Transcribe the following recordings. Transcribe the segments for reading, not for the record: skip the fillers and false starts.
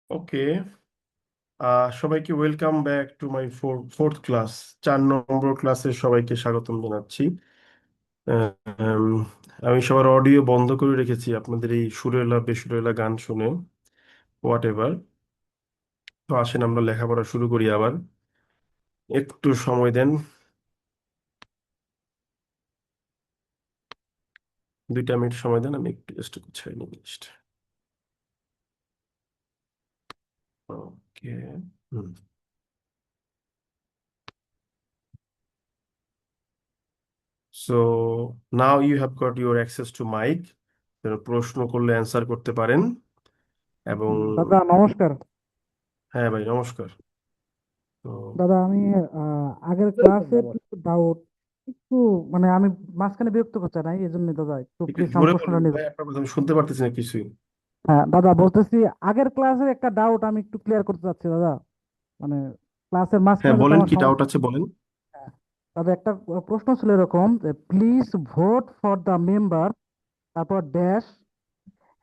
ওকে। সবাইকে welcome back to my fourth class. 4 নম্বর ক্লাসে সবাইকে স্বাগতম জানাচ্ছি। আম, আমি সবার অডিও বন্ধ করে রেখেছি আপনাদের এই সুরেলা বেসুরেলা গান শুনে। What ever. তো আসেন আমরা লেখাপড়া শুরু করি আবার। একটু সময় দেন, 2টা মিনিট সময় দেন, আমি একটু জাস্ট গুছাই নিই জিনিসটা। Okay. Hmm. So now you have got your access to mic. প্রশ্ন করলে অ্যান্সার করতে পারেন। এবং দাদা নমস্কার। হ্যাঁ ভাই, নমস্কার। তো দাদা আমি আগের ক্লাসের কিছু ডাউট একটু মানে আমি মাঝখানে বিরক্ত করতে নাই, এই জন্য দাদা একটু একটু প্লিজ আমার জোরে প্রশ্নটা বলুন ভাই, নেবেন। আপনার কথা আমি শুনতে পারতেছি না কিছুই। হ্যাঁ দাদা, বলতেছি আগের ক্লাসের একটা ডাউট আমি একটু ক্লিয়ার করতে চাচ্ছি দাদা। মানে ক্লাসের হ্যাঁ, মাঝখানে যাতে বলেন আমার কি ডাউট সমস্যা। আছে বলেন। হ্যাঁ, দাদা একটা প্রশ্ন ছিল এরকম যে please vote for the member, তারপর dash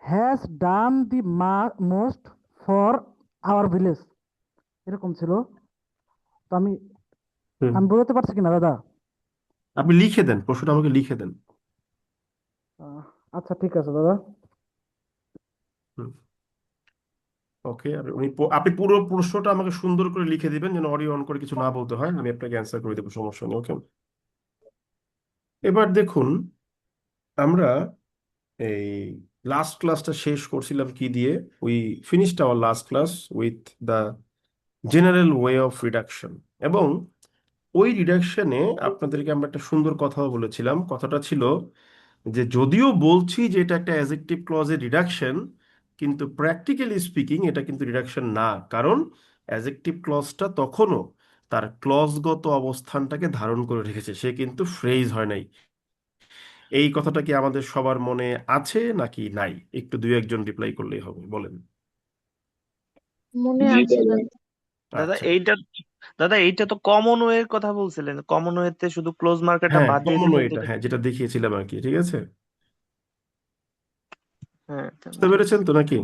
has done the most for our village, এরকম ছিল। তো আমি হুম। আমি বোঝাতে পারছি কিনা দাদা? আপনি লিখে দেন, প্রশ্নটা আমাকে লিখে দেন। আহ, আচ্ছা ঠিক আছে দাদা। হুম। ওকে, আর আপনি পুরো প্রশ্নটা আমাকে সুন্দর করে লিখে দিবেন, যেন অডিও অন করে কিছু না বলতে হয়, আমি আপনাকে অ্যান্সার করে দেবো, সমস্যা নেই। ওকে। এবার দেখুন, আমরা এই লাস্ট ক্লাসটা শেষ করছিলাম কি দিয়ে? We finished our last class with the general way of reduction. এবং ওই রিডাকশনে আপনাদেরকে আমরা একটা সুন্দর কথা বলেছিলাম। কথাটা ছিল যে যদিও বলছি যে এটা একটা অ্যাডজেক্টিভ ক্লজের রিডাকশন, কিন্তু প্র্যাকটিক্যালি স্পিকিং এটা কিন্তু রিডাকশন না। কারণ অ্যাডজেক্টিভ ক্লজটা তখনও তার ক্লজগত অবস্থানটাকে ধারণ করে রেখেছে, সে কিন্তু ফ্রেজ হয় নাই। এই কথাটা কি আমাদের সবার মনে আছে নাকি নাই? একটু দুই একজন রিপ্লাই করলেই হবে, বলেন। মনে জি আছে দাদা। দাদা। দাদা আচ্ছা। এইটা দাদা এইটা তো কমন ওয়ের কথা বলছিলেন, কমন ওয়েতে শুধু ক্লোজ মার্কারটা হ্যাঁ, বাদ দিয়ে কমন দিলে তো এটা, হ্যাঁ, যেটা দেখিয়েছিলাম আর কি, ঠিক আছে। হ্যাঁ বুঝতে ঠিক পেরেছেন আছে। তো নাকি?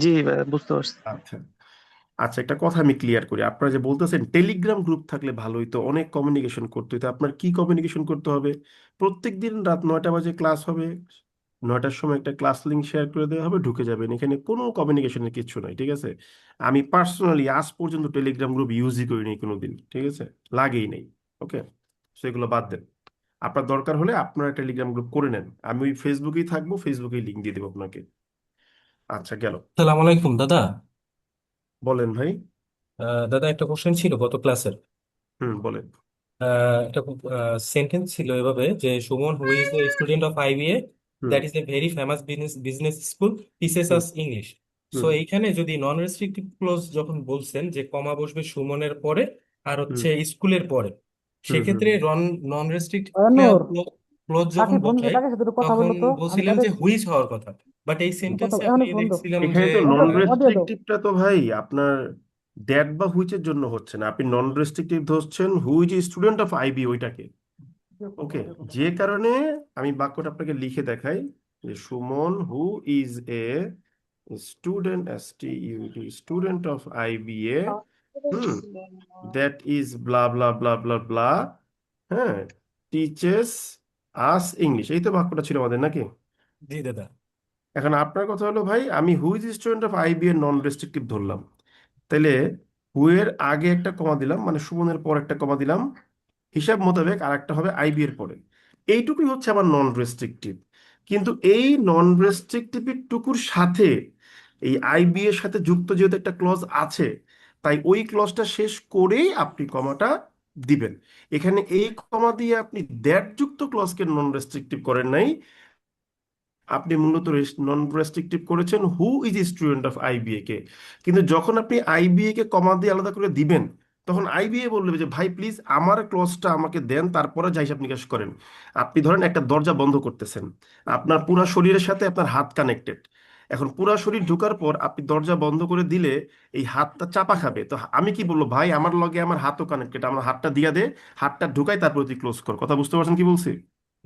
জি বুঝতে পারছি। আচ্ছা। আচ্ছা, একটা কথা আমি ক্লিয়ার করি। আপনারা যে বলতেছেন টেলিগ্রাম গ্রুপ থাকলে ভালো হইতো, অনেক কমিউনিকেশন করতে হইতো, আপনার কি কমিউনিকেশন করতে হবে? প্রত্যেক দিন রাত 9টা বাজে ক্লাস হবে, 9টার সময় একটা ক্লাস লিংক শেয়ার করে দেওয়া হবে, ঢুকে যাবেন, এখানে কোনো কমিউনিকেশনের কিছু নাই, ঠিক আছে। আমি পার্সোনালি আজ পর্যন্ত টেলিগ্রাম গ্রুপ ইউজই করিনি কোনোদিন, ঠিক আছে, লাগেই নেই। ওকে, সেগুলো বাদ দেন। আপনার দরকার হলে আপনারা টেলিগ্রাম গ্রুপ করে নেন, আমি ওই ফেসবুকেই থাকবো, ফেসবুকেই লিংক দিয়ে দেবো আপনাকে। আচ্ছা, গেল। সালাম আলাইকুম দাদা। বলেন ভাই। দাদা একটা কোশ্চেন ছিল গত ক্লাসের। হুম, বলেন। একটা সেন্টেন্স ছিল এভাবে যে Suman who is a student of IBA, hmm. That is a very famous business business school, teaches hmm. Us English. So hmm. এইখানে যদি নন রেস্ট্রিক্টিভ ক্লোজ যখন বলছেন যে কমা বসবে সুমনের পরে আর হুম। হচ্ছে স্কুলের পরে, হুম। হুম। সেক্ষেত্রে নন রেস্ট্রিক্টিভ নূর, ক্লোজ যখন সাকিব বন্ধু বসাই ডাকে, শুধু কথা তখন বললো তো, আমি বলছিলেন গাড়ি। যে হুইজ হওয়ার কথা। বাট এই কথা সেন্টেন্সে এখন আমি বন্ধ। দেখছিলাম যে এখানে তো নন অডিও অডিও দাও। রেস্ট্রিকটিভটা তো ভাই আপনার দ্যাট বা হুইচের জন্য হচ্ছে না, আপনি নন রেস্ট্রিকটিভ ধরছেন which is student of IB ওইটাকে। ওকে, যে কারণে আমি বাক্যটা আপনাকে লিখে দেখাই যে Suman who is a student, STUD, student of IBA, hmm, that is blah blah blah blah blah, হ্যাঁ, টিচেস আস ইংলিশ। এই তো বাক্যটা ছিল আমাদের নাকি? জি দাদা। এখন আপনার কথা হলো ভাই, আমি হুইজ স্টুডেন্ট অফ IB এর নন রেস্ট্রিকটিভ ধরলাম, তাইলে হু এর আগে একটা কমা দিলাম, মানে সুমনের পর একটা কমা দিলাম, হিসাব মোতাবেক আর একটা হবে IB এর পরে। এইটুকুই হচ্ছে আমার নন রেস্ট্রিকটিভ। কিন্তু এই নন রেস্ট্রিকটিভ টুকুর সাথে এই IB এর সাথে যুক্ত যেহেতু একটা ক্লজ আছে, তাই ওই ক্লজটা শেষ করেই আপনি কমাটা দিবেন। এখানে এই কমা দিয়ে আপনি দ্যাট যুক্ত ক্লজকে নন রেস্ট্রিকটিভ করেন নাই, আপনি মূলত নন রেস্ট্রিকটিভ করেছেন হু ইজ স্টুডেন্ট অফ IBA কে। কিন্তু যখন আপনি IBA কে কমা দিয়ে আলাদা করে দিবেন, তখন IBA বলবে যে ভাই প্লিজ আমার ক্লজটা আমাকে দেন, তারপরে যা হিসাব নিকাশ করেন। আপনি ধরেন একটা দরজা বন্ধ করতেছেন, আপনার পুরা শরীরের সাথে আপনার হাত কানেক্টেড। এখন পুরা শরীর ঢোকার পর আপনি দরজা বন্ধ করে দিলে এই হাতটা চাপা খাবে, তো আমি কি বলবো, ভাই আমার লগে আমার হাতও কানেক্টেড, আমার হাতটা দিয়া দে, হাতটা ঢুকাই তারপর তুই ক্লোজ কর। কথা বুঝতে পারছেন কি বলছি?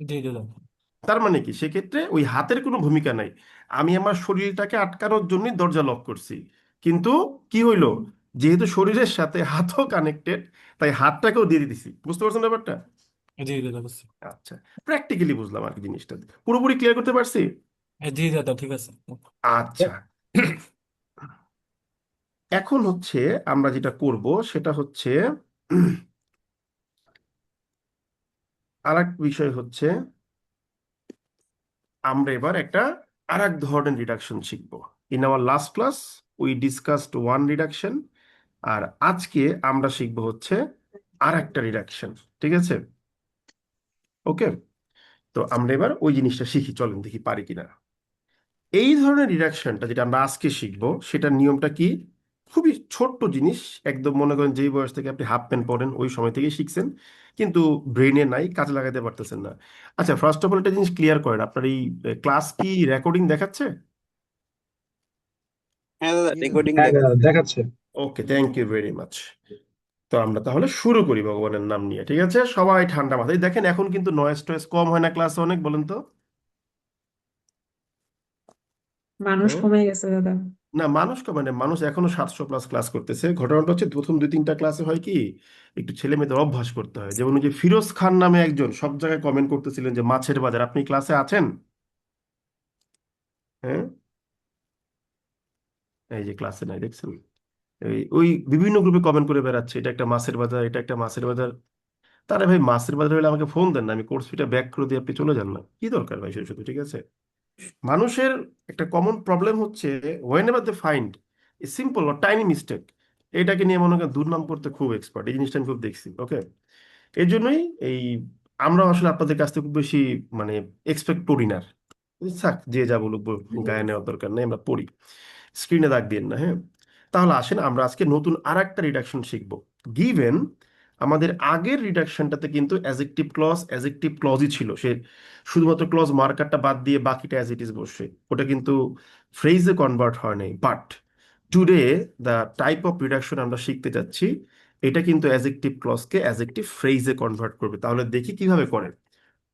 জি দাদা। তার মানে কি সেক্ষেত্রে ওই হাতের কোনো ভূমিকা নাই, আমি আমার শরীরটাকে আটকানোর জন্যই দরজা লক করছি। কিন্তু কি হইলো, যেহেতু শরীরের সাথে হাতও কানেক্টেড, তাই হাতটাকেও দিয়ে দিতেছি। বুঝতে পারছেন ব্যাপারটা? জি দাদা বুঝছি। আচ্ছা, প্র্যাকটিক্যালি বুঝলাম আর কি জিনিসটা। পুরোপুরি ক্লিয়ার করতে পারছি? জি দাদা ঠিক আছে। আচ্ছা, এখন হচ্ছে আমরা যেটা করব সেটা হচ্ছে আর এক বিষয় হচ্ছে, আমরা এবার একটা আর এক ধরনের রিডাকশন শিখব। In our last class we discussed one reduction, আর আজকে আমরা শিখব হচ্ছে আর একটা রিডাকশন। ঠিক আছে? ওকে, তো আমরা এবার ওই জিনিসটা শিখি, চলেন দেখি পারি কিনা। এই ধরনের রিডাকশনটা যেটা আমরা আজকে শিখব, সেটার নিয়মটা কি? খুবই ছোট্ট জিনিস, একদম মনে করেন যেই বয়স থেকে আপনি হাফ প্যান্ট পরেন ওই সময় থেকেই শিখছেন, কিন্তু ব্রেনে নাই, কাজে লাগাতে পারতেছেন না। আচ্ছা, ফার্স্ট অফ অল একটা জিনিস ক্লিয়ার করেন, আপনার এই ক্লাস কি রেকর্ডিং দেখাচ্ছে? হ্যাঁ দাদা, রেকর্ডিং হ্যাঁ দাদা দেখাচ্ছে। দেখাচ্ছে। ওকে, থ্যাংক ইউ ভেরি মাচ। তো আমরা তাহলে শুরু করি ভগবানের নাম নিয়ে। ঠিক আছে, সবাই ঠান্ডা মাথায় দেখেন, এখন কিন্তু নয়েজ টয়েস কম হয় না ক্লাসে অনেক, বলেন তো? মানুষ হুম? কমে গেছে দাদা। না, মানুষ মানে মানুষ এখনো 700+ ক্লাস করতেছে। ঘটনাটা হচ্ছে প্রথম 2-3টা ক্লাসে হয় কি, একটু ছেলে মেয়েদের অভ্যাস করতে হয়। যেমন ওই যে ফিরোজ খান নামে একজন সব জায়গায় কমেন্ট করতেছিলেন যে মাছের বাজার, আপনি ক্লাসে আছেন? হ্যাঁ, এই যে ক্লাসে নাই, দেখছেন? ওই বিভিন্ন গ্রুপে কমেন্ট করে বেড়াচ্ছে, এটা একটা মাছের বাজার, এটা একটা মাছের বাজার। তারে ভাই, মাছের বাজার হলে আমাকে ফোন দেন না, আমি কোর্স ফিটা ব্যাক করে দিয়ে আপনি চলে যান না, কি দরকার ভাই শুধু শুধু। ঠিক আছে, মানুষের একটা কমন প্রবলেম হচ্ছে whenever they find a simple or tiny mistake, এটাকে নিয়ে মনে করেন দুর্নাম করতে খুব এক্সপার্ট। এই জিনিসটা আমি খুব দেখছি। ওকে, এই জন্যই এই আমরা আসলে আপনাদের কাছ থেকে খুব বেশি মানে এক্সপেক্ট করি না। থাক, যে যা বলুক গায়ে নেওয়ার দরকার নেই, আমরা পড়ি, স্ক্রিনে দাগ দিন না। হ্যাঁ, তাহলে আসেন আমরা আজকে নতুন আর একটা রিডাকশন শিখবো। গিভেন আমাদের আগের রিডাকশনটাতে কিন্তু অ্যাজেক্টিভ ক্লজই ছিল, সে শুধুমাত্র ক্লজ মার্কারটা বাদ দিয়ে বাকিটা অ্যাজ ইট ইজ বসে, ওটা কিন্তু ফ্রেজে কনভার্ট হয় নাই। But today the type of reduction আমরা শিখতে যাচ্ছি, এটা কিন্তু অ্যাজেক্টিভ ক্লজকে অ্যাজেক্টিভ ফ্রেজে কনভার্ট করবে। তাহলে দেখি কিভাবে করে।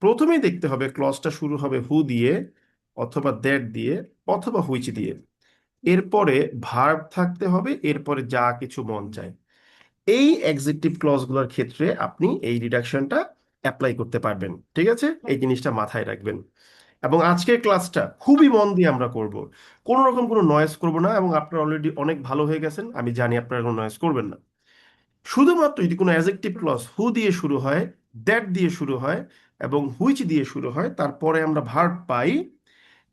প্রথমেই দেখতে হবে ক্লজটা শুরু হবে হু দিয়ে, অথবা দ্যাট দিয়ে, অথবা হুইচ দিয়ে। এরপরে ভার্ব থাকতে হবে, এরপরে যা কিছু মন চায়। এই এক্সিকিউটিভ ক্লজগুলোর ক্ষেত্রে আপনি এই রিডাকশনটা অ্যাপ্লাই করতে পারবেন। ঠিক আছে, এই জিনিসটা মাথায় রাখবেন। এবং আজকের ক্লাসটা খুবই মন দিয়ে আমরা করব, কোনো রকম কোনো নয়েজ করব না। এবং আপনারা অলরেডি অনেক ভালো হয়ে গেছেন, আমি জানি আপনারা কোনো নয়েজ করবেন না। শুধুমাত্র যদি কোনো অ্যাডজেক্টিভ ক্লজ হু দিয়ে শুরু হয়, দ্যাট দিয়ে শুরু হয়, এবং হুইচ দিয়ে শুরু হয়, তারপরে আমরা ভার্ব পাই,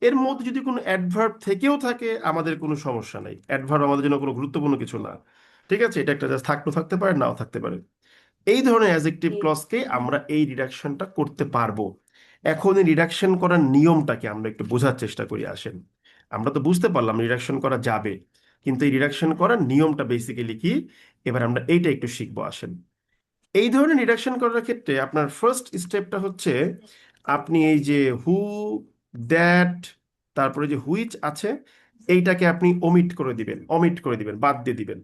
এর মধ্যে যদি কোনো অ্যাডভার্ব থেকেও থাকে আমাদের কোনো সমস্যা নেই। অ্যাডভার্ব আমাদের জন্য কোনো গুরুত্বপূর্ণ কিছু না। ঠিক আছে, এটা একটা জাস্ট থাকলেও থাকতে পারে, নাও থাকতে পারে। এই ধরনের অ্যাডজেক্টিভ ক্লজকে আমরা এই রিডাকশনটা করতে পারবো। এখন এই রিডাকশন করার নিয়মটাকে আমরা একটু বোঝার চেষ্টা করি, আসেন। আমরা তো বুঝতে পারলাম রিডাকশন করা যাবে, কিন্তু এই রিডাকশন করার নিয়মটা বেসিক্যালি কি, এবার আমরা এইটা একটু শিখবো, আসেন। এই ধরনের রিডাকশন করার ক্ষেত্রে আপনার ফার্স্ট স্টেপটা হচ্ছে, আপনি এই যে হু, দ্যাট, তারপরে যে হুইচ আছে, এইটাকে আপনি অমিট করে দিবেন, বাদ দিয়ে দিবেন।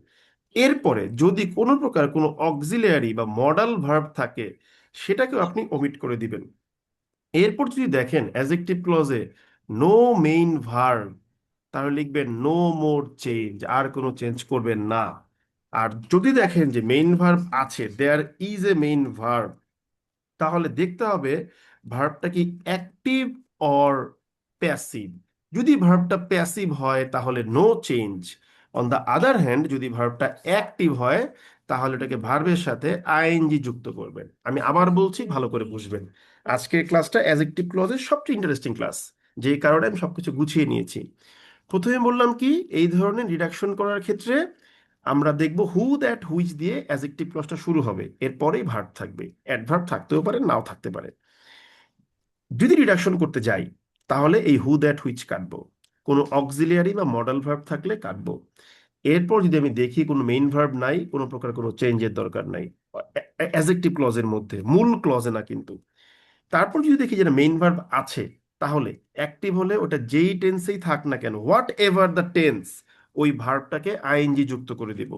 এরপরে যদি কোনো প্রকার কোনো অক্সিলিয়ারি বা মডাল ভার্ব থাকে, সেটাকেও আপনি অমিট করে দিবেন। এরপর যদি দেখেন অ্যাডজেক্টিভ ক্লজে নো মেইন ভার্ব, তাহলে লিখবেন নো মোর চেঞ্জ, আর কোনো চেঞ্জ করবেন না। আর যদি দেখেন যে মেইন ভার্ব আছে, there is a main verb, তাহলে দেখতে হবে ভার্বটা কি অ্যাক্টিভ অর প্যাসিভ। যদি ভার্বটা প্যাসিভ হয় তাহলে no change. On the other hand যদি ভার্বটা অ্যাক্টিভ হয়, তাহলে এটাকে ভার্বের সাথে আইএনজি যুক্ত করবেন। আমি আবার বলছি, ভালো করে বুঝবেন। আজকের ক্লাসটা অ্যাডজেক্টিভ ক্লজের সবচেয়ে ইন্টারেস্টিং ক্লাস, যেই কারণে আমি সবকিছু গুছিয়ে নিয়েছি। প্রথমে বললাম কি, এই ধরনের রিডাকশন করার ক্ষেত্রে আমরা দেখব হু দ্যাট হুইচ দিয়ে অ্যাডজেক্টিভ ক্লজটা শুরু হবে, এরপরেই ভার্ব থাকবে। অ্যাডভার্ব থাকতেও পারে, নাও থাকতে পারে। যদি রিডাকশন করতে যাই, তাহলে এই হু দ্যাট হুইচ কাটবো, কোনো অক্সিলিয়ারি বা মডাল ভার্ব থাকলে কাটবো। এরপর যদি আমি দেখি কোনো মেইন ভার্ব নাই, কোনো প্রকার কোনো চেঞ্জের দরকার নাই অ্যাডজেক্টিভ ক্লজের মধ্যে, মূল ক্লজে না কিন্তু। তারপর যদি দেখি যে মেইন ভার্ব আছে, তাহলে অ্যাক্টিভ হলে ওটা যেই টেন্সেই থাক না কেন, হোয়াট এভার দ্য টেন্স, ওই ভার্বটাকে আইএনজি যুক্ত করে দিব।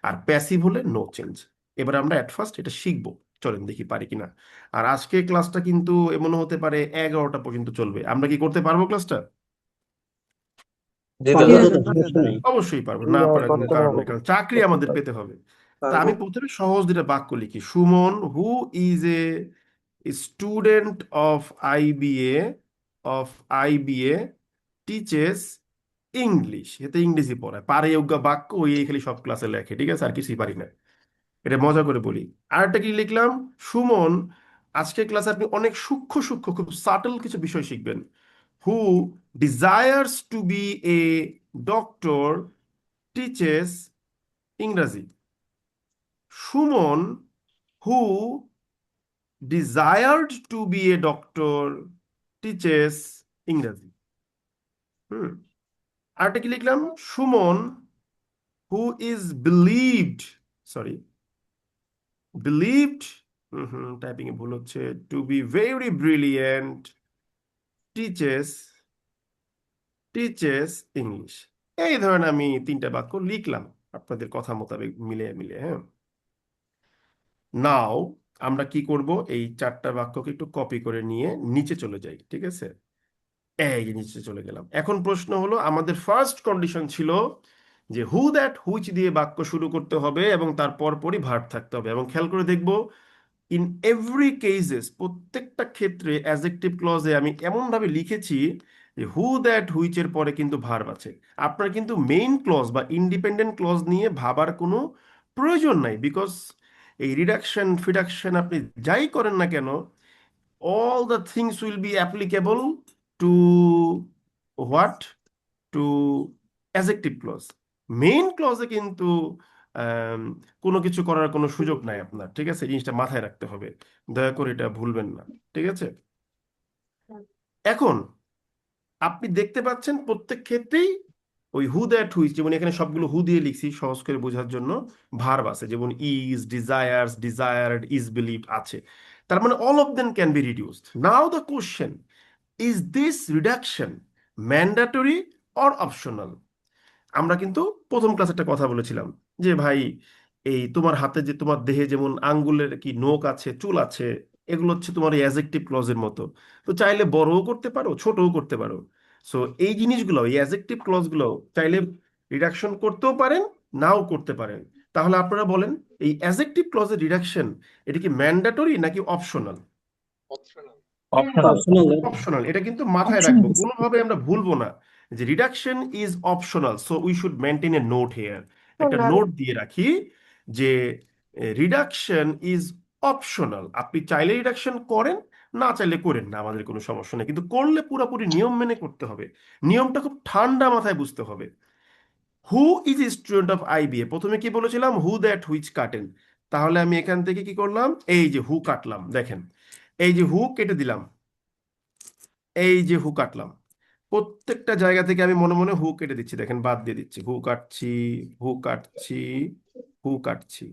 আর প্যাসিভ হলে নো চেঞ্জ। এবার আমরা অ্যাট ফার্স্ট এটা শিখবো, চলেন দেখি পারি কিনা। আর আজকে ক্লাসটা কিন্তু এমন হতে পারে 11টা পর্যন্ত চলবে, আমরা কি করতে পারবো ক্লাসটা? জি জি দাদা। দাদা। অবশ্যই পারবো, না পারার কোনো কারণ নেই, কারণ চাকরি আমাদের পেতে হবে। তা আমি প্রথমে সহজ দুটো বাক্য লিখি। Suman who is a student of IBA of IBA teaches English. এতে ইংরেজি পড়ায়, পারে যোগ্য বাক্য ওই এই খালি সব ক্লাসে লেখে, ঠিক আছে, আর কিছুই পারি না। এটা মজা করে বলি। আরেকটা কি লিখলাম, সুমন আজকের ক্লাসে আপনি অনেক সূক্ষ্ম সূক্ষ্ম খুব সাটল কিছু বিষয় শিখবেন। Who desires to be a doctor teaches ইংরাজি। Suman who desired to be a doctor teaches ইংরাজি। হুম। আরেকটা কি লিখলাম, Suman who is believed, sorry believed, typing এ ভুল হচ্ছে, to be very brilliant teaches teaches English. এই ধরনের আমি তিনটা বাক্য লিখলাম আপনাদের কথা মোতাবেক মিলে মিলে। হ্যাঁ, নাও আমরা কি করব, এই চারটা বাক্যকে একটু কপি করে নিয়ে নিচে চলে যাই, ঠিক আছে। এই যে নিচে চলে গেলাম। এখন প্রশ্ন হলো, আমাদের ফার্স্ট কন্ডিশন ছিল যে হু দ্যাট হুইচ দিয়ে বাক্য শুরু করতে হবে এবং তার পরপরই ভার্ব থাকতে হবে। এবং খেয়াল করে দেখবো, ইন এভরি কেসেস, প্রত্যেকটা ক্ষেত্রে অ্যাডজেক্টিভ ক্লজে আমি এমন ভাবে লিখেছি যে হু দ্যাট হুইচ এর পরে কিন্তু ভার্ব আছে। আপনার কিন্তু মেইন ক্লজ বা ইন্ডিপেন্ডেন্ট ক্লজ নিয়ে ভাবার কোনো প্রয়োজন নাই, বিকজ এই রিডাকশন ফিডাকশন আপনি যাই করেন না কেন, all the things will be applicable to what, to adjective clause। Main ক্লজে কিন্তু আম, কোনো কিছু করার কোনো সুযোগ নাই আপনার, ঠিক আছে, এই জিনিসটা মাথায় রাখতে হবে, দয়া করে এটা ভুলবেন না, ঠিক আছে। এখন আপনি দেখতে পাচ্ছেন প্রত্যেক ক্ষেত্রেই ওই হু দ্যাট হুইচ, যেমন এখানে সবগুলো হু দিয়ে লিখছি সহজ করে বোঝার জন্য, ভার্ব আছে, যেমন is, desires, desired, is believe আছে। তার মানে all of them can B reduced. Now the question, is this reduction mandatory or optional? আমরা কিন্তু প্রথম ক্লাসে একটা কথা বলেছিলাম যে ভাই, এই তোমার হাতে যে তোমার দেহে যেমন আঙ্গুলের কি নখ আছে, চুল আছে, এগুলো হচ্ছে তোমার এই অ্যাজেক্টিভ ক্লজের মতো। তো চাইলে বড়ও করতে পারো, ছোটও করতে পারো। সো এই জিনিসগুলো, এই অ্যাজেক্টিভ ক্লজগুলো চাইলে রিডাকশন করতেও পারেন, নাও করতে পারেন। তাহলে আপনারা বলেন, এই অ্যাজেক্টিভ ক্লজের রিডাকশন এটা কি ম্যান্ডেটরি নাকি অপশনাল? অপশনাল। অপশনাল। এটা কিন্তু মাথায় অপশন রাখবো, কোনোভাবে আমরা ভুলবো না যে reduction is optional. So we should maintain a note here, একটা নোট দিয়ে রাখি যে রিডাকশন ইজ অপশনাল। আপনি চাইলে রিডাকশন করেন, না চাইলে করেন না, আমাদের কোনো সমস্যা নেই, কিন্তু করলে পুরোপুরি নিয়ম মেনে করতে হবে। নিয়মটা খুব ঠান্ডা মাথায় বুঝতে হবে। হু ইজ স্টুডেন্ট অফ আইবিএ, প্রথমে কি বলেছিলাম, হু দ্যাট হুইচ কাটেন। তাহলে আমি এখান থেকে কি করলাম, এই যে হু কাটলাম, দেখেন এই যে হু কেটে দিলাম, এই যে হু কাটলাম, প্রত্যেকটা জায়গা থেকে আমি মনে মনে হু কেটে দিচ্ছি, দেখেন বাদ দিয়ে দিচ্ছি, হু কাটছি, হু কাটছি, হু কাটছি।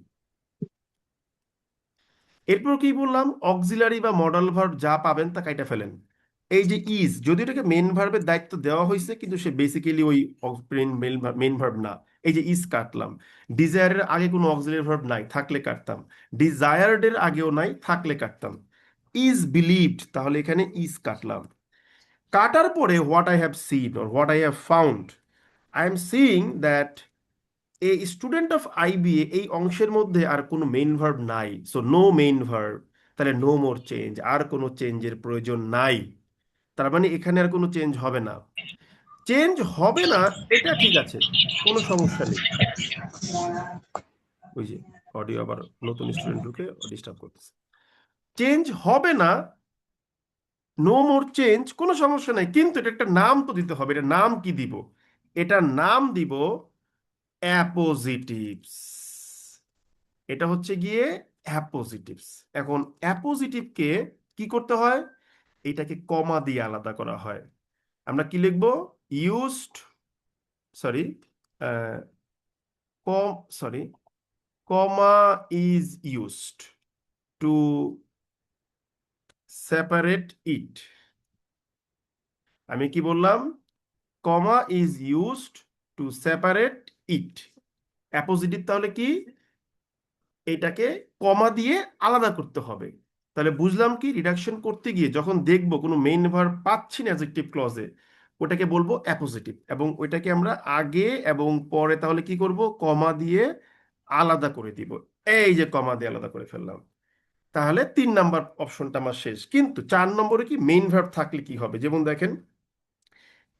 এরপর কি বললাম, অক্সিলারি বা মডাল ভার্ব যা পাবেন তা কাইটা ফেলেন। এই যে ইজ, যদি এটাকে মেন ভার্বের দায়িত্ব দেওয়া হয়েছে, কিন্তু সে বেসিক্যালি ওই মেন ভার্ব না। এই যে ইজ কাটলাম। ডিজায়ারের আগে কোনো অক্সিলারি ভার্ব নাই, থাকলে কাটতাম। ডিজায়ার্ডের আগেও নাই, থাকলে কাটতাম। ইজ বিলিভড, তাহলে এখানে ইজ কাটলাম। কাটার পরে what I have seen or what I have found, I am seeing that a student of IBA, এই অংশের মধ্যে আর কোনো মেইন ভার্ব নাই, সো নো মেইন ভার্ব। তাহলে নো মোর চেঞ্জ, আর কোনো চেঞ্জের প্রয়োজন নাই। তার মানে এখানে আর কোনো চেঞ্জ হবে না। চেঞ্জ হবে না, এটা ঠিক আছে, কোনো সমস্যা নেই। ওই যে অডিও আবার নতুন স্টুডেন্ট ঢুকে ডিস্টার্ব করতেছে। চেঞ্জ হবে না, নো মোর চেঞ্জ, কোনো সমস্যা নাই, কিন্তু এটা একটা নাম তো দিতে হবে। এটা নাম কি দিব? এটা নাম দিব অ্যাপোজিটিভস। এটা হচ্ছে গিয়ে অ্যাপোজিটিভস। এখন অ্যাপোজিটিভকে কি করতে হয়, এটাকে কমা দিয়ে আলাদা করা হয়। আমরা কি লিখবো, ইউজড, সরি, কম, sorry, comma is used to separate it. আমি কি বললাম, comma is used to separate it. Appositive তাহলে কি, এটাকে কমা দিয়ে আলাদা করতে হবে। তাহলে বুঝলাম কি, রিডাকশন করতে গিয়ে যখন দেখবো কোনো মেইন ভার্ব পাচ্ছি না অ্যাডজেক্টিভ ক্লজে, ওটাকে বলবো অ্যাপোজিটিভ, এবং ওইটাকে আমরা আগে এবং পরে তাহলে কি করব, কমা দিয়ে আলাদা করে দিব। এই যে কমা দিয়ে আলাদা করে ফেললাম, তাহলে 3 নাম্বার অপশনটা আমার শেষ। কিন্তু 4 নম্বরে কি মেইন ভার্ব থাকলে কি হবে, যেমন দেখেন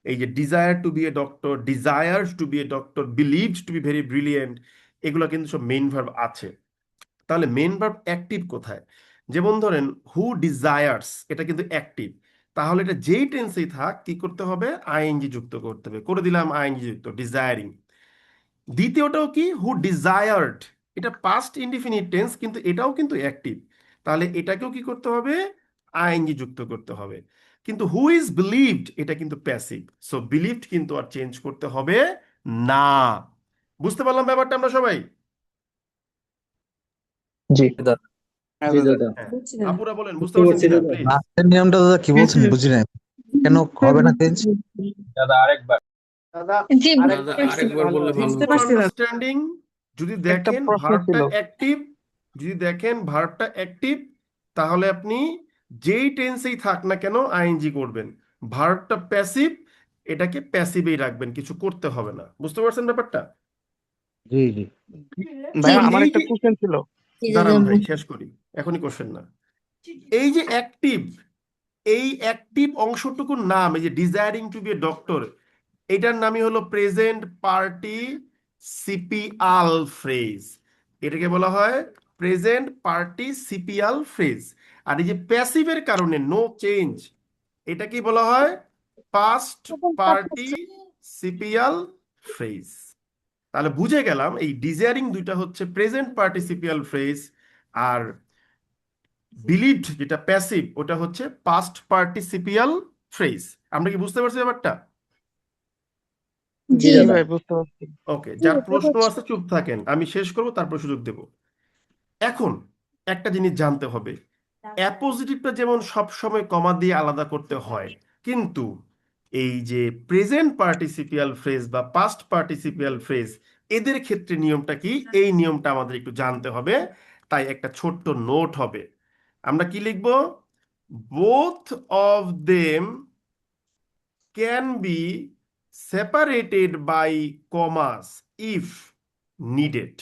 এই যে desire to be a doctor, desires to be a doctor, believed to be very brilliant, এগুলো কিন্তু সব মেইন ভার্ব আছে। তাহলে মেইন ভার্ব অ্যাক্টিভ কোথায়? যেমন ধরেন হু ডিজায়ার্স, এটা কিন্তু অ্যাক্টিভ, তাহলে এটা যেই টেন্সেই থাক কি করতে হবে, আইএনজি যুক্ত করতে হবে। করে দিলাম আইএনজি যুক্ত, ডিজায়ারিং। দ্বিতীয়টাও কি, হু ডিজায়ার্ড, এটা পাস্ট ইনডিফিনিট টেন্স কিন্তু এটাও কিন্তু অ্যাক্টিভ, তাহলে এটাকেও কি করতে হবে, আইএনজি যুক্ত করতে হবে। কিন্তু হু ইজ বিলিভড, এটা কিন্তু প্যাসিভ, সো বিলিভড কিন্তু আর চেঞ্জ করতে হবে না। বুঝতে পারলাম ব্যাপারটা আমরা সবাই? জি। দাদা, হ্যাঁ জি দাদা, দাদা, হ্যাঁ, বুঝছি না। আপুরা বলেন, বুঝতে বুঝতে পারছেন পারছি কিনা দাদা। প্লিজ? লাস্টের নিয়মটা দাদা কি বলছেন বুঝি নাই, কেন হবে না চেঞ্জ? দাদা আরেকবার, জি দাদা আরেকবার বললে ভালো বুঝতে হতো। পারছি দাদা। আন্ডারস্ট্যান্ডিং, যদি একটা দেখেন প্রশ্ন ভার্বটা ছিল। অ্যাক্টিভ, যদি দেখেন ভার্বটা অ্যাক্টিভ, তাহলে আপনি যেই টেন্সেই থাক না কেন আইএনজি করবেন। ভার্বটা প্যাসিভ, এটাকে প্যাসিভেই রাখবেন, কিছু করতে হবে না। বুঝতে পারছেন ব্যাপারটা? জি জি। ভাইয়া এখন আমার এই একটা যে, কোশ্চেন ছিল। দাঁড়ান ভাই শেষ করি, এখনই কোশ্চেন না। এই যে অ্যাক্টিভ, এই অ্যাক্টিভ অংশটুকুর নাম, এই যে desiring to be a doctor, এটার নামই হলো প্রেজেন্ট পার্টিসিপিয়াল ফ্রেজ। এটাকে বলা হয় প্রেজেন্ট পার্টিসিপিয়াল ফ্রেজ। আর এই যে প্যাসিভের কারণে নো চেঞ্জ, এটা কি বলা হয়, পাস্ট পার্টিসিপিয়াল ফ্রেজ। তাহলে বুঝে গেলাম এই ডিজায়ারিং দুইটা হচ্ছে প্রেজেন্ট পার্টিসিপিয়াল ফ্রেজ, আর বিলিভড যেটা প্যাসিভ ওটা হচ্ছে পাস্ট পার্টিসিপিয়াল ফ্রেজ। আমরা কি বুঝতে পারছি ব্যাপারটা? জি জি দাদা। ভাই, বুঝতে পারছি। ওকে, যার প্রশ্ন আছে চুপ থাকেন, আমি শেষ করব তারপর সুযোগ দেব। এখন একটা জিনিস জানতে হবে, অ্যাপোজিটিভটা যেমন সব সময় কমা দিয়ে আলাদা করতে হয়, কিন্তু এই যে প্রেজেন্ট পার্টিসিপিয়াল ফ্রেজ বা পাস্ট পার্টিসিপিয়াল ফ্রেজ, এদের ক্ষেত্রে নিয়মটা কি, এই নিয়মটা আমাদের একটু জানতে হবে। তাই একটা ছোট্ট নোট হবে, আমরা কি লিখব, both of them can be separated by commas if needed.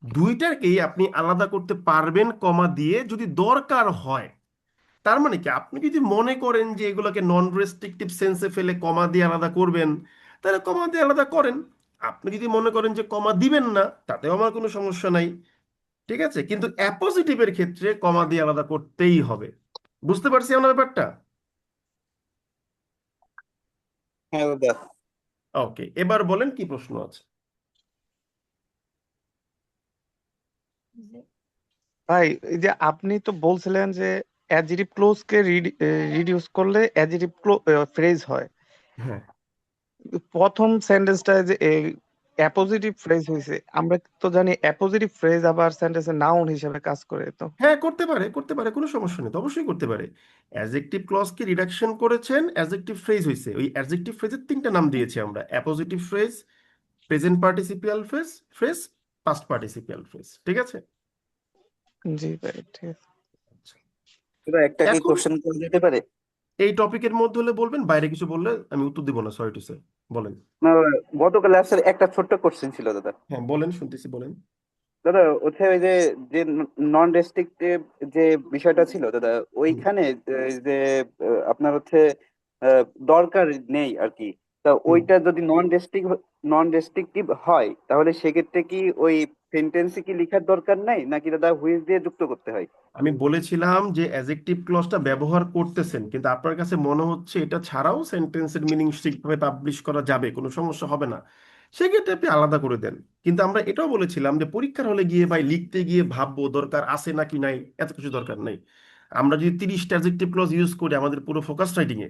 দুইটাকেই আপনি আলাদা করতে পারবেন কমা দিয়ে যদি দরকার হয়। তার মানে কি, আপনি যদি মনে করেন যে এগুলোকে নন রেস্ট্রিকটিভ সেন্সে ফেলে কমা দিয়ে আলাদা করবেন, তাহলে কমা দিয়ে আলাদা করেন। আপনি যদি মনে করেন যে কমা দিবেন না, তাতেও আমার কোনো সমস্যা নাই, ঠিক আছে। কিন্তু অ্যাপোজিটিভের ক্ষেত্রে কমা দিয়ে আলাদা করতেই হবে। বুঝতে পারছি আমরা ব্যাপারটা? হ্যাঁ দাদা। ওকে, এবার বলেন কি প্রশ্ন আছে। ভাই এই যে আপনি তো বলছিলেন যে অ্যাডজেক্টিভ ক্লোজ কে রিডিউস করলে অ্যাডজেক্টিভ ফ্রেজ হয়। হ্যাঁ, প্রথম সেন্টেন্সটায় যে অ্যাপোজিটিভ ফ্রেজ হয়েছে, আমরা তো জানি অ্যাপোজিটিভ ফ্রেজ আবার সেন্টেন্সের নাউন হিসেবে কাজ করে। তো হ্যাঁ, করতে পারে, করতে পারে, কোনো সমস্যা নেই তো, অবশ্যই করতে পারে। অ্যাডজেক্টিভ ক্লজকে রিডাকশন করেছেন, অ্যাডজেক্টিভ ফ্রেজ হয়েছে। ওই অ্যাডজেক্টিভ ফ্রেজের 3টা নাম দিয়েছি আমরা, appositive phrase, present participial phrase phrase past participial phrase, ঠিক আছে। জি ভাই, ঠিক আছে। আচ্ছা, দাদা একটা কি এখন কোশ্চেন করে যেতে পারে? এই টপিকের মধ্যে হলে বলবেন, বাইরে কিছু বললে আমি উত্তর দিব না, সরি টু সে। বলেন। না দাদা, গত ক্লাসের একটা ছোট্ট কোশ্চেন ছিল দাদা। হ্যাঁ বলেন, শুনতেছি, বলেন। দাদা হচ্ছে ওই যে যে নন রেস্ট্রিক্টিভ যে বিষয়টা ছিল দাদা, হুম, ওইখানে যে আপনার হচ্ছে দরকার নেই আর কি। তা হুম। ওইটা যদি নন রেস্ট্রিকটিভ হয়, তাহলে সেক্ষেত্রে কি ওই সেন্টেন্সে কি লেখার দরকার নাই, নাকি দাদা হুইজ দিয়ে যুক্ত করতে হয়? আমি বলেছিলাম যে অ্যাডজেক্টিভ ক্লজটা ব্যবহার করতেছেন, কিন্তু আপনার কাছে মনে হচ্ছে এটা ছাড়াও সেন্টেন্সের মিনিং ঠিকভাবে পাবলিশ করা যাবে, কোনো সমস্যা হবে না, সেক্ষেত্রে আপনি আলাদা করে দেন। কিন্তু আমরা এটাও বলেছিলাম যে পরীক্ষার হলে গিয়ে বা লিখতে গিয়ে ভাববো দরকার আছে নাকি নাই, এত কিছু দরকার নেই। আমরা যদি 30টা অ্যাডজেক্টিভ ক্লজ ইউজ করি আমাদের পুরো ফোকাস রাইটিং এ,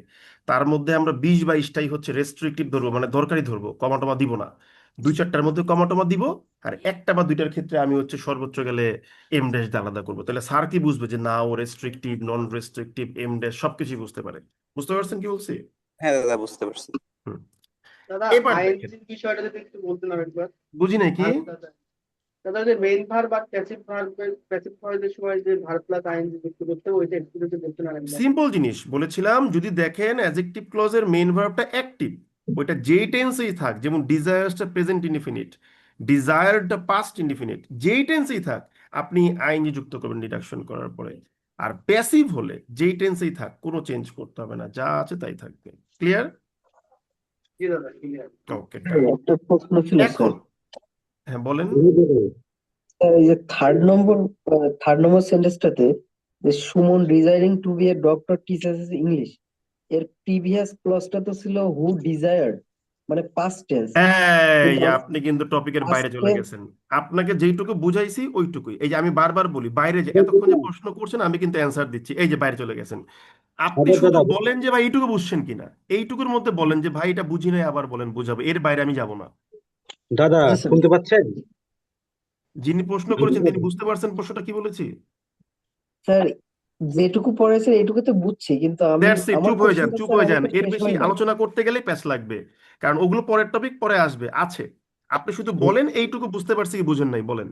তার মধ্যে আমরা 20-22টাই হচ্ছে রেস্ট্রিকটিভ ধরবো, মানে দরকারি ধরবো, কমা টমা দিব না। 2-4টার মধ্যে কমা টমা দিব, আর 1টা বা 2টার ক্ষেত্রে আমি হচ্ছে সর্বোচ্চ গেলে এম ড্যাশ দিয়ে আলাদা করবো। তাহলে স্যার কি বুঝবে যে না ও রেস্ট্রিকটিভ, নন রেস্ট্রিকটিভ, এম ড্যাশ সবকিছুই বুঝতে পারে। বুঝতে পারছেন কি বলছি? হ্যাঁ দাদা, বুঝতে পারছি। হুম। দাদা এবার দেখেন, আইএনজির বিষয়টা যদি একটু বলতেন আরেকবার। বুঝি নাই কি, দাদা যে মেইন ভার্ব আর প্যাসিভ ভয়েসের সময় যে ভার্ব প্লাস আইএনজি যুক্ত করতে হবে, ওইটা একটু যদি বলতেন আরেকবার। সিম্পল জিনিস বলেছিলাম, যদি দেখেন অ্যাডজেক্টিভ ক্লজের মেইন ভার্বটা অ্যাক্টিভ, ওইটা যেই টেন্সেই থাক, যেমন ডিজায়ার্সটা প্রেজেন্ট ইনডিফিনিট, ডিজায়ারটা পাস্ট ইনডিফিনিট, যেই টেন্সেই থাক আপনি আইএনজি যুক্ত করবেন ডিডাকশন করার পরে। আর প্যাসিভ হলে যেই টেন্সেই থাক কোনো চেঞ্জ করতে হবে না, যা আছে তাই থাকবে। ক্লিয়ার? জি দাদা, ক্লিয়ার। ওকে, একটা প্রশ্ন ছিল এখন স্যার। হ্যাঁ বলেন। স্যার, এই যে থার্ড নম্বর সেন্টেন্সটাতে যে Suman desiring to be a doctor teachers English, এর প্রিভিয়াস ক্লজটা তো ছিল হু ডিজায়ার্ড, মানে পাস্ট টেন্স। এই কিন্তু আপনি কিন্তু টপিকের বাইরে পাস্ট চলে টেন্স গেছেন। আপনাকে যেইটুকু বুঝাইছি ওইটুকুই। এই যে আমি বারবার বলি বাইরে, যে এতক্ষণ যে প্রশ্ন করছেন আমি কিন্তু অ্যান্সার দিচ্ছি, এই যে বাইরে চলে গেছেন। আপনি শুধু বলেন যে ভাই এইটুকু বুঝছেন কিনা, এইটুকুর মধ্যে বলেন যে ভাই এটা বুঝি নাই, আবার বলেন বুঝাবো, এর বাইরে আমি যাব না। দাদা জি স্যার। শুনতে পাচ্ছেন? যিনি প্রশ্ন করেছেন তিনি বুঝতে পারছেন প্রশ্নটা কি বলেছি? স্যার, যেটুকু পড়েছেন এইটুকু তো বুঝছি, কিন্তু দ্যাটস ইট, আমার চুপ হয়ে যান, কোশ্চেনটা চুপ স্যার হয়ে আমার যান। তো এর শেষ বেশি হয় নাই। আলোচনা করতে গেলেই প্যাচ লাগবে, কারণ ওগুলো পরের টপিক পরে আসবে আছে। আপনি শুধু বলেন এইটুকু বুঝতে পারছি কি বুঝেন নাই বলেন।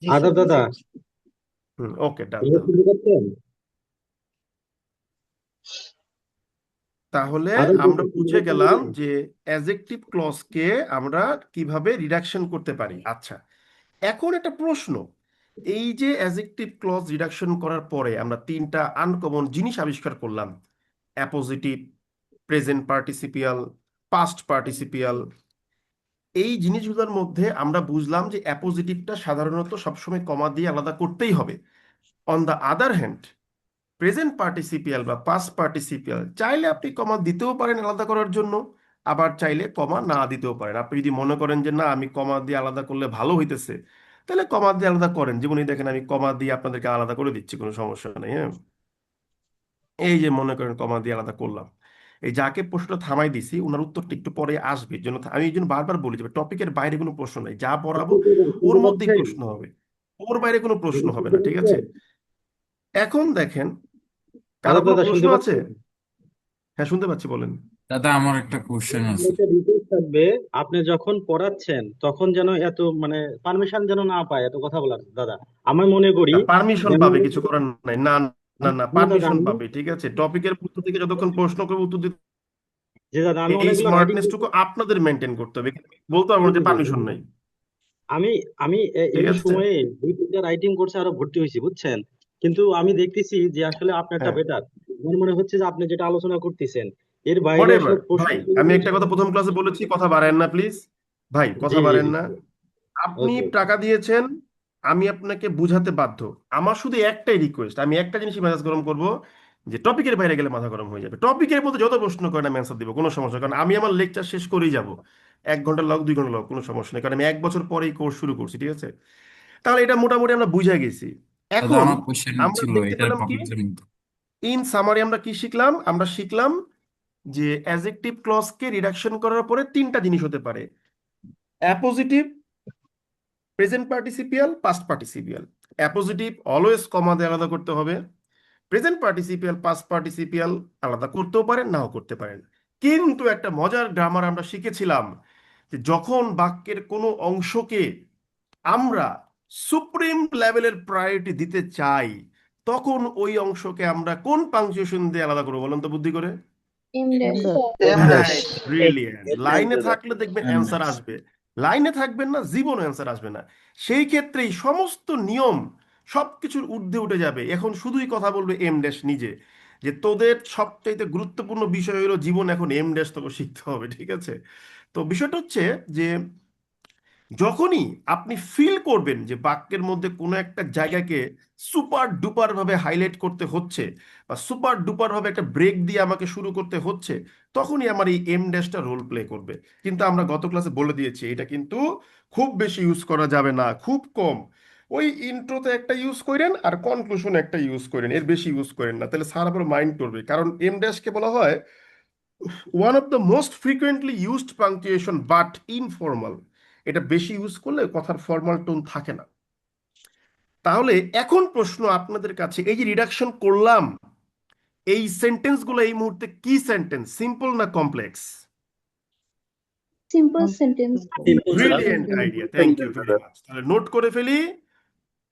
জি আদব স্যার, জি দাদা, স্যার। ওকে, ডান এবার তাহলে। শুনতে পাচ্ছেন? তাহলে আদব আমরা দাদা, শুনতে বুঝে পাচ্ছেন গেলাম দাদা? যে অ্যাডজেক্টিভ ক্লজকে আমরা কিভাবে রিডাকশন করতে পারি। আচ্ছা, এখন একটা প্রশ্ন, এই যে অ্যাডজেক্টিভ ক্লজ রিডাকশন করার পরে আমরা তিনটা আনকমন জিনিস আবিষ্কার করলাম, অ্যাপোজিটিভ, প্রেজেন্ট পার্টিসিপিয়াল, পাস্ট পার্টিসিপিয়াল। এই জিনিসগুলোর মধ্যে আমরা বুঝলাম যে অ্যাপোজিটিভটা সাধারণত সবসময় কমা দিয়ে আলাদা করতেই হবে। On the other hand, present participial বা পাস্ট পার্টিসিপিয়াল চাইলে আপনি কমা দিতেও পারেন আলাদা করার জন্য, আবার চাইলে কমা না দিতেও পারেন। আপনি যদি মনে করেন যে না আমি কমা দিয়ে আলাদা করলে ভালো হইতেছে, তাহলে কমা দিয়ে আলাদা করেন। যেমন এই দেখেন আমি কমা দিয়ে আপনাদেরকে আলাদা করে দিচ্ছি, কোনো সমস্যা নেই। হ্যাঁ, এই যে মনে করেন কমা দিয়ে আলাদা করলাম। এই যাকে প্রশ্নটা থামাই দিছি ওনার উত্তরটা একটু পরে আসবে, এর জন্য আমি এই জন্য বারবার বলি যে টপিকের বাইরে কোনো প্রশ্ন নাই, যা পড়াবো আদব দাদা, ওর শুনতে মধ্যেই পাচ্ছেন? প্রশ্ন হবে, ওর বাইরে কোনো প্রশ্ন দাদা, হবে শুনতে না, ঠিক আছে? পাচ্ছেন? এখন দেখেন, কারো আদব কোনো দাদা, প্রশ্ন শুনতে আছে? পাচ্ছেন? হ্যাঁ শুনতে পাচ্ছি, বলেন। দাদা আমার একটা কোশ্চেন আমার আছে। একটা রিকোয়েস্ট থাকবে, আপনি যখন পড়াচ্ছেন তখন যেন এত মানে পারমিশন যেন না পায় এত কথা বলার দাদা। আমি মনে করি পারমিশন যেন পাবে, কিছু করার নাই। না না না, না দাদা, পারমিশন আমি পাবে, ঠিক আছে? টপিকের উত্তর থেকে যতক্ষণ প্রশ্ন করবে উত্তর দিতে, যে দাদা আমি এই অনেকগুলো রাইটিং স্মার্টনেসটুকু আপনাদের মেনটেন করতে হবে, বলতে পারবো না যে পারমিশন নাই, আমি আমি ঠিক এই আছে? সময়ে দুই তিনটা রাইটিং কোর্সে আরো ভর্তি হয়েছি বুঝছেন, কিন্তু আমি দেখতেছি যে আসলে আপনারটা হ্যাঁ, বেটার। আমার মনে হচ্ছে যে আপনি যেটা আলোচনা করতেছেন এর বাইরে আসলে হোয়াটএভার। প্রশ্ন ভাই আমি একটা কথা প্রথম ক্লাসে বলেছি, কথা বাড়ায়েন না প্লিজ, ভাই জি কথা জি বাড়ায়েন জি, না। আপনি ওকে। টাকা দিয়েছেন, আমি আপনাকে বুঝাতে বাধ্য। আমার শুধু একটাই রিকোয়েস্ট, আমি একটা জিনিসই মেজাজ গরম করব, যে টপিকের বাইরে গেলে মাথা গরম হয়ে যাবে। টপিকের মধ্যে যত প্রশ্ন করেন আমি অ্যান্সার দিব, কোনো সমস্যা নেই। কারণ আমি আমার লেকচার শেষ করেই যাব, 1 ঘন্টা লোক 2 ঘন্টা লোক, কোনো সমস্যা নেই, কারণ আমি 1 বছর পরেই কোর্স শুরু করছি, ঠিক আছে? তাহলে এটা মোটামুটি আমরা বুঝে গেছি। দাদা এখন আমার কোশ্চেন আমরা ছিল দেখতে এটা পেলাম কি, টপিকের মধ্যে। ইন সামারি আমরা কি শিখলাম? আমরা শিখলাম যে অ্যাডজেক্টিভ ক্লজকে রিডাকশন করার পরে তিনটা জিনিস হতে পারে: appositive, present participial, past participial. Appositive always comma দিয়ে আলাদা করতে হবে, প্রেজেন্ট পার্টিসিপিয়াল পাস্ট পার্টিসিপিয়াল আলাদা করতেও পারেন নাও করতে পারেন। কিন্তু একটা মজার গ্রামার আমরা শিখেছিলাম, যে যখন বাক্যের কোনো অংশকে আমরা সুপ্রিম লেভেলের প্রায়োরিটি দিতে চাই, তখন ওই অংশকে আমরা কোন পাংচুয়েশন দিয়ে আলাদা করবো বলুন তো বুদ্ধি করে? এমডেস। Right, brilliant. লাইনে থাকলে দেখবেন অ্যান্সার আসবে, লাইনে থাকবেন না জীবনে অ্যান্সার আসবে না। সেই ক্ষেত্রেই সমস্ত নিয়ম সবকিছুর ঊর্ধ্বে উঠে যাবে। এখন শুধুই কথা বলবে এম ড্যাশ নিজে, যে তোদের সবচাইতে গুরুত্বপূর্ণ বিষয় হলো জীবন, এখন এম ড্যাশ তোকে শিখতে হবে, ঠিক আছে? তো বিষয়টা হচ্ছে যে যখনই আপনি ফিল করবেন যে বাক্যের মধ্যে কোনো একটা জায়গাকে সুপার ডুপার ভাবে হাইলাইট করতে হচ্ছে, বা সুপার ডুপার ভাবে একটা ব্রেক দিয়ে আমাকে শুরু করতে হচ্ছে, তখনই আমার এই এম ড্যাশটা রোল প্লে করবে। কিন্তু আমরা গত ক্লাসে বলে দিয়েছি এটা কিন্তু খুব বেশি ইউজ করা যাবে না, খুব কম। ওই ইন্ট্রোতে একটা ইউজ করেন আর কনক্লুশনে একটা ইউজ করেন, এর বেশি ইউজ করেন না, তাহলে স্যার আবার মাইন্ড করবে। কারণ এম ড্যাশকে বলা হয় one of the most frequently used punctuation but informal. এটা বেশি ইউজ করলে কথার ফর্মাল টোন থাকে না। তাহলে এখন প্রশ্ন আপনাদের কাছে, এই যে রিডাকশন করলাম, এই সেন্টেন্সগুলো এই মুহূর্তে কি সেন্টেন্স, সিম্পল না complex? Simple sentence. Simple brilliant idea, thank you very দাদা। মাচ। তাহলে নোট করে ফেলি।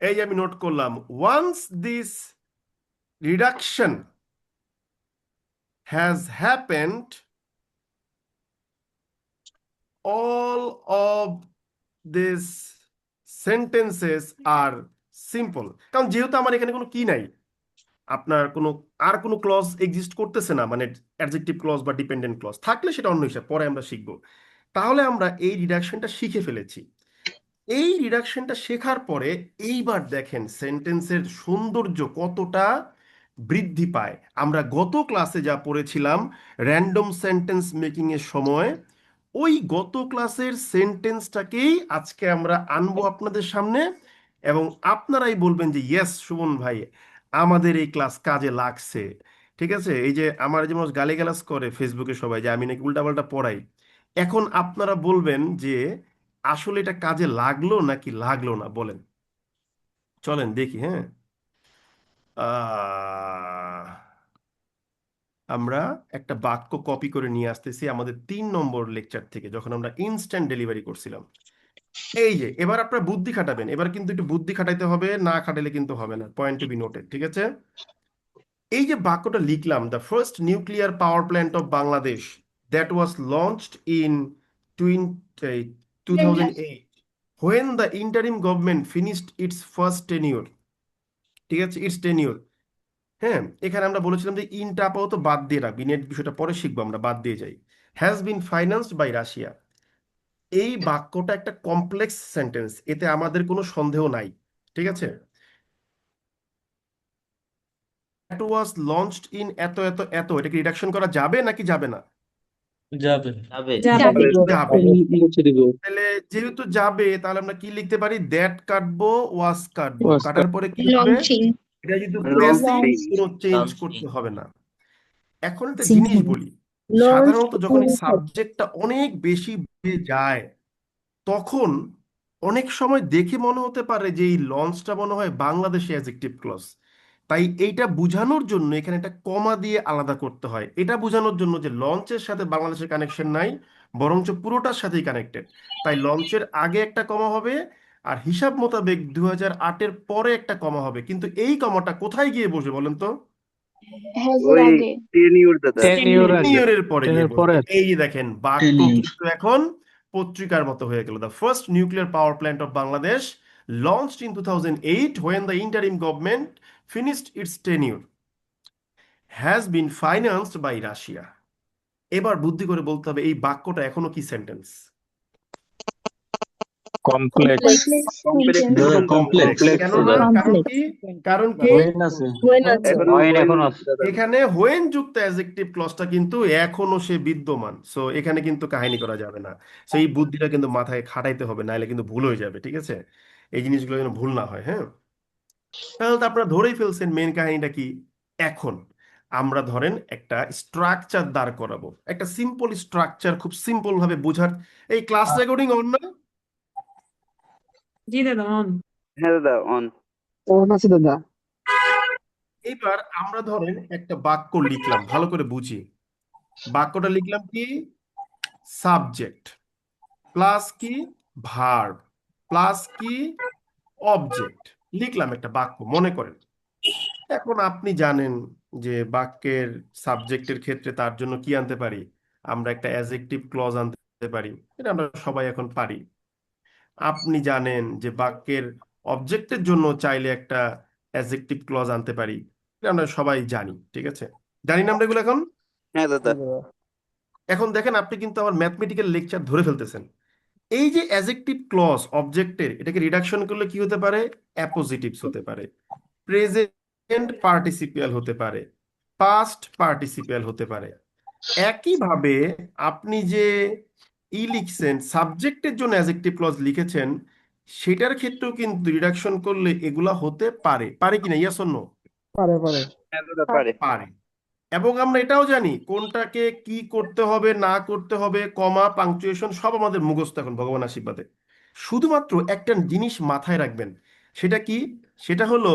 এই যে আমি নোট করলাম, once this reduction has happened, all of these sentences are simple। কারণ যেহেতু আমার এখানে কোনো কি নাই, আপনার কোনো আর কোনো ক্লজ এক্সিস্ট করতেছে না, মানে অ্যাডজেক্টিভ ক্লজ বা ডিপেন্ডেন্ট ক্লজ থাকলে সেটা অন্য হিসাব, পরে আমরা শিখবো। তাহলে আমরা এই রিডাকশনটা শিখে ফেলেছি। এই রিডাকশনটা শেখার পরে এইবার দেখেন সেন্টেন্সের সৌন্দর্য কতটা বৃদ্ধি পায়। আমরা গত ক্লাসে যা পড়েছিলাম র্যান্ডম সেন্টেন্স মেকিং এর সময়, ওই গত ক্লাসের সেন্টেন্সটাকেই আজকে আমরা আনবো আপনাদের সামনে, এবং আপনারাই বলবেন যে ইয়েস সুমন ভাই, আমাদের এই ক্লাস কাজে লাগছে। ঠিক আছে? এই যে আমার যে মানুষ গালিগালাজ করে ফেসবুকে সবাই যে আমি নাকি উল্টাপাল্টা পড়াই, এখন আপনারা বলবেন যে আসলে এটা কাজে লাগলো নাকি লাগলো না, বলেন। চলেন দেখি। হ্যাঁ, আহ, আমরা একটা বাক্য কপি করে নিয়ে আসতেছি আমাদের 3 নম্বর লেকচার থেকে, যখন আমরা ইনস্ট্যান্ট ডেলিভারি করছিলাম। এই যে এবার আপনারা বুদ্ধি খাটাবেন, এবার কিন্তু একটু বুদ্ধি খাটাইতে হবে, না খাটাইলে কিন্তু হবে না। পয়েন্ট টু বি নোটেড, ঠিক আছে? এই যে বাক্যটা লিখলাম, the first nuclear power plant of Bangladesh that was launched in 2008 when the interim government finished its first tenure। ঠিক আছে, ইটস টেনিউর। হ্যাঁ, এখানে আমরা বলেছিলাম যে ইনটা আপাতত বাদ দিয়ে রাখবি, নেট বিষয়টা পরে শিখবো, আমরা বাদ দিয়ে যাই। Has been financed by Russia. এই বাক্যটা একটা কমপ্লেক্স সেন্টেন্স, এতে আমাদের কোনো সন্দেহ নাই। ঠিক আছে? দ্যাট ওয়াজ লঞ্চড ইন এত এত এত, এটাকে রিডাকশন করা যাবে নাকি যাবে না? যাবে। যাবে। যাবে। মুছে দিব। তাহলে যেহেতু যাবে, তাহলে আমরা কি লিখতে পারি? দ্যাট কাটবো, ওয়াজ কাটবো, Was কাটার পরে কি হবে? লঞ্চিং। এটা যদি লঞ্চিং। প্যাসিভ, কোনো চেঞ্জ করতে হবে না। এখন একটা জিনিস বলি, সাধারণত যখন এই সাবজেক্টটা অনেক বেশি বেড়ে যায়, তখন অনেক সময় দেখে মনে হতে পারে যে এই লঞ্চটা মনে হয় বাংলাদেশে অ্যাডজেক্টিভ ক্লজ। তাই এইটা বোঝানোর জন্য এখানে একটা কমা দিয়ে আলাদা করতে হয়, এটা বোঝানোর জন্য যে লঞ্চের সাথে বাংলাদেশের কানেকশন নাই, বরঞ্চ পুরোটার সাথেই কানেক্টেড। তাই লঞ্চের আগে একটা কমা হবে, আর হিসাব মোতাবেক 2008-এর পরে একটা কমা হবে। কিন্তু এই কমাটা কোথায় গিয়ে বসে বলেন তো? ওই টেনিউর দাদা। tenure আগে টেনিয়রের পরে গিয়ে tenure পরে বসবে। এই যে দেখেন, বাক্য কিন্তু এখন পত্রিকার মতো হয়ে গেল। The first nuclear power plant of Bangladesh launched in 2008 when the interim government finished its tenure has been financed by Russia। এবার বুদ্ধি করে বলতে হবে এই বাক্যটা এখনো কি সেন্টেন্স? complex complex. দাদা কমপ্লেক্স। কমপ্লেক্স কেননা কারণ কি? কারণ কি? ওয়েন আছে। এখন আছে দাদা। এখানে হোয়েন যুক্ত অ্যাডজেক্টিভ ক্লজটা কিন্তু এখনো সে বিদ্যমান, সো এখানে কিন্তু কাহিনী করা যাবে না। সো এই বুদ্ধিটা কিন্তু মাথায় খাটাইতে হবে, নাহলে কিন্তু ভুল হয়ে যাবে। ঠিক আছে? এই জিনিসগুলো যেন ভুল না হয়। হ্যাঁ, তাহলে তো আপনারা ধরেই ফেলছেন মেন কাহিনীটা কি। এখন আমরা ধরেন একটা স্ট্রাকচার দাঁড় করাবো, একটা সিম্পল স্ট্রাকচার, খুব সিম্পল ভাবে বোঝার। এই ক্লাস রেকর্ডিং অন না? জি দাদা অন। হ্যাঁ দাদা, অন। আছে দাদা। এবার আমরা ধরেন একটা বাক্য লিখলাম, ভালো করে বুঝি। বাক্যটা লিখলাম কি? সাবজেক্ট প্লাস কি ভার্ব প্লাস কি অবজেক্ট, লিখলাম একটা বাক্য মনে করেন। এখন আপনি জানেন যে বাক্যের সাবজেক্টের ক্ষেত্রে তার জন্য কি আনতে পারি? আমরা একটা অ্যাডজেক্টিভ ক্লজ আনতে পারি, এটা আমরা সবাই এখন পারি। আপনি জানেন যে বাক্যের অবজেক্টের জন্য চাইলে একটা অ্যাডজেক্টিভ ক্লজ আনতে পারি, এটা আমরা সবাই জানি। ঠিক আছে? জানি না আমরা এগুলো এখন? হ্যাঁ দাদা। এখন দেখেন, আপনি কিন্তু আমার ম্যাথমেটিক্যাল লেকচার ধরে ফেলতেছেন। এই যে অ্যাডজেক্টিভ ক্লজ অবজেক্টের, এটাকে রিডাকশন করলে কি হতে পারে? অ্যাপোজিটিভস হতে পারে, প্রেজেন্ট পার্টিসিপিয়াল হতে পারে, পাস্ট পার্টিসিপিয়াল হতে পারে। একইভাবে আপনি যে লিখছেন সাবজেক্টের জন্য অ্যাডজেক্টিভ ক্লজ লিখেছেন, সেটার ক্ষেত্রেও কিন্তু রিডাকশন করলে এগুলা হতে পারে। পারে কিনা? Yes or no? পারে পারে। হ্যাঁ দাদা, পারে। পারে। এবং আমরা এটাও জানি কোনটাকে কি করতে হবে না করতে হবে, কমা পাংচুয়েশন সব আমাদের মুখস্থ এখন ভগবান আশীর্বাদে। শুধুমাত্র একটা জিনিস মাথায় রাখবেন, সেটা কি? সেটা হলো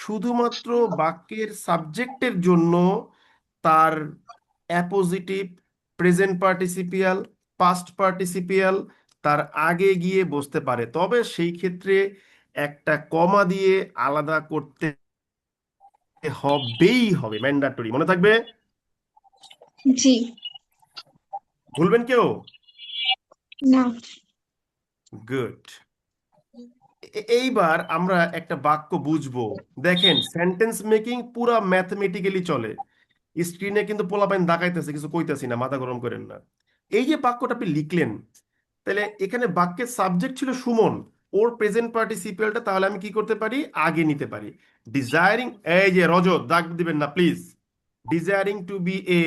শুধুমাত্র বাক্যের সাবজেক্টের জন্য তার অ্যাপোজিটিভ, প্রেজেন্ট পার্টিসিপিয়াল, পাস্ট পার্টিসিপিয়াল তার আগে গিয়ে বসতে পারে, তবে সেই ক্ষেত্রে একটা কমা দিয়ে আলাদা করতে হবেই হবে, ম্যান্ডাটরি, মনে থাকবে। জি। ভুলবেন কেউ? না। গুড। এইবার আমরা একটা বাক্য বুঝবো। দেখেন, সেন্টেন্স মেকিং পুরা ম্যাথমেটিক্যালি চলে। স্ক্রিনে কিন্তু পোলাপাইন দাগাইতেছে, কিছু কইতেছি না, মাথা গরম করেন না। এই যে বাক্যটা আপনি লিখলেন, তাহলে এখানে বাক্যের সাবজেক্ট ছিল সুমন, ওর প্রেজেন্ট পার্টিসিপিয়ালটা তাহলে আমি কি করতে পারি, আগে নিতে পারি। ডিজায়ারিং, এই যে রজত দাগ দিবেন না please, desiring to be a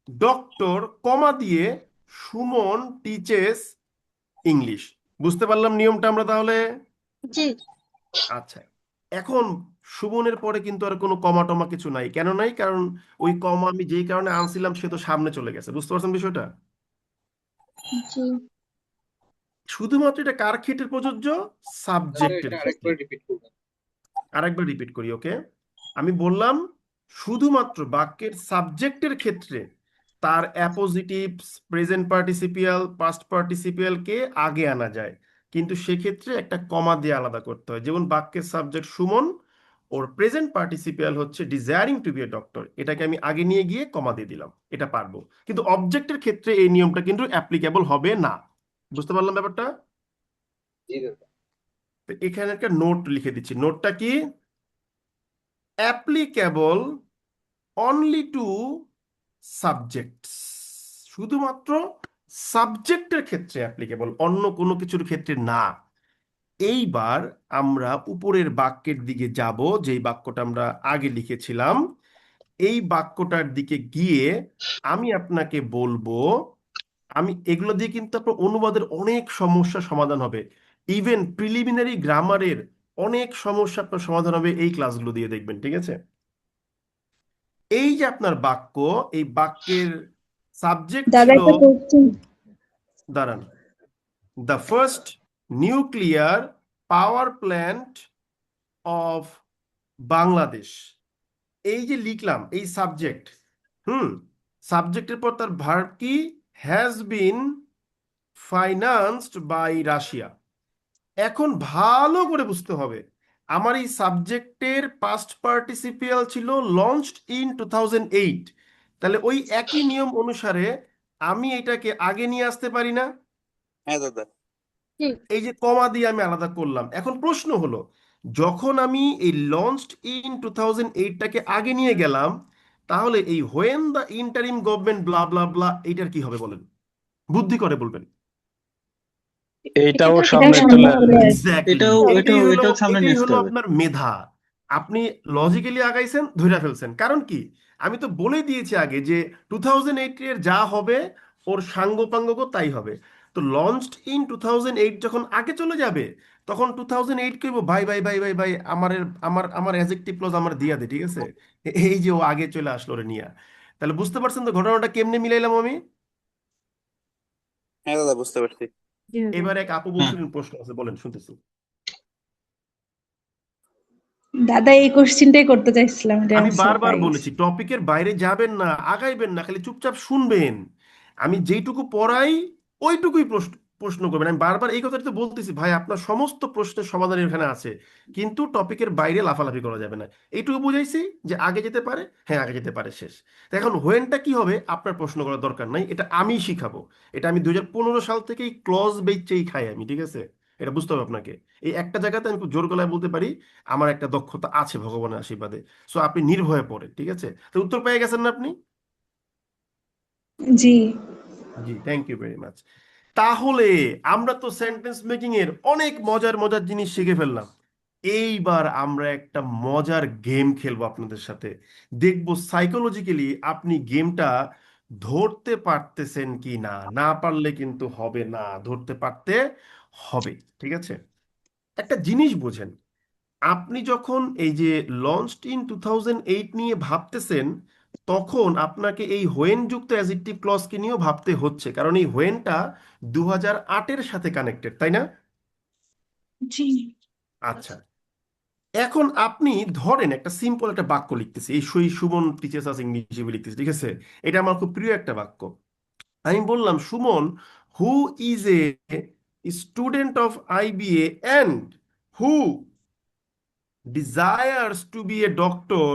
doctor, comma দিয়ে সুমন টিচেস ইংলিশ। বুঝতে পারলাম নিয়মটা আমরা তাহলে? জি। আচ্ছা, এখন সুমনের পরে কিন্তু আর কোনো কমা টমা কিছু নাই। কেন নাই? কারণ ওই কমা আমি যেই কারণে আনছিলাম সে তো সামনে চলে গেছে। বুঝতে পারছেন বিষয়টা? জি। শুধুমাত্র এটা কার ক্ষেত্রে প্রযোজ্য? স্যার সাবজেক্টের এটা ক্ষেত্রে। আরেকবার রিপিট করবেন? আরেকবার রিপিট করি, ওকে? আমি বললাম শুধুমাত্র বাক্যের সাবজেক্টের ক্ষেত্রে তার অ্যাপোজিটিভস, প্রেজেন্ট পার্টিসিপিয়াল, পাস্ট পার্টিসিপিয়ালকে আগে আনা যায়, কিন্তু সেক্ষেত্রে একটা কমা দিয়ে আলাদা করতে হয়। যেমন বাক্যের সাবজেক্ট সুমন, ওর প্রেজেন্ট পার্টিসিপিয়াল হচ্ছে desiring to be a doctor, এটাকে আমি আগে নিয়ে গিয়ে কমা দিয়ে দিলাম, এটা পারবো। কিন্তু অবজেক্টের ক্ষেত্রে এই নিয়মটা কিন্তু অ্যাপ্লিকেবল হবে না। বুঝতে পারলাম ব্যাপারটা? জি দাদা। তো এখানে একটা নোট লিখে দিচ্ছি। নোটটা কি? অ্যাপ্লিকেবল অনলি টু সাবজেক্টস, শুধুমাত্র সাবজেক্টের ক্ষেত্রে অ্যাপ্লিকেবল, অন্য কোনো কিছুর ক্ষেত্রে না। এইবার আমরা উপরের বাক্যের দিকে যাব, যেই বাক্যটা আমরা আগে লিখেছিলাম। এই বাক্যটার দিকে গিয়ে আমি আপনাকে বলবো, আমি এগুলো দিয়ে কিন্তু আপনার অনুবাদের অনেক সমস্যা সমাধান হবে। ইভেন প্রিলিমিনারি গ্রামারের অনেক সমস্যা আপনার সমাধান হবে এই ক্লাসগুলো দিয়ে, দেখবেন, ঠিক আছে? এই যে আপনার বাক্য, এই বাক্যের সাবজেক্ট দাদা ছিল, একটা কোশ্চেন। দাঁড়ান, the first nuclear power plant of Bangladesh. এই যে লিখলাম এই সাবজেক্ট, সাবজেক্টের পর তার ভার্ব কি? Has been financed by Russia. এখন ভালো করে বুঝতে হবে, আমার এই সাবজেক্টের পাস্ট পার্টিসিপিয়াল ছিল লঞ্চড ইন 2008, তাহলে ওই একই নিয়ম অনুসারে আমি এটাকে আগে নিয়ে আসতে পারি না? হ্যাঁ দাদা। এই যে কমা দিয়ে আমি আলাদা করলাম। এখন প্রশ্ন হলো, যখন আমি এই লঞ্চড ইন 2008টাকে আগে নিয়ে গেলাম, তাহলে এই when the interim government blah blah ব্লা এইটার কি হবে বলেন? বুদ্ধি করে বলবেন। এইটাও এটাও সামনে সামনে চলে চলে আসবে। আসবে। এক্স্যাক্টলি, এটাও সামনে নিয়ে এটাই আসতে হলো হবে। আপনার মেধা। আপনি লজিক্যালি আগাইছেন, ধইরা ফেলছেন। কারণ কি, আমি তো বলে দিয়েছি আগে যে 2008 এর যা হবে ওর সাঙ্গপাঙ্গও তাই হবে। তো লঞ্চড ইন 2008 যখন আগে চলে যাবে, তখন 2008 কইব ভাই ভাই ভাই ভাই ভাই, আমার আমার আমার অ্যাডজেক্টিভ ক্লজ আমার দিয়া দে, ঠিক আছে? এই যে ও আগে চলে আসলো রে নিয়া। তাহলে বুঝতে পারছেন তো ঘটনাটা কেমনে মিলাইলাম আমি? হ্যাঁ দাদা, বুঝতে পারছি। জি দাদা। এবার এক আপু হ্যাঁ, বলছিলেন, প্রশ্ন আছে, বলেন, শুনতেছি। দাদা এই কোশ্চেনটাই করতে চাইছিলাম, এটা আমি অ্যান্সার বারবার পাই গেছি। বলেছি টপিকের বাইরে যাবেন না, আগাইবেন না, খালি চুপচাপ শুনবেন। আমি যেইটুকু পড়াই ওইটুকুই প্রশ্ন প্রশ্ন করবেন। আমি বারবার এই কথাটা তো বলতেছি, ভাই আপনার সমস্ত প্রশ্নের সমাধান এখানে আছে, কিন্তু টপিকের বাইরে লাফালাফি করা যাবে না। এইটুকু বুঝাইছি যে আগে যেতে পারে, হ্যাঁ আগে যেতে পারে, শেষ। তো এখন হোয়েনটা কি হবে আপনার প্রশ্ন করার দরকার নাই, এটা আমি শিখাবো। এটা আমি 2015 সাল থেকেই ক্লজ বেচেই খাই আমি, ঠিক আছে? এটা বুঝতে হবে আপনাকে। এই একটা জায়গাতে আমি খুব জোর গলায় বলতে পারি আমার একটা দক্ষতা আছে ভগবানের আশীর্বাদে। সো আপনি নির্ভয়ে পড়েন, ঠিক আছে? তো উত্তর পেয়ে গেছেন না আপনি? জি। জি, থ্যাংক ইউ ভেরি মাচ। তাহলে আমরা তো সেন্টেন্স মেকিং এর অনেক মজার মজার জিনিস শিখে ফেললাম। এইবার আমরা একটা মজার গেম খেলবো আপনাদের সাথে। দেখবো সাইকোলজিক্যালি আপনি গেমটা ধরতে পারতেছেন কি না। না পারলে কিন্তু হবে না, ধরতে পারতে হবে, ঠিক আছে? একটা জিনিস বোঝেন, আপনি যখন এই যে লঞ্চড ইন 2008 নিয়ে ভাবতেছেন, তখন আপনাকে এই হোয়েন যুক্ত অ্যাজেক্টিভ ক্লজকে নিয়েও ভাবতে হচ্ছে, কারণ এই হোয়েনটা 2008-এর সাথে কানেক্টেড, তাই না? জি। আচ্ছা, এখন আপনি ধরেন একটা সিম্পল একটা বাক্য লিখতেছি, এই সই সুমন টিচার্স আস ইংলিশ হিসেবে লিখতেছি, ঠিক আছে? এটা আমার খুব প্রিয় একটা বাক্য। আমি বললাম Suman who is a student of IBA and who desires to be a doctor.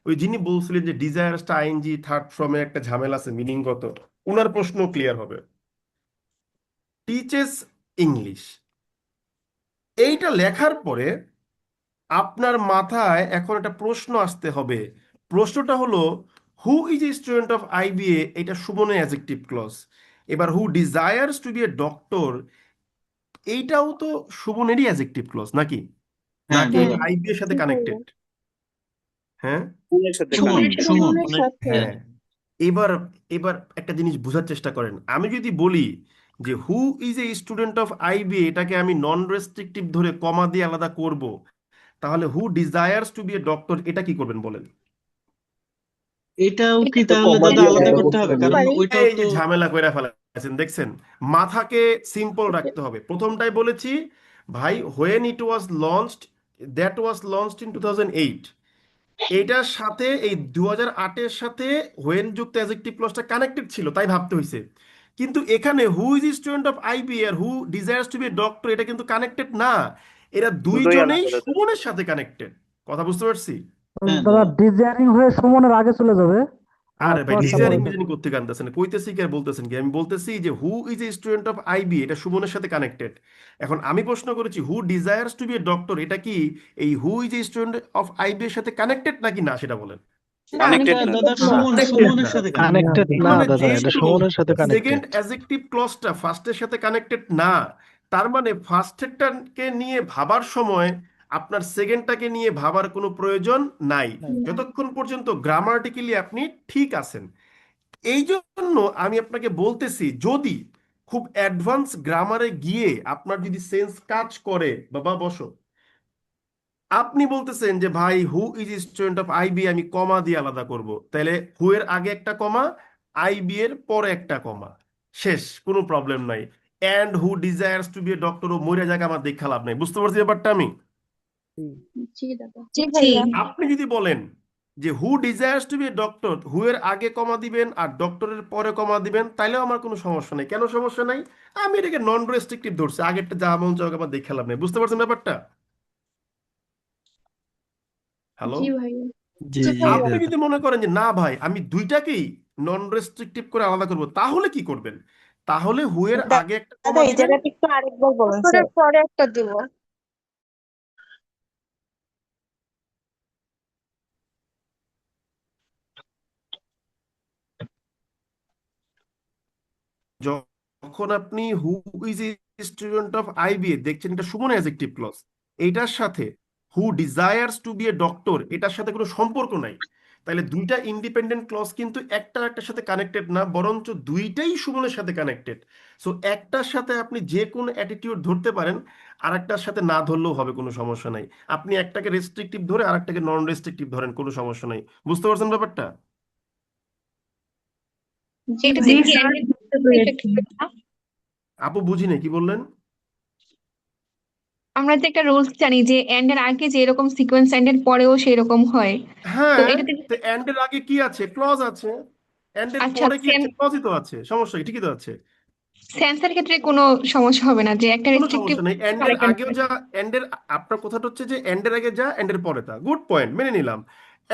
ওই যিনি বলছিলেন যে ডিজায়ার্সটা আইএনজি থার্ড ফর্মে একটা ঝামেলা আছে মিনিংগত, ওনার প্রশ্ন ক্লিয়ার হবে। টিচেস ইংলিশ, এইটা লেখার পরে আপনার মাথায় এখন একটা প্রশ্ন আসতে হবে। প্রশ্নটা হলো who is a student of IBA, এটা সুমনের অ্যাডজেক্টিভ ক্লজ। এবার who desires to be a doctor, এইটাও তো সুমনেরই অ্যাডজেক্টিভ ক্লজ নাকি? হ্যাঁ নাকি দাদা, আইবিএর সাথে কানেক্টেড? হ্যাঁ সুমনের সাথে সুমন কানেক্টেড। সুমন হ্যাঁ হ্যাঁ। এবার এবার একটা জিনিস বোঝার চেষ্টা করেন। আমি যদি বলি যে who is a student of IBA, এটাকে আমি নন রেস্ট্রিকটিভ ধরে কমা দিয়ে আলাদা করব, তাহলে who desires to be a doctor এটা কি করবেন বলেন? এটাও কি এটা তো তাহলে কমা দাদা দিয়ে আলাদা আলাদা করতে করতে হবে? হবে। কারণ ওইটাও এই তো যে ঝামেলা করে ফেলেছেন দেখছেন, মাথাকে সিম্পল রাখতে হবে। প্রথমটাই বলেছি ভাই, when it was launched, that was launched in 2008, এইটার সাথে এই 2008-এর সাথে হোয়েন যুক্ত অ্যাডজেক্টিভ ক্লজটা কানেক্টেড ছিল, তাই ভাবতে হয়েছে। কিন্তু এখানে who is student of IB আর who desires to be doctor, এটা কিন্তু কানেক্টেড না। এরা দুটোই দুইজনেই আলাদা দাদা। সুমনের সাথে কানেক্টেড। কথা বুঝতে পারছি? হ্যাঁ দাদা দাদা। ডিজায়ারিং হয়ে সুমনের আগে চলে যাবে, আর আরে ভাই, পরটা পরে ডিজায়ারিং যাবে। মিজারিং করতে কানতেছেন, কইতেছি কি আর বলতেছেন কি? আমি বলতেছি যে who is a student of IB, এটা সুমনের সাথে কানেক্টেড। এখন আমি প্রশ্ন করেছি who desires to be a doctor, এটা কি এই who is a student of IB এর সাথে কানেক্টেড নাকি না সেটা বলেন। কানেক্টেড এটা না দাদা দাদা। সুমনের না, সাথে কানেক্টেড কানেক্টেড। না মানে দাদা, এটা যেহেতু সুমনের সাথে সেকেন্ড কানেক্টেড। অ্যাডজেক্টিভ ক্লজটা ফার্স্টের সাথে কানেক্টেড না, তার মানে ফার্স্টেরটাকে নিয়ে ভাবার সময় আপনার সেকেন্ডটাকে নিয়ে ভাবার কোনো প্রয়োজন নাই, যতক্ষণ পর্যন্ত গ্রামাটিক্যালি আপনি ঠিক আছেন। এই জন্য আমি আপনাকে বলতেছি, যদি খুব অ্যাডভান্স গ্রামারে গিয়ে আপনার যদি সেন্স কাজ করে, বাবা বসো, আপনি বলতেছেন যে ভাই who is student of IB আমি কমা দিয়ে আলাদা করব, তাহলে হু এর আগে একটা কমা, আইবি এর পরে একটা কমা, শেষ, কোনো প্রবলেম নাই। And who desires to be a doctor, ও মরে যাকে আমার দেখা লাভ নাই। বুঝতে পারছি ব্যাপারটা আমি? জি দাদা, জি ভাইয়া। আপনি যদি বলেন যে who desires to be a doctor, who এর আগে কমা দিবেন আর ডক্টরের পরে কমা দিবেন, তাইলেও আমার কোনো সমস্যা নেই। কেন সমস্যা নাই? আমি এটাকে নন রেস্ট্রিকটিভ ধরছি, আগেরটা যা মন চাও আমার দেখে লাভ নেই। বুঝতে পারছেন ব্যাপারটা? হ্যালো? জি ভাইয়া। জি জি জি ভাইয়া। আপনি দাদা। যদি মনে করেন যে না ভাই আমি দুইটাকেই নন রেস্ট্রিকটিভ করে আলাদা করব, তাহলে কি করবেন? তাহলে হু এর আগে একটা দাদা কমা এই দিবেন, জায়গাটা একটু আরেকবার বলেন স্যার। পরে একটা দিব। যখন আপনি who is a student of IBA দেখছেন, এটা সুমন অ্যাডজেক্টিভ ক্লজ, এইটার সাথে who desires to be a doctor এটার সাথে কোনো সম্পর্ক নাই। তাহলে দুইটা ইন্ডিপেন্ডেন্ট ক্লজ কিন্তু একটা একটার সাথে কানেক্টেড না, বরঞ্চ দুইটাই সুমনের সাথে কানেক্টেড। সো একটার সাথে আপনি যে কোনো অ্যাটিটিউড ধরতে পারেন, আর একটার সাথে না ধরলেও হবে, কোনো সমস্যা নাই। আপনি একটাকে রেস্ট্রিকটিভ ধরে আর একটাকে নন রেস্ট্রিকটিভ ধরেন, কোনো সমস্যা নাই। বুঝতে পারছেন ব্যাপারটা? জি স্যার, বুঝতে পেরেছি। আপু বুঝি নাই, কি বললেন? আমরা যে একটা রুলস জানি যে এন্ড এর আগে যে এরকম সিকোয়েন্স এন্ড এর পরেও সেরকম হয়। তো হ্যাঁ, এটাতে তো এন্ড এর আগে কি আছে? ক্লজ আছে। এন্ড এর আচ্ছা পরে কি আছে? ক্লজই তো আছে। সমস্যা কি? ঠিকই তো আছে। সেন্সের ক্ষেত্রে কোনো সমস্যা হবে না যে একটা কোনো রেস্ট্রিকটিভ সমস্যা নেই। এন্ড এর আরেকটা আগেও যা, এন্ড এর আপনার কথাটা হচ্ছে যে এন্ড এর আগে যা, এন্ড এর পরে তা। গুড পয়েন্ট, মেনে নিলাম।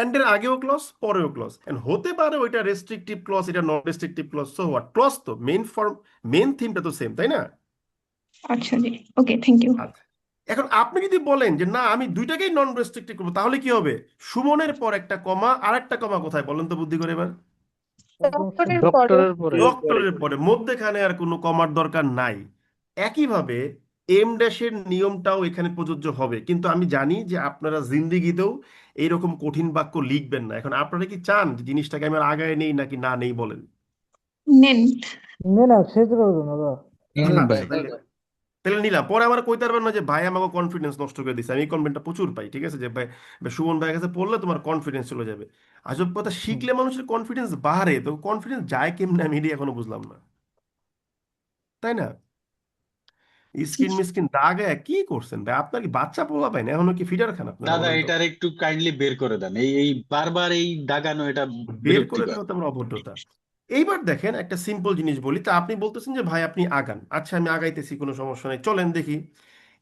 এন্ড এর আগেও ক্লজ, পরেও ক্লজ, এন্ড হতে পারে ওইটা রেস্ট্রিকটিভ ক্লজ, এটা non restrictive clause. So what, clause তো মেইন ফর্ম, মেইন থিমটা তো সেম, তাই না? আচ্ছা জি, ওকে, থ্যাংক ইউ। আচ্ছা, এখন আপনি যদি বলেন যে না আমি দুইটাকেই নন রেস্ট্রিকটিভ করবো, তাহলে কি হবে? সুমনের পর একটা কমা, আর একটা কমা কোথায় বলেন তো বুদ্ধি করে এবার? ডক্টরের পরে। ডক্টরের পরে। ডক্টরের পরে, মধ্যেখানে আর কোনো কমার দরকার নাই। একইভাবে এম ড্যাশের নিয়মটাও এখানে প্রযোজ্য হবে, কিন্তু আমি জানি যে আপনারা জিন্দিগিতেও এইরকম কঠিন বাক্য লিখবেন না। এখন আপনারা কি চান যে জিনিসটাকে আমি আর আগায় নেই নাকি না নেই বলেন? নেন। না শেষ করবো না দাদা। নেন আচ্ছা, ভাই। তাহলে তাহলে নিলাম। পরে আমার কইতে পারবেন না যে ভাই আমাকে কনফিডেন্স নষ্ট করে দিচ্ছে। আমি এই কমপ্লেনটা প্রচুর পাই, ঠিক আছে, যে ভাই ভাই সুমন ভাইয়ের কাছে পড়লে তোমার কনফিডেন্স চলে যাবে। আজব কথা, শিখলে মানুষের কনফিডেন্স বাড়ে, তো কনফিডেন্স যায় কেমনে আমি এটাই এখনো বুঝলাম না, তাই না? স্কিন মিসকিন দাগে কি করছেন ভাই? আপনার কি বাচ্চা পোলা পায় না এখনো? কি ফিডার খান আপনারা দাদা বলেন তো? এটার একটু কাইন্ডলি বের করে দেন, এই এই বারবার এই দাগানো এটা বের করে বিরক্তিকর। দেওয়া তো আমার অভদ্রতা। এইবার দেখেন একটা সিম্পল জিনিস বলি, তা আপনি বলতেছেন যে ভাই আপনি আগান, আচ্ছা আমি আগাইতেছি, কোনো সমস্যা নেই, চলেন দেখি।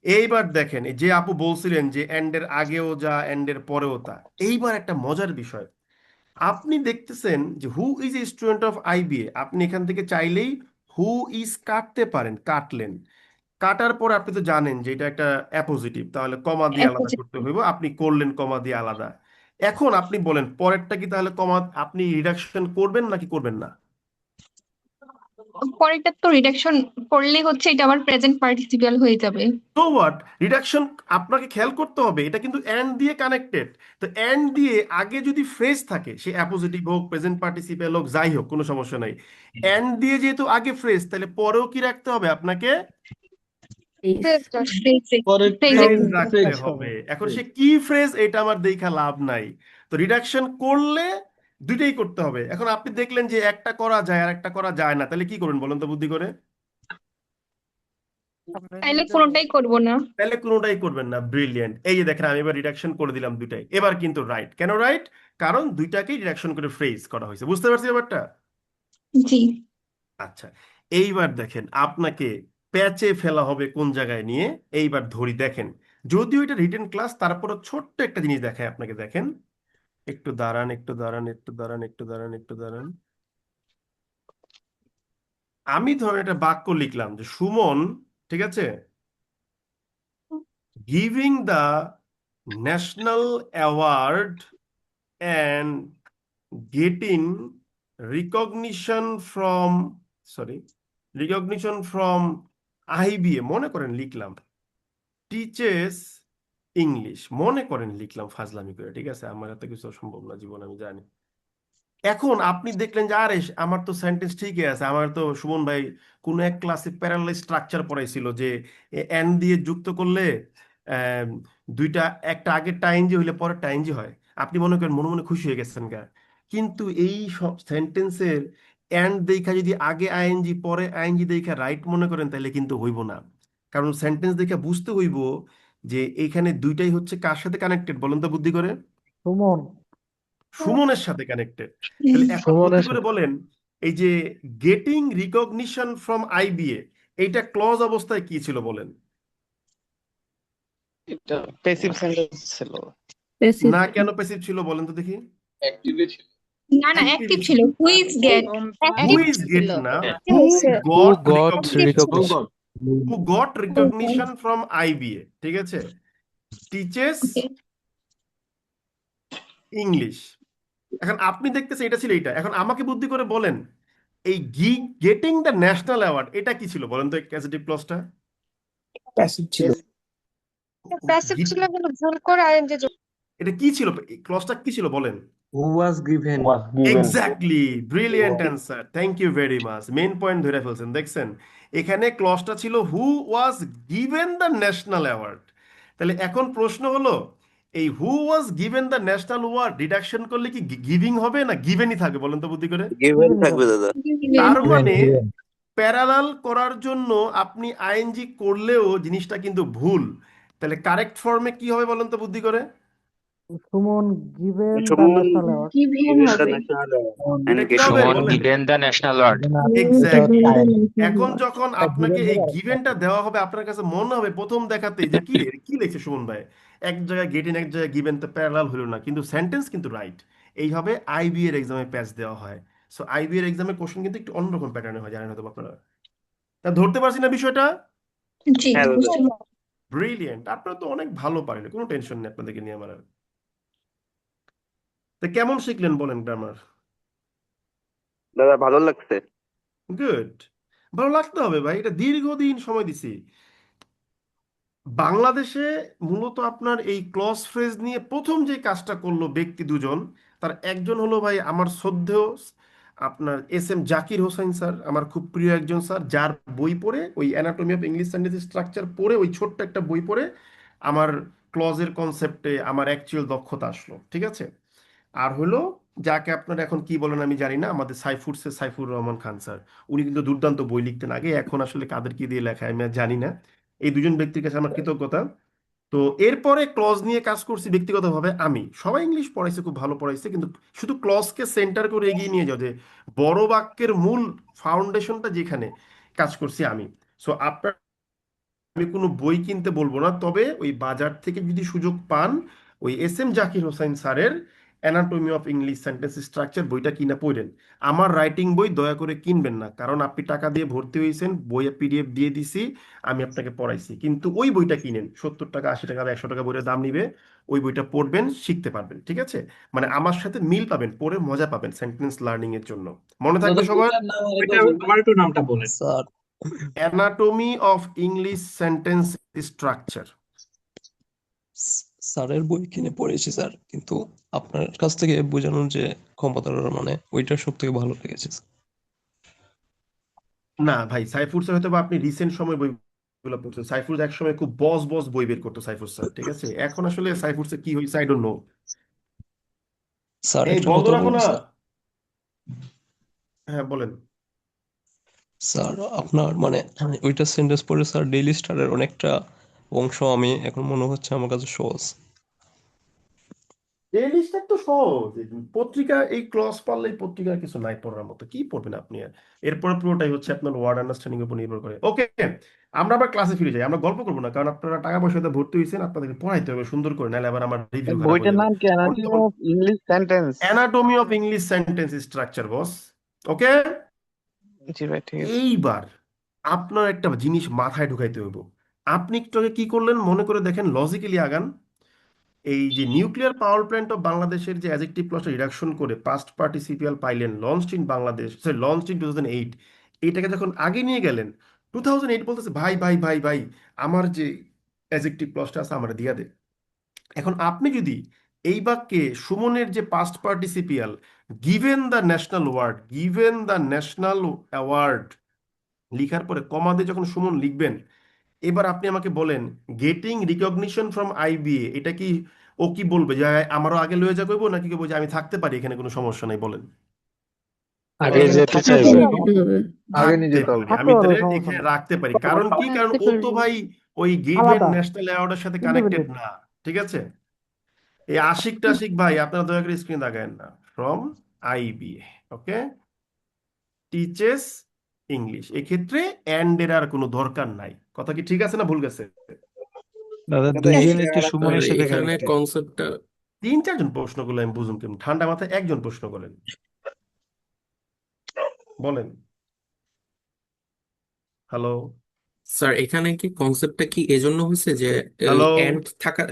এইবার দেখেন, এই যে আপু বলছিলেন যে এন্ডের আগেও যা এন্ডের পরেও তা, এইবার একটা মজার বিষয়, আপনি দেখতেছেন যে who is a student of IBA, আপনি এখান থেকে চাইলেই হু ইজ কাটতে পারেন, কাটলেন, কাটার পরে আপনি তো জানেন যে এটা একটা অ্যাপোজিটিভ, তাহলে কমা দিয়ে আলাদা করতে হইব, আপনি করলেন কমা দিয়ে আলাদা। এখন আপনি বলেন পরেরটা কি তাহলে কমা আপনি রিডাকশন করবেন নাকি করবেন না? পরেরটা তো রিডাকশন করলে হচ্ছে এটা আবার প্রেজেন্ট পার্টিসিপাল হয়ে যাবে। তো হোয়াট, রিডাকশন আপনাকে খেয়াল করতে হবে, এটা কিন্তু অ্যান্ড দিয়ে কানেক্টেড। তো অ্যান্ড দিয়ে আগে যদি ফ্রেজ থাকে, সে অ্যাপোজিটিভ হোক, প্রেজেন্ট পার্টিসিপেল হোক, যাই হোক, কোনো সমস্যা নাই। অ্যান্ড দিয়ে যেহেতু আগে ফ্রেজ, তাহলে পরেও কি রাখতে হবে আপনাকে? পরে ফ্রেজ ফ্রেজ রাখতে ফ্রেজ হবে। এখন সে কি ফ্রেজ এটা আমার দেখা লাভ নাই। তো রিডাকশন করলে দুইটাই করতে হবে। এখন আপনি দেখলেন যে একটা করা যায় আর একটা করা যায় না, তাহলে কি করবেন বলেন তো বুদ্ধি করে? তাইলে কোনোটাই করব না। তাহলে কোনোটাই করবেন না। ব্রিলিয়েন্ট, এই যে দেখেন আমি এবার রিডাকশন করে দিলাম দুইটাই, এবার কিন্তু রাইট। কেন রাইট? কারণ দুইটাকেই রিডাকশন করে ফ্রেজ করা হয়েছে। বুঝতে পারছি ব্যাপারটা? জি। আচ্ছা, এইবার দেখেন আপনাকে প্যাচে ফেলা হবে কোন জায়গায় নিয়ে। এইবার ধরি, দেখেন, যদিও এটা রিটেন ক্লাস, তারপরে ছোট্ট একটা জিনিস দেখায় আপনাকে, দেখেন, একটু দাঁড়ান, একটু দাঁড়ান, একটু দাঁড়ান, একটু দাঁড়ান, একটু দাঁড়ান। আমি ধরেন একটা বাক্য লিখলাম যে সুমন, ঠিক আছে, giving the national award and getting recognition from, sorry, recognition from IBA, মনে করেন লিখলাম টিচেস ইংলিশ, মনে করেন লিখলাম ফাজলামি করে, ঠিক আছে, আমার এত কিছু সম্ভব না জীবন, আমি জানি। এখন আপনি দেখলেন যে আরে আমার তো সেন্টেন্স ঠিকই আছে, আমার তো সুমন ভাই কোন এক ক্লাসে প্যারালাল স্ট্রাকচার পড়াইছিল যে এন দিয়ে যুক্ত করলে আহ, দুইটা, একটা আগের টাইনজি হইলে পরের টাইনজি হয়। আপনি মনে করেন মনে মনে খুশি হয়ে গেছেন গা, কিন্তু এই সব সেন্টেন্সের এন্ড দেখা যদি আগে আইএনজি পরে আইএনজি দেখা রাইট মনে করেন, তাহলে কিন্তু হইব না। কারণ সেন্টেন্স দেখে বুঝতে হইব যে এইখানে দুইটাই হচ্ছে কার সাথে কানেক্টেড বলেন তো বুদ্ধি করে? সুমন। সুমনের সাথে কানেক্টেড। তাহলে এখন বুদ্ধি সুমনের করে সাথে বলেন, এই যে গেটিং রিকগনিশন ফ্রম আইবিএ, এইটা ক্লজ অবস্থায় কি ছিল বলেন? এটা প্যাসিভ সেন্টেন্স ছিল। না, কেন প্যাসিভ ছিল বলেন তো দেখি? না না, অ্যাক্টিভ অ্যাক্টিভই ছিল। ছিল। Who is get who active is get না, who who got got recognition, recognition. Who got recognition from IBA, ঠিক আছে, টিচেস ইংলিশ। এখন আপনি দেখতেছেন এটা ছিল এইটা, এখন আমাকে বুদ্ধি করে বলেন এই গেটিং দ্য ন্যাশনাল অ্যাওয়ার্ড এটা কি ছিল বলেন তো, অ্যাডজেক্টিভ ক্লজটা? প্যাসিভ ছিল। প্যাসিভ ছিল কিন্তু ভুল করে আইএনজি। এটা কি ছিল, ক্লজটা কি ছিল বলেন? Who was given. Exactly, brilliant answer, thank you very much, main point ধরে ফেলছেন। দেখছেন, এখানে ক্লজটা ছিল who was given the national award. তাহলে এখন প্রশ্ন হলো, এই who was given the national award reduction করলে কি গিভিং হবে না গিভেনই থাকবে বলেন তো বুদ্ধি করে? গিভেন থাকবে দাদা। তার মানে প্যারালাল করার জন্য আপনি আইএনজি করলেও জিনিসটা কিন্তু ভুল। তাহলে কারেক্ট ফর্মে কি হবে বলেন তো বুদ্ধি করে? Suman given the Suman national award. Given given the হবে। ন্যাশনাল এটা অ্যান্ড কি হবে গেটিং বলেন? the national award. এক্স্যাক্টলি। এখন যখন আপনাকে এই গিভেনটা দেওয়া হবে, আপনার কাছে মনে হবে প্রথম দেখাতে যে কি রে, কি লিখছে সুমন ভাই, এক জায়গায় গেট ইন এক জায়গায় গিভেন, তো প্যারালাল হলো না, কিন্তু সেন্টেন্স কিন্তু রাইট। এইভাবে আইবি এর এক্সামে প্যাচ দেওয়া হয়। সো আইবি এর এক্সামে কোশ্চেন কিন্তু একটু অন্যরকম প্যাটার্নে হয়, জানেন হয়তো আপনারা। তা ধরতে পারছি না বিষয়টা? জি, হ্যাঁ দাদা। বুঝতে পারছি। ব্রিলিয়েন্ট, আপনারা তো অনেক ভালো পারেন, কোনো টেনশন নেই আপনাদেরকে নিয়ে আমার আর। তা কেমন শিখলেন বলেন গ্রামার? দাদা ভালো লাগছে। গুড, ভালো লাগতে হবে ভাই, এটা দীর্ঘদিন সময় দিছি। বাংলাদেশে মূলত আপনার এই ক্লজ ফ্রেজ নিয়ে প্রথম যে কাজটা করলো ব্যক্তি দুজন, তার একজন হলো ভাই আমার শ্রদ্ধেয় আপনার S M Zakir Hossain sir, আমার খুব প্রিয় একজন স্যার, যার বই পড়ে, ওই anatomy of English sentence structure পড়ে, ওই ছোট্ট একটা বই পড়ে আমার ক্লজের কনসেপ্টে আমার অ্যাকচুয়াল দক্ষতা আসলো, ঠিক আছে। আর হলো, যাকে আপনারা এখন কি বলেন আমি জানি না, আমাদের সাইফুর রহমান খান স্যার, উনি কিন্তু দুর্দান্ত বই লিখতেন আগে, এখন আসলে কাদের কি দিয়ে লেখা আমি আর জানি না। এই দুজন ব্যক্তির কাছে আমার কৃতজ্ঞতা। তো এরপরে ক্লজ নিয়ে কাজ করছি ব্যক্তিগতভাবে আমি। সবাই ইংলিশ পড়াইছে, খুব ভালো পড়াইছে, কিন্তু শুধু ক্লজকে সেন্টার করে এগিয়ে নিয়ে যাও, যে বড় বাক্যের মূল ফাউন্ডেশনটা যেখানে, কাজ করছি আমি। সো আপনার, আমি কোনো বই কিনতে বলবো না, তবে ওই বাজার থেকে যদি সুযোগ পান, ওই এস জাকির হোসেন স্যারের anatomy of English sentence structure বইটা কিনা পড়েন। আমার রাইটিং বই দয়া করে কিনবেন না, কারণ আপনি টাকা দিয়ে ভর্তি হয়েছেন, বইয়ে পিডিএফ দিয়ে দিছি, আমি আপনাকে পড়াইছি, কিন্তু ওই বইটা কিনেন, 70 টাকা 80 টাকা বা 100 টাকা বইয়ের দাম নিবে। ওই বইটা পড়বেন, শিখতে পারবেন, ঠিক আছে? মানে আমার সাথে মিল পাবেন, পড়ে মজা পাবেন সেন্টেন্স লার্নিং এর জন্য। মনে থাকবে সবার? আমার একটু নামটা বলেন। Sir anatomy of English sentence structure. স্যারের বই কিনে পড়েছি স্যার, কিন্তু আপনার কাছ থেকে বোঝানোর যে ক্ষমতাটা, মানে ওইটা সব থেকে ভালো লেগেছে স্যার। না ভাই, সাইফুর স্যার হয়তো বা আপনি রিসেন্ট সময় বইগুলো পড়ছেন। সাইফুর এক সময় খুব বস বস বই বের করতো সাইফুর স্যার, ঠিক আছে? এখন আসলে সাইফুর স্যার কি হয়েছে আই ডোন্ট নো। স্যার এই একটা বন্ধ কথা রাখো বলবো না। স্যার। হ্যাঁ বলেন। স্যার আপনার মানে ওইটা সেন্টেন্স পড়ে স্যার, ডেইলি স্টারের অনেকটা অংশ আমি এখন মনে হচ্ছে আমার কাছে সহজ। ডেইলি স্টার তো সহজ, এই পত্রিকা, এই ক্লজ পারলেই পত্রিকার কিছু নাই পড়ার মতো, কি পড়বেন আপনি আর? এরপরে পুরোটাই হচ্ছে আপনার ওয়ার্ড আন্ডারস্ট্যান্ডিং উপর নির্ভর করে। ওকে, আমরা আবার ক্লাসে ফিরে যাই। আমরা গল্প করবো না, কারণ আপনারা টাকা পয়সাতে ভর্তি হয়েছেন, আপনাদেরকে পড়াইতে হবে সুন্দর করে, নাহলে আবার আমার রিভিউ খারাপ হয়ে বইটার যাবে। নাম কি? Anatomy of English sentence. Anatomy of English sentence structure, boss. Okay, জি ভাই, ঠিক আছে। এইবার আপনার একটা জিনিস মাথায় ঢুকাইতে হইব। আপনি একটু আগে কি করলেন মনে করে দেখেন, লজিক্যালি আগান। এই যে নিউক্লিয়ার পাওয়ার প্ল্যান্ট অফ বাংলাদেশের যে অ্যাডজেক্টিভ ক্লজটা রিডাকশন করে পাস্ট পার্টিসিপিয়াল পাইলেন, launched in Bangladesh, sorry launched in 2008, এইটাকে যখন আগে নিয়ে গেলেন, 2008 বলতেছে ভাই ভাই ভাই ভাই, আমার যে অ্যাডজেক্টিভ ক্লজটা আছে আমার দিয়া দে। এখন আপনি যদি এই বাক্যে সুমনের যে past participial, given the national award, given the national award লিখার পরে কমা দিয়ে যখন সুমন লিখবেন, এবার আপনি আমাকে বলেন, গেটিং রিকগনিশন ফ্রম আইবিএ, এটা কি ও কি বলবে যে আমারও আগে লয়ে যা কইবো, নাকি কইবো যে আমি থাকতে পারি এখানে, কোনো সমস্যা নাই? বলেন। আগে এখানে যেতে থাকতে চাইবে, হবে। আগে থাকতে নিয়ে যেতে পারি, হবে। আমি থাকতে পারবে, তাহলে সমস্যা এখানে নেই। রাখতে পারি। কারণ কি? কারণ ও তো ভাই ওই গিভেন আলাদা, ন্যাশনাল অ্যাওয়ার্ডের সাথে কানেক্টেড ইন্ডিপেন্ডেন্ট। না, ঠিক আছে? এই আশিক টাশিক ভাই আপনারা দয়া করে স্ক্রিন দেখায়েন না। From IBA, okay, teaches English, এক্ষেত্রে অ্যান্ড এর আর কোনো দরকার নাই। কথা কি ঠিক আছে না ভুল গেছে? দাদা দাদা দুইজনই এটা তো আর একটা সুমনের সাথে এখানে কানেক্টেড। কনসেপ্টটা 3 4 জন প্রশ্ন করলে আমি বুঝুন কেমন? ঠান্ডা মাথায় একজন প্রশ্ন করেন, বলেন। হ্যালো, স্যার এখানে কি কনসেপ্টটা কি এজন্য হয়েছে যে হ্যালো, এন্ড থাকা?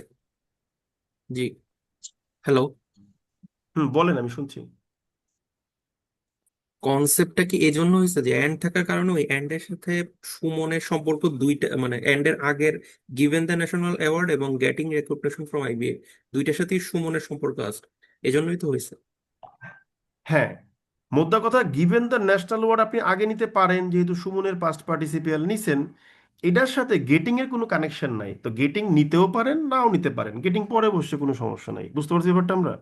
জি, হ্যালো। বলেন, আমি শুনছি। কনসেপ্টটা কি এজন্য হয়েছে যে এন্ড থাকার কারণে ওই এন্ড এর সাথে সুমনের সম্পর্ক দুইটা, মানে এন্ড এর আগের গিভেন দ্য ন্যাশনাল অ্যাওয়ার্ড এবং গেটিং রেকগনিশন ফ্রম আইবিএ, দুইটার সাথেই সুমনের সম্পর্ক আছে, এজন্যই তো হয়েছে। হ্যাঁ, মোদ্দা কথা, গিভেন দ্য ন্যাশনাল ওয়ার্ড আপনি আগে নিতে পারেন, যেহেতু সুমনের পাস্ট পার্টিসিপিয়াল নিছেন। এটার সাথে গেটিং এর কোনো কানেকশন নাই, তো গেটিং নিতেও পারেন নাও নিতে পারেন, গেটিং পরে বসে কোনো সমস্যা নাই। বুঝতে পারছি ব্যাপারটা আমরা?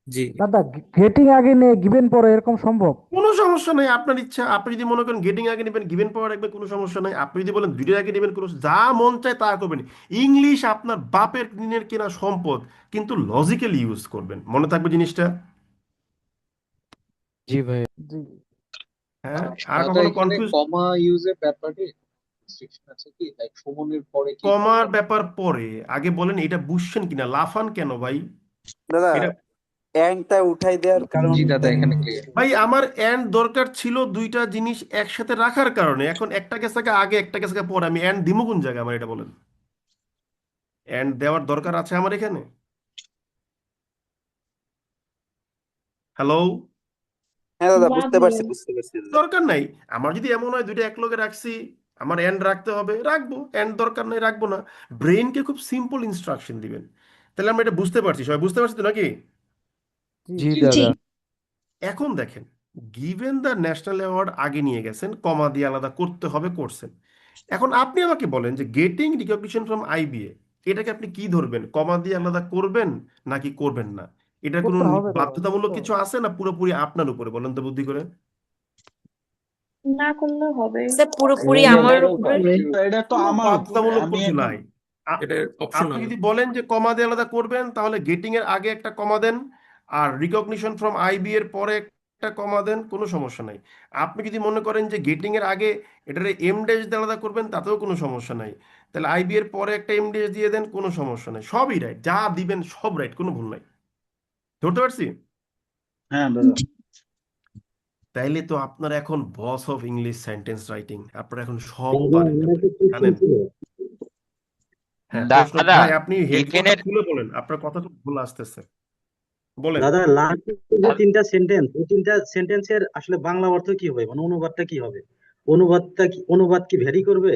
জি, দাদা, গেটিং আগে নিয়ে গিভেন পরে এরকম সম্ভব? কোনো সমস্যা নেই, আপনার ইচ্ছা। আপনি যদি মনে করেন গেটিং আগে নেবেন, গিভেন পাওয়ার রাখবেন, কোনো সমস্যা নাই। আপনি যদি বলেন দুইটার আগে নেবেন, কোনো, যা মন চায় তা করবেন। ইংলিশ আপনার বাপের দিনের কেনা সম্পদ, কিন্তু লজিক্যালি ইউজ করবেন, মনে থাকবে জিনিসটা। জি ভাই। জি। হ্যাঁ, আর দাদা কখনো এখানে কনফিউজ? কমা ইউজের ব্যাপারে রেস্ট্রিকশন আছে কি, লাইক সুমনের পরে কি কমার ব্যাপার পরে, আগে বলেন এটা বুঝছেন কিনা, লাফান কেন ভাই? দাদা এটা অ্যাংটা উঠাই দেওয়ার কারণ জি দাদা এখানে ক্লিয়ার। ভাই, আমার এন্ড দরকার ছিল দুইটা জিনিস একসাথে রাখার কারণে। এখন একটা গেছে আগে, একটা গেছে পরে, আমি এন্ড দিমু কোন জায়গায়? আমার এটা বলেন। এন্ড দেওয়ার দরকার আছে আমার এখানে? হ্যালো, হ্যাঁ দাদা, বুঝতে পারছি বুঝতে পারছি দাদা। দরকার নাই। আমার যদি এমন হয় দুইটা এক লগে রাখছি, আমার এন্ড রাখতে হবে, রাখবো। এন্ড দরকার নাই, রাখবো না। ব্রেইনকে খুব সিম্পল ইনস্ট্রাকশন দিবেন, তাহলে আমরা এটা বুঝতে পারছি, সবাই বুঝতে পারছি তো নাকি? জি জি। জি। দাদা। এখন দেখেন, গিভেন দ্য ন্যাশনাল অ্যাওয়ার্ড আগে নিয়ে গেছেন, কমা দিয়ে আলাদা করতে হবে, করছেন। এখন আপনি আমাকে বলেন যে গেটিং রিকগনিশন ফ্রম আইবিএ, এটাকে আপনি কি ধরবেন? কমা দিয়ে আলাদা করবেন নাকি করবেন না? এটা কোনো করতে হবে দাদা, বাধ্যতামূলক করতে কিছু হবে। আছে না পুরোপুরি আপনার উপরে? বলেন তো বুদ্ধি করে। না করলেও হবে। স্যার পুরোপুরি এটা আমার তো উপরে। এটা তো কোনো আমার উপরে, বাধ্যতামূলক আমি কিছু এখন নাই। আ- এটা আপনি অপশনাল। যদি বলেন যে কমা দিয়ে আলাদা করবেন, তাহলে গেটিং এর আগে একটা কমা দেন, আর রিকগনিশন ফ্রম আইবি এর পরে একটা কমা দেন, কোনো সমস্যা নাই। আপনি যদি মনে করেন যে গেটিং এর আগে এটারে এম ড্যাশ দিয়ে আলাদা করবেন, তাতেও কোনো সমস্যা নাই। তাহলে আইবি এর পরে একটা এম ড্যাশ দিয়ে দেন, কোনো সমস্যা নাই। সবই রাইট, যা দিবেন সব রাইট, কোনো ভুল নাই। ধরতে পারছি? হ্যাঁ দাদা। তাইলে তো আপনার এখন বস অফ ইংলিশ সেন্টেন্স রাইটিং, আপনারা এখন সব দাদা পারেন আমার আপনি, একটা কোশ্চেন জানেন। ছিল। হ্যাঁ, প্রশ্ন দাদা ভাই, আপনি হেডফোনটা গিভেনের খুলে বলেন, আপনার কথা খুব ভুল আসতেছে, বলেন। দাদা লাস্ট যে তিনটা সেন্টেন্স, ওই তিনটা সেন্টেন্সের আসলে বাংলা অর্থ কি হবে, মানে অনুবাদটা কি হবে? অনুবাদ কি ভ্যারি করবে?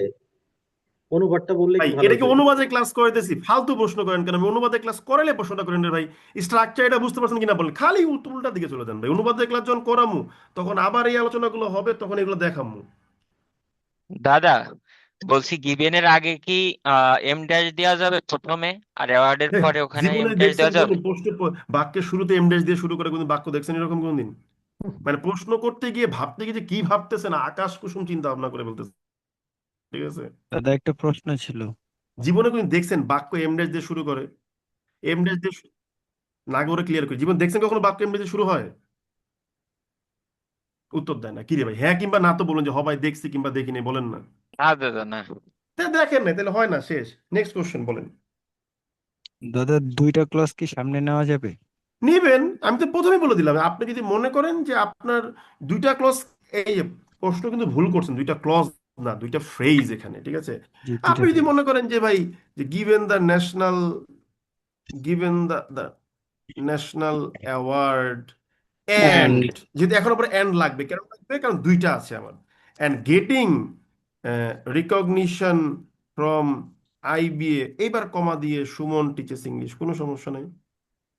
অনুবাদটা বললে ভাই একটু ভালো এটা কি হতো। অনুবাদে ক্লাস করাইতেছি? ফালতু প্রশ্ন করেন কেন? আমি অনুবাদে ক্লাস করাইলে প্রশ্নটা করেন রে ভাই। স্ট্রাকচার এটা বুঝতে পারছেন কিনা বলেন, খালি উল্টা দিকে চলে যান ভাই। অনুবাদে ক্লাস যখন করামু, তখন আবার এই আলোচনাগুলো হবে, তখন এগুলো দেখামু। দাদা বলছি গিভেনের আগে কি এম ড্যাশ দেওয়া যাবে প্রথমে, আর অ্যাওয়ার্ডের হ্যাঁ, পরে ওখানে জীবনে এম ড্যাশ দেখছেন দেওয়া যাবে? কোন প্রশ্নের বাক্যের শুরুতে এম ড্যাশ দিয়ে শুরু করে কোন বাক্য দেখছেন এরকম কোনদিন? মানে প্রশ্ন করতে গিয়ে ভাবতে গিয়ে যে কি ভাবতেছেন, আকাশ কুসুম চিন্তা ভাবনা করে বলতেছে, ঠিক আছে? দাদা একটা প্রশ্ন ছিল। জীবনে কোন দেখছেন বাক্য এম ড্যাশ দিয়ে শুরু করে? এম ড্যাশ দিয়ে না করে ক্লিয়ার করে জীবন দেখছেন কখনো বাক্য এম ড্যাশ দিয়ে শুরু হয়? উত্তর দেয় না। কি রে ভাই, হ্যাঁ কিংবা না তো বলুন, যে হবাই দেখছি কিংবা দেখিনি, বলেন না। না দাদা না। তা দেখেন না, তাহলে হয় না, শেষ। নেক্সট কোশ্চেন বলেন। দাদা দুইটা ক্লাস কি সামনে নেওয়া যাবে? নিবেন, আমি তো প্রথমে বলে দিলাম। আপনি যদি মনে করেন যে আপনার দুইটা ক্লজ, এই যে প্রশ্ন কিন্তু ভুল করছেন, দুইটা ক্লজ না, দুইটা ফ্রেজ এখানে, ঠিক আছে? জি দুইটা আপনি যদি ফ্রেজ। মনে করেন যে ভাই, যে given the national award and and, যদি এখন পরে অ্যান্ড লাগবে, কেন লাগবে? কারণ দুইটা আছে আমার। And getting recognition from IBA, এইবার কমা দিয়ে সুমন টিচেস ইংলিশ, কোনো সমস্যা নেই।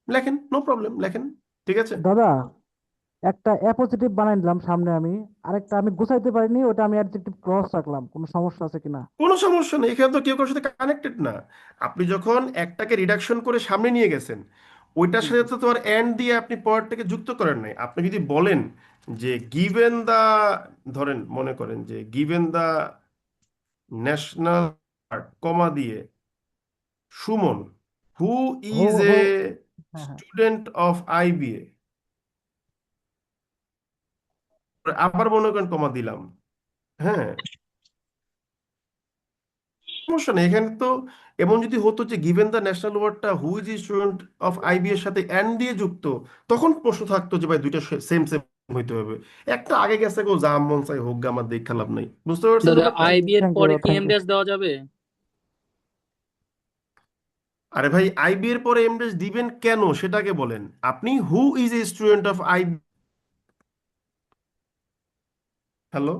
লেখেন, নো প্রবলেম, লেখেন, ঠিক আছে। দাদা একটা অ্যাপোজিটিভ বানাই দিলাম সামনে আমি, আরেকটা আমি গুছাইতে পারিনি, ওটা আমি অ্যাডজেক্টিভ ক্রস রাখলাম, কোনো সমস্যা আছে কিনা? কোনো সমস্যা নেই, এখানে তো কেউ কারোর সাথে কানেক্টেড না। আপনি যখন একটাকে রিডাকশন করে সামনে নিয়ে গেছেন, ওইটার সাথে তো তোমার এন্ড দিয়ে আপনি পরেরটাকে যুক্ত করেন নাই। আপনি যদি বলেন যে গিভেন দা, ধরেন মনে করেন যে গিভেন দা ন্যাশনাল কমা দিয়ে সুমন, হু হো ইজ হো এ হ্যাঁ হ্যাঁ। স্টুডেন্ট অফ আইবিএ, আবার মনে করেন কমা দিলাম, হ্যাঁ, সমস্যা নেই এখানে তো। এমন যদি হতো যে গিভেন দ্য ন্যাশনাল অ্যাওয়ার্ডটা who is student of IB এর সাথে অ্যান্ড দিয়ে যুক্ত, তখন প্রশ্ন থাকতো যে ভাই দুইটা সেম সেম হইতে হবে। একটা আগে গেছে গো, যা মন চাই হোক গে, আমার দেখা লাভ নাই। বুঝতে পারছেন দাদা ব্যাপারটা? আইবি এর থ্যাংক ইউ পরে কি থ্যাংক এম ইউ। ড্যাশ দেওয়া যাবে? আরে ভাই, আইবি এর পরে এমডেস দিবেন কেন সেটাকে বলেন। আপনি who is a student of IB, hello,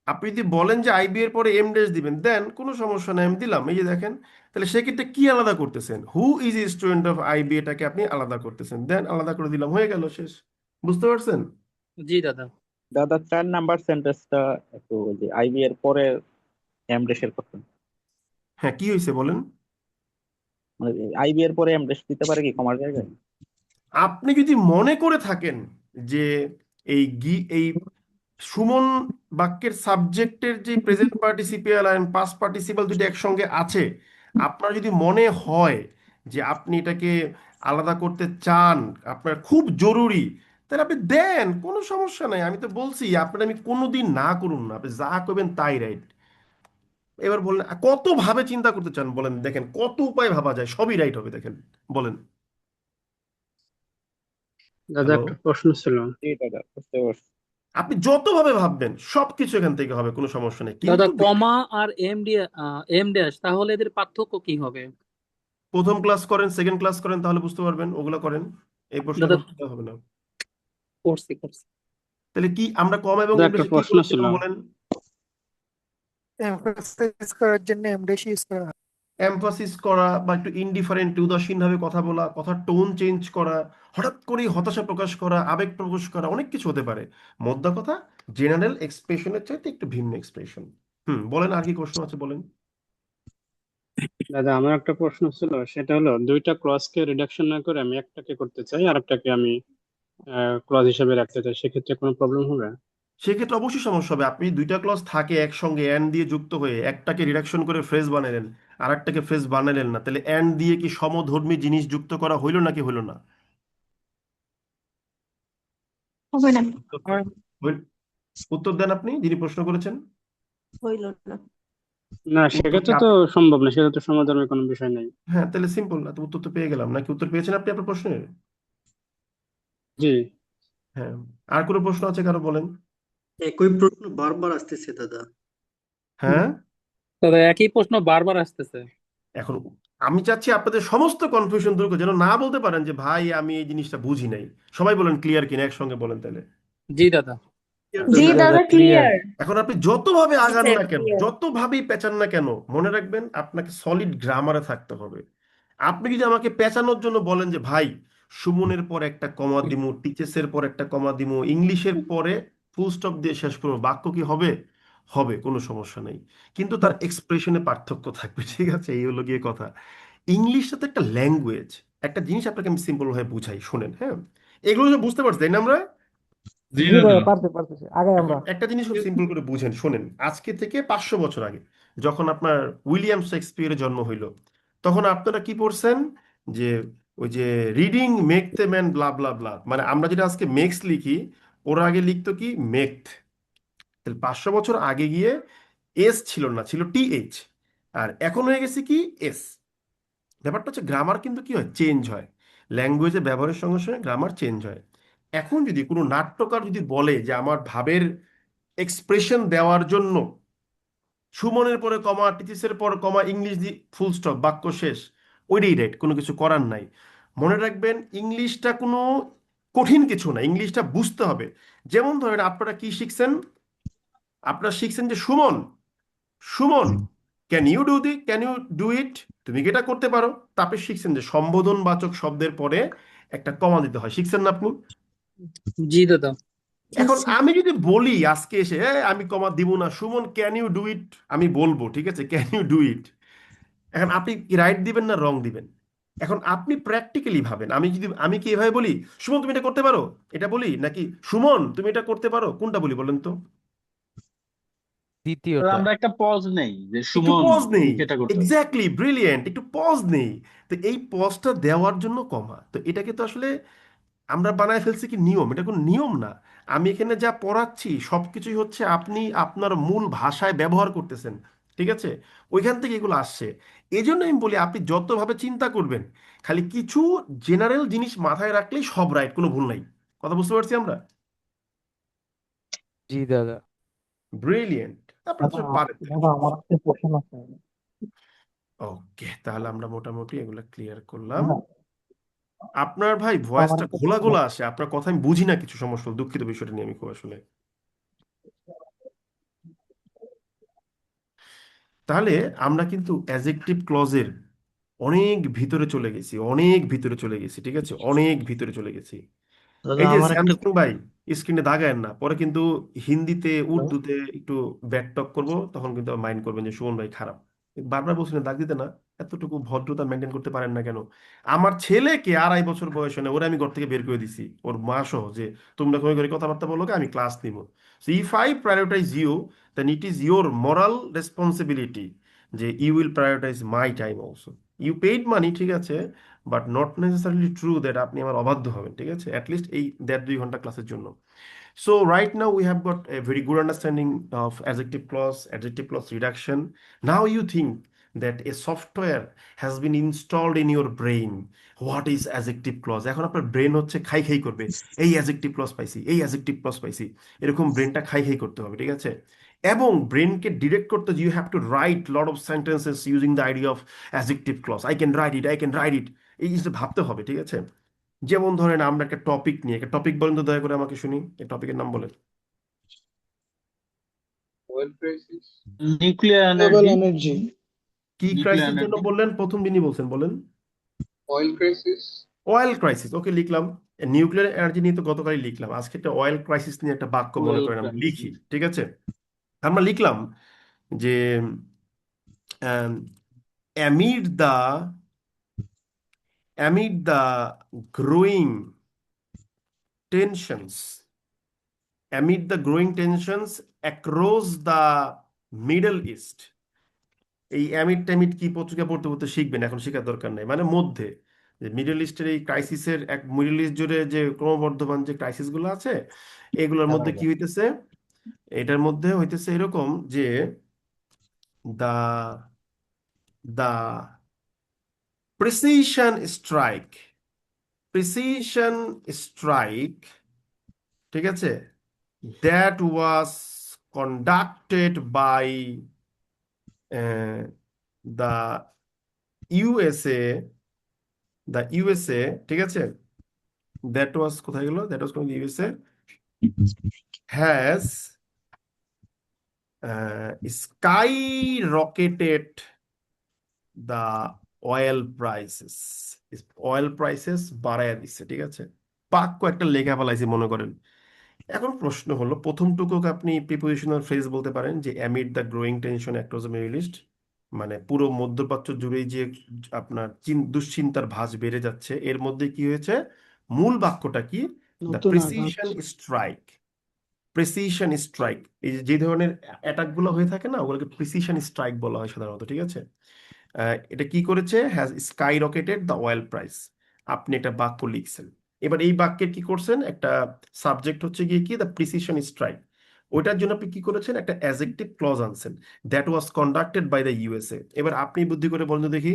আপনি যদি বলেন যে আইবি এর পরে এম ড্যাশ দিবেন, দেন কোনো সমস্যা নাই, আমি দিলাম, এই যে দেখেন। তাহলে সেক্ষেত্রে কি আলাদা করতেছেন? Who is a student of IB, এটাকে আপনি আলাদা করতেছেন, দেন আলাদা করে দিলাম, হয়ে গেল, শেষ। বুঝতে পারছেন? জি দাদা। দাদা 4 নাম্বার সেন্টেন্সটা একটু ওই যে আইবি এর পরে এমডেস এর কথা, হ্যাঁ, কি হয়েছে বলেন। মানে আইবি এর পরে এমডেস দিতে পারে কি কমার জায়গায়? আপনি যদি মনে করে থাকেন যে এই সুমন বাক্যের সাবজেক্টের যে প্রেজেন্ট পার্টিসিপিয়াল আর পাস্ট পার্টিসিপাল দুটো একসঙ্গে আছে, আপনার যদি মনে হয় যে আপনি এটাকে আলাদা করতে চান, আপনার খুব জরুরি, তাহলে আপনি দেন, কোনো সমস্যা নাই। আমি তো বলছি আপনার, আমি কোনোদিন না করুন না, আপনি যা করবেন তাই রাইট। এবার বলেন কত ভাবে চিন্তা করতে চান, বলেন, দেখেন কত উপায় ভাবা যায়, সবই রাইট হবে, দেখেন, বলেন। দাদা হ্যালো, একটা প্রশ্ন ছিল। জি দাদা বুঝতে পারছি। আপনি যতভাবে ভাববেন সবকিছু এখান থেকে হবে, কোনো সমস্যা নেই, দাদা কিন্তু কমা আর এম ড্যাশ, তাহলে এদের পার্থক্য কি হবে? প্রথম ক্লাস করেন, সেকেন্ড ক্লাস করেন, তাহলে বুঝতে পারবেন, ওগুলো করেন। এই প্রশ্ন দাদা করতে হবে না। করছি। তাহলে কি আমরা কম এবং দাদা একটা ইমডেশে কি প্রশ্ন ছিল। করেছিলাম বলেন? এমফাসাইজ করার জন্য এমডেশ ইউজ করা হয়। এমফাসিস করা, বা একটু ইনডিফারেন্ট উদাসীন ভাবে কথা বলা, কথার টোন চেঞ্জ করা, হঠাৎ করেই হতাশা প্রকাশ করা, আবেগ প্রকাশ করা, অনেক কিছু হতে পারে। মোদ্দা কথা, জেনারেল এক্সপ্রেশনের চাইতে একটু ভিন্ন এক্সপ্রেশন। বলেন, আর কি প্রশ্ন আছে বলেন। দাদা আমার একটা প্রশ্ন ছিল, সেটা হলো দুইটা ক্লজকে রিডাকশন না করে আমি একটাকে করতে চাই আর একটাকে আমি ক্লজ হিসেবে রাখতে চাই, সেক্ষেত্রে কোনো প্রবলেম হবে? সেক্ষেত্রে অবশ্যই সমস্যা হবে। আপনি দুইটা ক্লজ থাকে একসঙ্গে অ্যান্ড দিয়ে যুক্ত হয়ে একটাকে রিডাকশন করে ফ্রেজ বানালেন, আর একটাকে ফ্রেজ বানালেন না, তাহলে অ্যান্ড দিয়ে কি সমধর্মী জিনিস যুক্ত করা হইলো নাকি হইলো না? হবে না। হইল- উত্তর দেন আপনি যিনি প্রশ্ন করেছেন। হইল না। না, উত্তর কি সেক্ষেত্রে তো সম্ভব না, সেক্ষেত্রে সমাধানের কোনো বিষয় নেই। হ্যাঁ, তাহলে সিম্পল না তো, উত্তর তো পেয়ে গেলাম নাকি? উত্তর পেয়েছেন আপনি আপনার প্রশ্নের? জি। হ্যাঁ। আর কোনো প্রশ্ন আছে কারো, বলেন। একই প্রশ্ন বারবার আসতেছে দাদা। হ্যাঁ, দাদা একই প্রশ্ন বারবার আসতেছে। এখন আমি চাচ্ছি আপনাদের সমস্ত কনফিউশন দূর করে, যেন না বলতে পারেন যে ভাই আমি এই জিনিসটা বুঝি নাই। সবাই বলেন ক্লিয়ার কিনা, একসঙ্গে বলেন তাহলে। জি দাদা। জি দাদা ক্লিয়ার। এখন আপনি যতভাবে জি আগান স্যার না কেন, ক্লিয়ার। যতভাবেই পেঁচান না কেন, মনে রাখবেন আপনাকে সলিড গ্রামারে থাকতে হবে। আপনি যদি আমাকে পেঁচানোর জন্য বলেন যে ভাই সুমনের পর একটা কমা দিমু, টিচেসের পর একটা কমা দিমু, ইংলিশের পরে ফুল স্টপ দিয়ে শেষ করবো, বাক্য কি হবে? হবে, কোনো সমস্যা নেই। কিন্তু তার এক্সপ্রেশনে পার্থক্য থাকবে, ঠিক আছে? এই হলো গিয়ে কথা। ইংলিশটা তো একটা ল্যাঙ্গুয়েজ। একটা জিনিস আপনাকে আমি সিম্পল ভাবে বুঝাই, শুনেন। হ্যাঁ, এগুলো তো বুঝতে পারছি তাই না আমরা? জি ভাই, পারতেছি আগে এখন আমরা। একটা জিনিস খুব সিম্পল করে বুঝেন, শোনেন। আজকে থেকে 500 বছর আগে যখন আপনার উইলিয়াম শেক্সপিয়ারের জন্ম হইল, তখন আপনারা কি পড়ছেন? যে ওই যে reading make the man blah blah ব্লা, মানে আমরা যেটা আজকে মেক্স লিখি, ওরা আগে লিখতো কি মেকথ। তাহলে 500 বছর আগে গিয়ে এস ছিল না, ছিল টিএইচ। আর এখন হয়ে গেছে কি এস। ব্যাপারটা হচ্ছে গ্রামার কিন্তু কি হয়, চেঞ্জ হয়। ল্যাঙ্গুয়েজের ব্যবহারের সঙ্গে সঙ্গে গ্রামার চেঞ্জ হয়। এখন যদি কোনো নাট্যকার যদি বলে যে আমার ভাবের এক্সপ্রেশন দেওয়ার জন্য সুমনের পরে কমা, টিচিসের পর কমা, ইংলিশ দিয়ে ফুল স্টপ, বাক্য শেষ, ওইটাই রাইট, কোনো কিছু করার নাই। মনে রাখবেন ইংলিশটা কোনো কঠিন কিছু না, ইংলিশটা বুঝতে হবে। যেমন ধরেন আপনারা কি শিখছেন? আপনারা শিখছেন যে Suman, Suman can you do it, তুমি কি এটা করতে পারো? তারপরে শিখছেন যে সম্বোধনবাচক শব্দের পরে একটা কমা দিতে হয়, শিখছেন না আপনি? জি দাদা। এখন আমি যদি বলি আজকে এসে আমি কমা দিব না, Suman can you do it, আমি বলবো, ঠিক আছে, ক্যান ইউ ডু ইট। এখন আপনি কি রাইট দিবেন না রং দিবেন? এখন আপনি প্র্যাকটিক্যালি ভাবেন, আমি কি এভাবে বলি সুমন তুমি এটা করতে পারো, এটা বলি, নাকি সুমন তুমি এটা করতে পারো, কোনটা বলি বলেন তো? তাহলে আমরা একটা পজ নেই যে একটু সুমন পজ তুমি নেই। কি এটা করতে পারো? এক্স্যাক্টলি, ব্রিলিয়েন্ট, একটু পজ নেই। তো এই পজটা দেওয়ার জন্য কমা, তো এটাকে তো আসলে আমরা বানায় ফেলছি কি নিয়ম, এটা কোনো নিয়ম না। আমি এখানে যা পড়াচ্ছি সবকিছুই হচ্ছে আপনি আপনার মূল ভাষায় ব্যবহার করতেছেন, ঠিক আছে? ওইখান থেকে এগুলো আসছে। এই জন্য আমি বলি আপনি যতভাবে চিন্তা করবেন, খালি কিছু জেনারেল জিনিস মাথায় রাখলেই সব রাইট, কোনো ভুল নাই। কথা বুঝতে পারছি আমরা? জি দাদা। ব্রিলিয়েন্ট, আপনারা তো দাদা সব পারেন। দাদা আমার একটা কোশ্চেন আছে। ওকে, তাহলে আমরা মোটামুটি এগুলো ক্লিয়ার করলাম। দাদা আপনার ভাই আমার ভয়েসটা একটা ঘোলা কোশ্চেন ঘোলা আছে। আসে, আপনার কথা আমি বুঝি না কিছু, সমস্যা হলো, দুঃখিত বিষয়টা নিয়ে আমি খুব আসলে। তাহলে আমরা কিন্তু অ্যাজেক্টিভ ক্লজের অনেক ভিতরে চলে গেছি, অনেক ভিতরে চলে গেছি, ঠিক আছে, অনেক ভিতরে চলে গেছি। দাদা এই যে আমার একটা স্যামসাং ভাই, স্ক্রিনে দাগায়েন না, পরে কিন্তু হিন্দিতে উর্দুতে একটু ব্যাকটক করব, তখন কিন্তু মাইন্ড করবেন যে সুমন ভাই খারাপ। বারবার বলছেন দাগ দিতে না, এতটুকু ভদ্রতা মেনটেন করতে পারেন না কেন? আমার ছেলেকে 2.5 বছর বয়স হয় না, ওরা আমি ঘর থেকে বের করে দিছি, ওর মা সহ, যে তোমরা কোনো করে কথাবার্তা বলো, আমি ক্লাস নিব। So if I prioritize you, then it is your moral responsibility যে you will prioritize my time also. You paid money, ঠিক আছে, but not necessarily true that আপনি আমার অবাধ্য হবেন, ঠিক আছে, অ্যাটলিস্ট এই 1.5-2 ঘন্টা ক্লাসের জন্য। So right now we have got a very good understanding of adjective clause reduction. Now you think that a software has been installed in your brain. What is adjective clause? এখন আপনার brain হচ্ছে খাই খাই করবে, এই adjective clause পাইছি, এই adjective clause পাইছি, এরকম ব্রেনটা খাই খাই করতে হবে, ঠিক আছে? এবং ব্রেনকে ডিরেক্ট করতে you have to write lot of sentences using the idea of adjective clause. I can write it, এই জিনিসটা ভাবতে হবে, ঠিক আছে? যেমন ধরেন আমরা একটা টপিক নিয়ে, একটা টপিক বলেন তো দয়া করে আমাকে, শুনি এই টপিকের নাম বলেন। Nuclear Renewable energy. energy. কি নিউক্লিয়ার ক্রাইসিস জন্য এনার্জি। বললেন, প্রথম দিনই বলছেন, বলেন। Oil crisis. অয়েল ক্রাইসিস, ওকে লিখলাম। নিউক্লিয়ার এনার্জি নিয়ে তো গতকালই লিখলাম, আজকে একটা অয়েল ক্রাইসিস নিয়ে একটা বাক্য মনে ফুয়েল করেন আমরা লিখি, ক্রাইসিস। ঠিক আছে? আমরা লিখলাম যে amid the growing tensions amid the growing tensions across the Middle East. এই অ্যামিড ট্যামিড কি পত্রিকা পড়তে পড়তে শিখবেন, এখন শেখার দরকার নেই, মানে মধ্যে যে মিডল ইস্টের এই ক্রাইসিসের এক মিডল ইস্ট জুড়ে যে ক্রমবর্ধমান যে ক্রাইসিস গুলো আছে এগুলোর মধ্যে কি হইতেছে, এটার মধ্যে হইতেছে এরকম যে দা দা প্রিসিশন স্ট্রাইক ঠিক আছে, that was conducted by the USA ঠিক আছে, that was কোথায় গেল, that was USA has skyrocketed the oil prices বাড়ায় দিচ্ছে, ঠিক আছে, বাক্য একটা লেখা ফেলাইছি মনে করেন। এখন প্রশ্ন হলো, প্রথমটুকুকে আপনি প্রিপোজিশনাল ফ্রেজ বলতে পারেন যে amid the growing tension across the Middle east, মানে পুরো মধ্যপ্রাচ্য জুড়েই যে আপনার দুশ্চিন্তার ভাঁজ বেড়ে যাচ্ছে, এর মধ্যে কি হয়েছে, মূল বাক্যটা কি, দ্য প্রিসিশন স্ট্রাইক, এই যে ধরনের অ্যাটাক গুলো হয়ে থাকে না, ওগুলোকে প্রিসিশন স্ট্রাইক বলা হয় সাধারণত, ঠিক আছে। এটা কি করেছে, has skyrocketed the oil price, আপনি একটা বাক্য লিখছেন, এবার এই বাক্যের কি করছেন, একটা সাবজেক্ট হচ্ছে গিয়ে কি, দ্য প্রিসিশন স্ট্রাইক, ওইটার জন্য আপনি কি করেছেন, একটা অ্যাডজেক্টিভ ক্লজ আনছেন, that was conducted by the USA। এবার আপনি বুদ্ধি করে বলুন তো দেখি,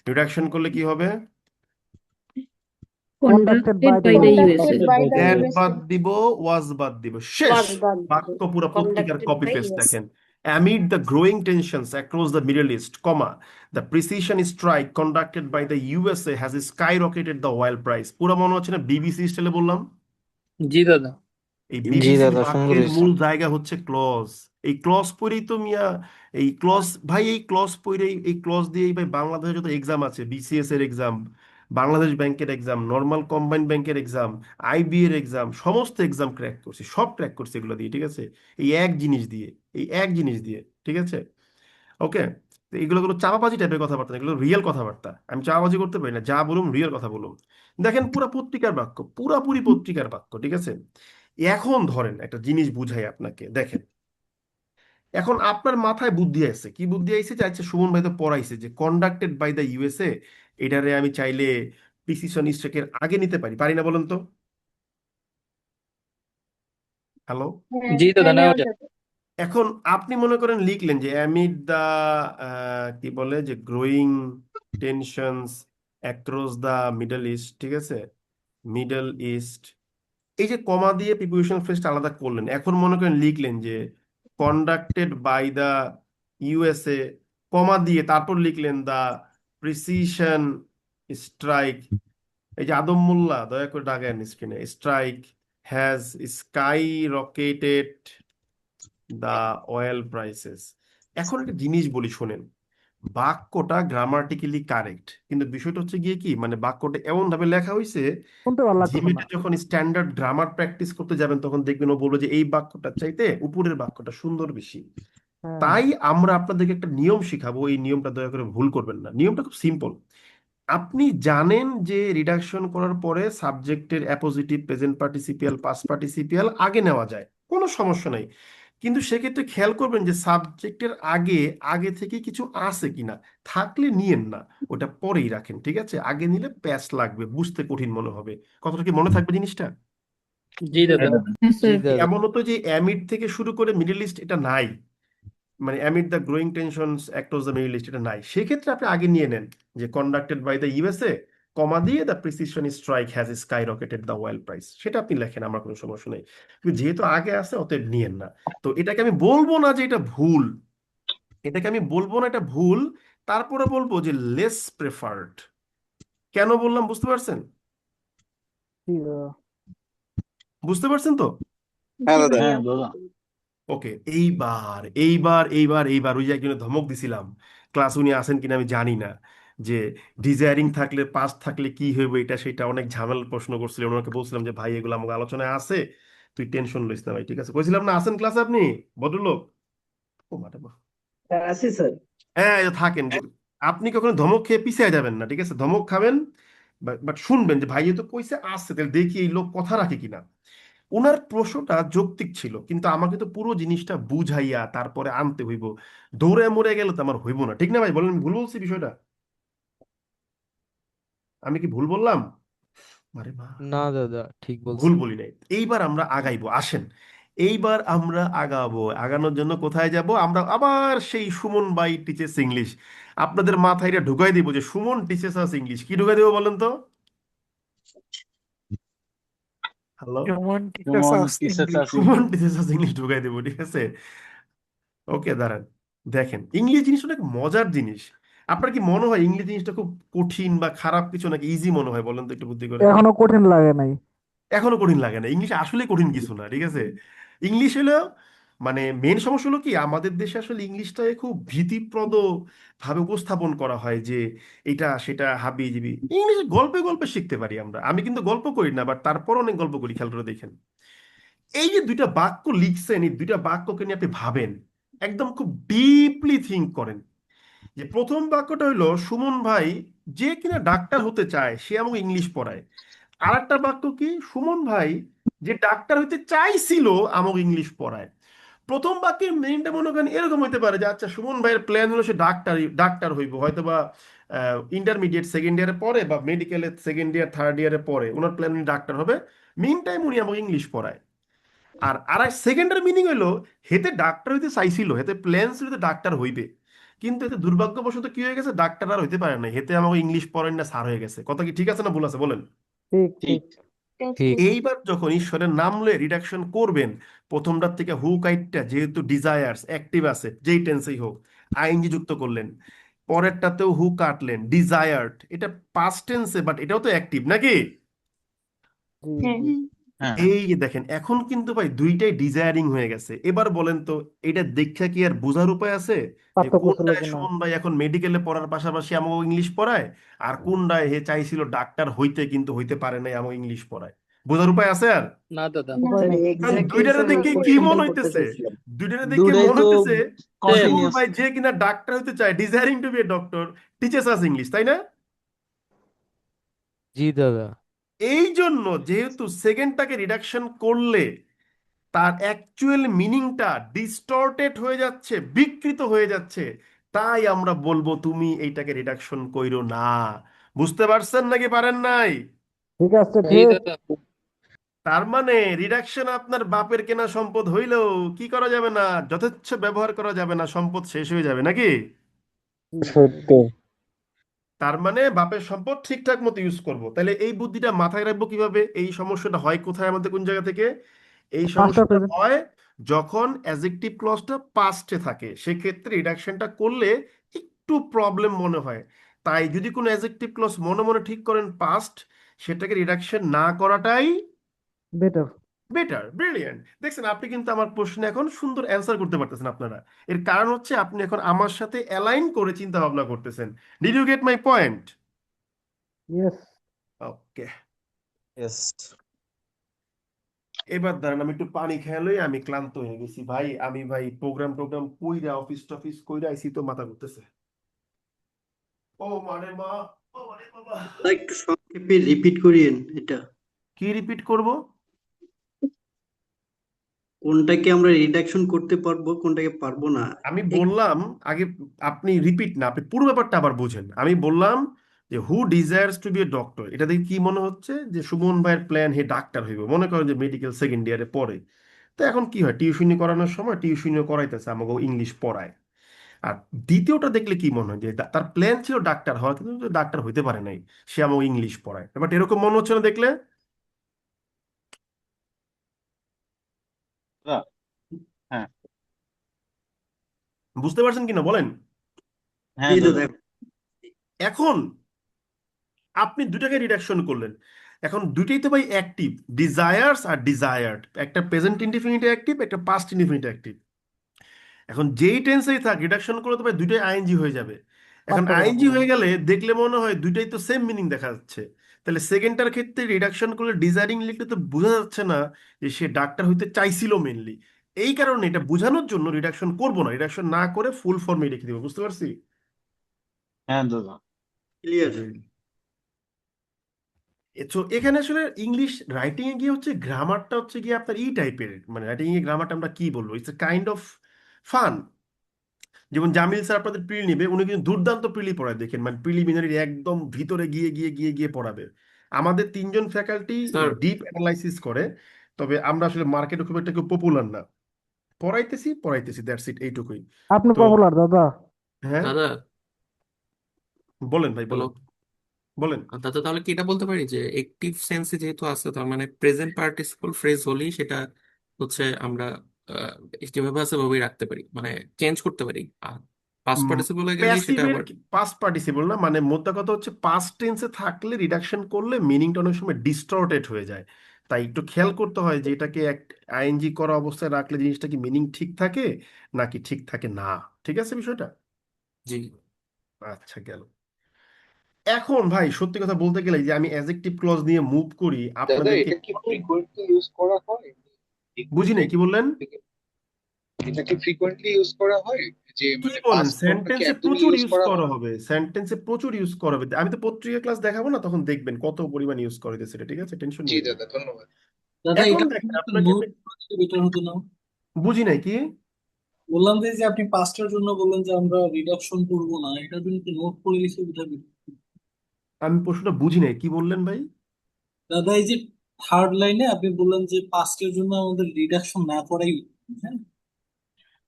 রিডাকশন করলে কি হবে, conducted by the USA. That বাদ দিব, ওয়াজ বাদ দিব, শেষ, বাক্য পুরো পত্রিকার কপি পেস্ট। দেখেন, amid the growing tensions across the Middle East, the precision strike conducted by the USA has skyrocketed the oil price. পুরো মনে হচ্ছে না বিবিসি স্টাইলে বললাম? জি দাদা। এই জি বিবিসির দাদা, সুন্দর বাক্যের হয়েছে। মূল জায়গা হচ্ছে ক্লজ। এই ক্লজ পড়েই তো মিয়া, এই ক্লজ ভাই, এই ক্লজ পড়েই, এই ক্লজ দিয়েই ভাই বাংলাদেশে যত এক্সাম আছে, বিসিএস এর এক্সাম, বাংলাদেশ ব্যাংকের এক্সাম, নর্মাল কম্বাইন্ড ব্যাংকের এক্সাম, আইবি এর এক্সাম, সমস্ত এক্সাম ক্র্যাক করছি, সব ক্র্যাক করছি এগুলো দিয়ে, ঠিক আছে, এই এক জিনিস দিয়ে, ঠিক আছে, ওকে। তো এগুলো কোনো চাপাবাজি টাইপের কথাবার্তা না, এগুলো রিয়েল কথাবার্তা, আমি চাপাবাজি করতে পারি না, যা বলুন রিয়েল কথা বলুন। দেখেন, পুরা পত্রিকার বাক্য, পুরাপুরি পত্রিকার বাক্য, ঠিক আছে। এখন ধরেন একটা জিনিস বুঝাই আপনাকে, দেখেন, এখন আপনার মাথায় বুদ্ধি আছে, কি বুদ্ধি আইছে, চাইছে সুমন ভাই তো পড়াইছে যে কন্ডাক্টেড বাই দ্য USA, এটারে আমি চাইলে প্রিসিশন স্ট্রাইকের আগে নিতে পারি না, বলুন তো? হ্যালো, জি দাদা, নেওয়া যায়। এখন আপনি মনে করেন লিখলেন যে অ্যামিড দা কি বলে যে growing tensions across the middle east, ঠিক আছে, মিডল ইস্ট, এই যে কমা দিয়ে প্রিপোজিশনাল ফ্রেজটা আলাদা করলেন, এখন মনে করেন লিখলেন যে কন্ডাক্টেড বাই দা USA, কমা দিয়ে তারপর লিখলেন দা প্রিসিশন স্ট্রাইক, এই যে আদম মোল্লা দয়া করে ডাকেন স্ক্রিনে, strike has skyrocketed the oil prices. এখন একটা জিনিস বলি শোনেন, বাক্যটা গ্রামাটিক্যালি কারেক্ট, কিন্তু বিষয়টা হচ্ছে গিয়ে কি, মানে বাক্যটা এমন ভাবে লেখা হয়েছে, শুনতে ভালো লাগতেছে জিমেটে না। যখন স্ট্যান্ডার্ড গ্রামার প্র্যাকটিস করতে যাবেন তখন দেখবেন ও বলবে যে এই বাক্যটার চাইতে উপরের বাক্যটা সুন্দর বেশি। হ্যাঁ, তাই আমরা আপনাদেরকে একটা নিয়ম শিখাবো, এই নিয়মটা দয়া করে ভুল করবেন না। নিয়মটা খুব সিম্পল, আপনি জানেন যে রিডাকশন করার পরে সাবজেক্টের অ্যাপোজিটিভ, প্রেজেন্ট পার্টিসিপিয়াল, পাস্ট পার্টিসিপিয়াল আগে নেওয়া যায়, কোনো সমস্যা নাই, কিন্তু সেক্ষেত্রে খেয়াল করবেন যে সাবজেক্টের আগে থেকে কিছু আছে কিনা, থাকলে নিয়েন না, ওটা পরেই রাখেন, ঠিক আছে, আগে নিলে প্যাচ লাগবে, বুঝতে কঠিন মনে হবে। কথাটা কি মনে থাকবে জিনিসটা? জি দাদা। হ্যাঁ স্যার। এমনও তো যে অ্যামিড থেকে শুরু করে মিডল ইস্ট এটা নাই, মানে amid the growing tensions across the Middle East এটা নাই, সেক্ষেত্রে আপনি আগে নিয়ে নেন যে কন্ডাক্টেড বাই দ্য USA, কমা দিয়ে the precision strike has skyrocketed the oil price, সেটা আপনি লেখেন, আমার কোনো সমস্যা নেই, কিন্তু যেহেতু আগে আছে অতএব নিয়েন না। তো এটাকে আমি বলবো না যে এটা ভুল, এটা ভুল, তারপরে বলবো যে লেস প্রেফার্ড। কেন বললাম বুঝতে পারছেন? জি দাদা। বুঝতে পারছেন তো? হ্যাঁ দাদা। হ্যাঁ দাদা। ওকে, এইবার ওই যে একজনের ধমক দিছিলাম, ক্লাস উনি আসেন কিনা আমি জানি না, যে ডিজায়ারিং থাকলে, পাস্ট থাকলে কি হইবে, এটা সেটা অনেক ঝামেলার প্রশ্ন করছিলেন, ওনাকে বলছিলাম যে ভাই এগুলো আমাকে আলোচনায় আছে, তুই টেনশন লইস না ভাই, ঠিক আছে, কইছিলাম না, আসেন ক্লাসে আপনি ভদ্রলোক? ও ম্যাডাম, আছি স্যার। হ্যাঁ এই যে থাকেন, আপনি কখনো ধমক খেয়ে পিছিয়ে যাবেন না, ঠিক আছে, ধমক খাবেন বাট শুনবেন যে ভাই যেহেতু কইছে আসছে, তাহলে দেখি এই লোক কথা রাখে কিনা। ওনার প্রশ্নটা যৌক্তিক ছিল, কিন্তু আমাকে তো পুরো জিনিসটা বুঝাইয়া তারপরে আনতে হইব। দৌড়ে মরে গেলে তো আমার হইব না, ঠিক না ভাই? বলেন, আমি ভুল বলছি বিষয়টা? আমি কি ভুল বললাম? আরে মা, না দাদা, ঠিক ভুল বলছেন। বলি নাই। এইবার আমরা আগাইবো, আসেন। এইবার আমরা আগাবো। আগানোর জন্য কোথায় যাব? আমরা আবার সেই সুমন বাই টিচেস ইংলিশ। আপনাদের মাথায় এটা ঢুকাই দিব যে সুমন টিচেস আস ইংলিশ। কি ঢুকাই দেবো বলেন তো? হ্যালো, সুমন টিচার্স সুমন আস টিচার্স ইংলিশ। আস সুমন টিচেস আস ইংলিশ ঢুকাই দেবো, ঠিক আছে? ওকে, দাঁড়ান। দেখেন, ইংলিশ জিনিস অনেক মজার জিনিস। আপনার কি মনে হয় ইংলিশ জিনিসটা খুব কঠিন বা খারাপ কিছু, নাকি ইজি মনে হয়? বলেন তো একটু বুদ্ধি করে। এখনো কঠিন লাগে নাই। এখনো কঠিন লাগে না। ইংলিশ আসলে কঠিন কিছু না, ঠিক আছে? ইংলিশ হলো, মানে মেন সমস্যা হলো কি, আমাদের দেশে আসলে ইংলিশটাকে খুব ভীতিপ্রদ ভাবে উপস্থাপন করা হয় যে এটা সেটা হাবি জিবি। ইংলিশ গল্পে গল্পে শিখতে পারি আমরা। আমি কিন্তু গল্প করি না, বাট তারপর অনেক গল্প করি, খেয়াল করে দেখেন। এই যে দুইটা বাক্য লিখছেন, এই দুইটা বাক্যকে নিয়ে আপনি ভাবেন, একদম খুব ডিপলি থিঙ্ক করেন। যে প্রথম বাক্যটা হইলো, সুমন ভাই যে কিনা ডাক্তার হতে চায় সে আমাকে ইংলিশ পড়ায়। আর একটা বাক্য কি, সুমন ভাই যে ডাক্তার হইতে চাইছিল আমাকে ইংলিশ পড়ায়। প্রথম বাক্যের মেইনটা মনে করেন এরকম হইতে পারে যে আচ্ছা, সুমন ভাইয়ের প্ল্যান হলো সে ডাক্তার হইব, হয়তো বা ইন্টারমিডিয়েট সেকেন্ড ইয়ারে পরে বা মেডিকেলের সেকেন্ড ইয়ার থার্ড ইয়ারে পরে ওনার প্ল্যান উনি ডাক্তার হবে। মিন টাইম উনি আমাকে ইংলিশ পড়ায়। আর এক সেকেন্ডের মিনিং হইলো, হেতে ডাক্তার হইতে চাইছিল, হেতে প্ল্যান ছিল যে ডাক্তার হইবে, কিন্তু এতে দুর্ভাগ্যবশত কি হয়ে গেছে, ডাক্তার আর হইতে পারে না, হেতে আমাকে ইংলিশ পড়েন না স্যার হয়ে গেছে। কথা কি ঠিক আছে না ভুল আছে বলেন? ঠিক ঠিক। ঠিক। ঠিক। এইবার যখন ঈশ্বরের নাম লয়ে রিডাকশন করবেন, প্রথমটার থেকে হু কাইটটা যেহেতু ডিজায়ার্স অ্যাক্টিভ আছে, যেই টেন্সেই হোক আইএনজি যুক্ত করলেন, পরেরটাতেও হু কাটলেন ডিজায়ার্ড, এটা পাস্ট টেন্সে, বাট এটাও তো অ্যাক্টিভ নাকি? জি হ্যাঁ জি। হ্যাঁ এই যে দেখেন, এখন কিন্তু ভাই দুইটাই ডিজায়ারিং হয়ে গেছে। এবার বলেন তো, এটা দেখা কি আর বোঝার উপায় আছে যে পার্থক্য ছিল কোনটায় কিনা? সুমন ভাই এখন মেডিকেলে পড়ার পাশাপাশি আমাকে ইংলিশ পড়ায়, আর কোনটায় হে চাইছিল ডাক্তার হইতে কিন্তু হইতে পারে নাই আমাকে ইংলিশ পড়ায়? বোঝার উপায় আছে আর? না দাদা। উপায় নেই। কারণ এক্স্যাক্টলি দুইটারে স্যার, ওই দেখে কি কোশ্চেনটাই মনে করতে হইতেছে? চাইছিলাম। দুইটারে দেখে দুটাই মনে তো হইতেছে সুমন কন্টিনিউয়াস। ভাই যে কিনা ডাক্তার হইতে চায়, desiring to be a doctor, teaches us English, তাই না? জি দাদা। এই জন্য যেহেতু সেকেন্ডটাকে রিডাকশন করলে তার অ্যাকচুয়াল মিনিংটা ডিস্টর্টেড হয়ে যাচ্ছে, বিকৃত হয়ে যাচ্ছে, তাই আমরা বলবো তুমি এইটাকে রিডাকশন কইরো না। বুঝতে পারছেন নাকি পারেন নাই? ঠিক আছে, জি ঠিক। দাদা। তার মানে রিডাকশন আপনার বাপের কেনা সম্পদ হইলেও কি করা যাবে না, যথেচ্ছ ব্যবহার করা যাবে না, সম্পদ শেষ হয়ে যাবে নাকি? সত্য। তার মানে বাপের সম্পদ ঠিকঠাক মতো ইউজ করব। তাহলে এই বুদ্ধিটা মাথায় রাখবো কিভাবে? এই সমস্যাটা হয় কোথায় আমাদের, কোন জায়গা থেকে? এই পাঁচটা সমস্যাটা প্রেজেন্ট। হয় যখন অ্যাডজেক্টিভ ক্লজটা পাস্টে থাকে, সেক্ষেত্রে রিডাকশনটা করলে একটু প্রবলেম মনে হয়। তাই যদি কোনো অ্যাডজেক্টিভ ক্লজ মনে মনে ঠিক করেন পাস্ট, সেটাকে রিডাকশন না করাটাই বেটার। বেটার। ব্রিলিয়েন্ট। দেখছেন, আপনি কিন্তু আমার প্রশ্নে এখন সুন্দর অ্যান্সার করতে পারতেছেন আপনারা। এর কারণ হচ্ছে আপনি এখন আমার সাথে অ্যালাইন করে চিন্তা ভাবনা করতেছেন। Did you get my point? Yes. Okay, yes. এবার দাঁড়ান, আমি একটু পানি খেয়ে লই, আমি ক্লান্ত হয়ে গেছি ভাই। আমি ভাই প্রোগ্রাম কইরা অফিস টফিস কইরা আইছি, তো মাথা ঘুরতেছে। ও মানে মা, ও মানে বাবা। একটু সংক্ষেপে রিপিট করিয়েন এটা। কি রিপিট করব? কোনটাকে আমরা রিডাকশন করতে পারবো, কোনটাকে পারবো না। আমি বললাম আগে, আপনি রিপিট না, আপনি পুরো ব্যাপারটা আবার বুঝেন। আমি বললাম যে who desires to be a doctor, এটা দেখে কি মনে হচ্ছে যে সুমন ভাইয়ের প্ল্যান হে ডাক্তার হইব, মনে করেন যে মেডিকেল সেকেন্ড ইয়ারে পড়ে। তো এখন কি হয়, টিউশনি করানোর সময় টিউশনি করাইতেছে, আমাকে ইংলিশ পড়ায়। আর দ্বিতীয়টা দেখলে কি মনে হয় যে তার প্ল্যান ছিল ডাক্তার হওয়া, কিন্তু ডাক্তার হইতে পারে নাই, সে আমাকে ইংলিশ পড়ায়। ব্যাপারটা এরকম মনে হচ্ছে না দেখলে? দাদা, হ্যাঁ বুঝতে পারছেন কিনা বলেন? হ্যাঁ জি দাদা। দাদা। এখন আপনি দুটাকে রিডাকশন করলেন, এখন দুটেই তো ভাই অ্যাক্টিভ, ডিজায়ার্স আর ডিজায়ার্ড। একটা প্রেজেন্ট ইনডিফিনিট অ্যাক্টিভ, একটা পাস্ট ইনডিফিনিট অ্যাক্টিভ। এখন যেই টেন্সেই থাক, রিডাকশন করলে তো ভাই দুটাই আইএনজি হয়ে যাবে। এখন পার্থক্য আইএনজি থাকে। হয়ে গেলে দেখলে মনে হয় দুইটাই তো সেম মিনিং দেখা যাচ্ছে। তাহলে সেকেন্ডটার ক্ষেত্রে রিডাকশন করলে ডিজায়ারিং লিখলে তো বোঝা যাচ্ছে না যে সে ডাক্তার হইতে চাইছিল মেনলি। এই কারণে এটা বোঝানোর জন্য রিডাকশন করব না, রিডাকশন না করে ফুল ফর্মে রেখে দেবো। বুঝতে পারছি? হ্যাঁ দাদা। ক্লিয়ার। তো এখানে আসলে ইংলিশ রাইটিং এ গিয়ে হচ্ছে গ্রামারটা হচ্ছে গিয়ে আপনার ই টাইপের, মানে রাইটিং এ গ্রামারটা আমরা কি বলবো, it's a kind of fun. যেমন জামিল স্যার আপনাদের প্রিলি নেবে, উনি কিন্তু দুর্দান্ত প্রিলি পড়ায়, দেখেন মানে প্রিলিমিনারি একদম ভিতরে গিয়ে গিয়ে গিয়ে গিয়ে পড়াবে। আমাদের তিনজন ফ্যাকাল্টি স্যার ডিপ অ্যানালাইসিস করে, তবে আমরা আসলে মার্কেটে খুব একটা কেউ পপুলার না। পড়াইতেছি পড়াইতেছি, দ্যাটস ইট, এইটুকুই। আপনি তো পপুলার দাদা। হ্যাঁ, দাদা, বলেন ভাই হ্যালো বলেন, বলেন। দাদা, তাহলে কি এটা বলতে পারি যে একটিভ সেন্সে যেহেতু আছে, তার মানে প্রেজেন্ট পার্টিসিপল ফ্রেজ হলেই সেটা হচ্ছে আমরা যেভাবে আছে ওভাবেই রাখতে পারি, মানে চেঞ্জ করতে পারি, আর পাস্ট পার্টিসিপলে গেলেই সেটা প্যাসিভের আবার। পাস্ট পার্টিসিপল না, মানে মোদ্দা কথা হচ্ছে পাস্ট টেন্সে থাকলে রিডাকশন করলে মিনিংটা অনেক সময় ডিস্টর্টেড হয়ে যায়। তাই একটু খেয়াল করতে হয় যে এটাকে এক আইএনজি করা অবস্থায় রাখলে জিনিসটা কি মিনিং ঠিক থাকে নাকি ঠিক থাকে না। ঠিক আছে বিষয়টা? জি আচ্ছা, গেল। এখন ভাই সত্যি কথা বলতে গেলে যে আমি অ্যাডজেক্টিভ ক্লজ নিয়ে মুভ করি দাদা আপনাদেরকে। এটা কি ফ্রিকোয়েন্টলি ইউজ করা হয়? বুঝি নাই, কি বললেন? এটা কি ফ্রিকোয়েন্টলি ইউজ করা হয়, যে কি মানে বলেন, পাস্ট ফর্মটা কি সেন্টেন্সে একদমই প্রচুর ইউজ ইউজ করা করা হয়? হবে, সেন্টেন্সে প্রচুর ইউজ করা হবে। আমি তো পত্রিকা ক্লাস দেখাবো না, তখন দেখবেন কত পরিমাণ ইউজ করে দিয়েছে এটা, ঠিক আছে, টেনশন জি নিয়ে না। দাদা, ধন্যবাদ। দাদা এখন এটা দেখেন একটা আপনাকে নোট করলে বেটার হতো না? বুঝি নাই কি বললাম যে যে আপনি পাঁচটার জন্য বললেন যে আমরা রিডাকশন করবো না, এটার জন্য একটু নোট করে লিখে বুঝাবি। আমি প্রশ্নটা বুঝি নাই, কি বললেন ভাই? দাদা এই যে থার্ড লাইনে আপনি বললেন যে পাঁচটার জন্য আমাদের রিডাকশন না করাই উচিত, হ্যাঁ?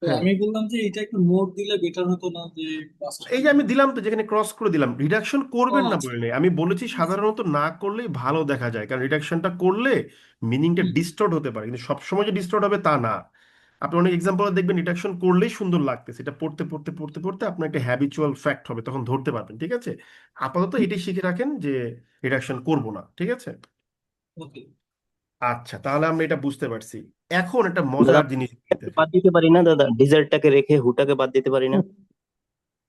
তো হ্যাঁ, আমি বললাম যে এটা একটু নোট দিলে বেটার হতো না, যে পাঁচটার এই যে জন্য। আমি দিলাম তো, যেখানে ক্রস করে দিলাম, রিডাকশন ও করবেন না আচ্ছা। বলে নাই, আমি বলেছি সাধারণত না করলেই ভালো দেখা যায়, কারণ রিডাকশনটা করলে মিনিংটা হুম, ডিস্টর্ট হতে পারে, কিন্তু সবসময় যে ডিস্টর্ট হবে তা না। আপনি অনেক এক্সাম্পল দেখবেন রিডাকশন করলেই সুন্দর লাগতেছে, এটা পড়তে পড়তে পড়তে পড়তে আপনার একটা হ্যাবিচুয়াল ফ্যাক্ট হবে, তখন ধরতে পারবেন। ঠিক আছে, আপাতত এটাই শিখে রাখেন যে রিডাকশন করব না। ঠিক আছে, ওকে। আচ্ছা, তাহলে আমরা এটা বুঝতে পারছি। এখন একটা দাদা মজার জিনিস দেখেন, বাদ দিতে পারি না দাদা, ডিজার্টটাকে রেখে হুটাকে বাদ দিতে পারি না?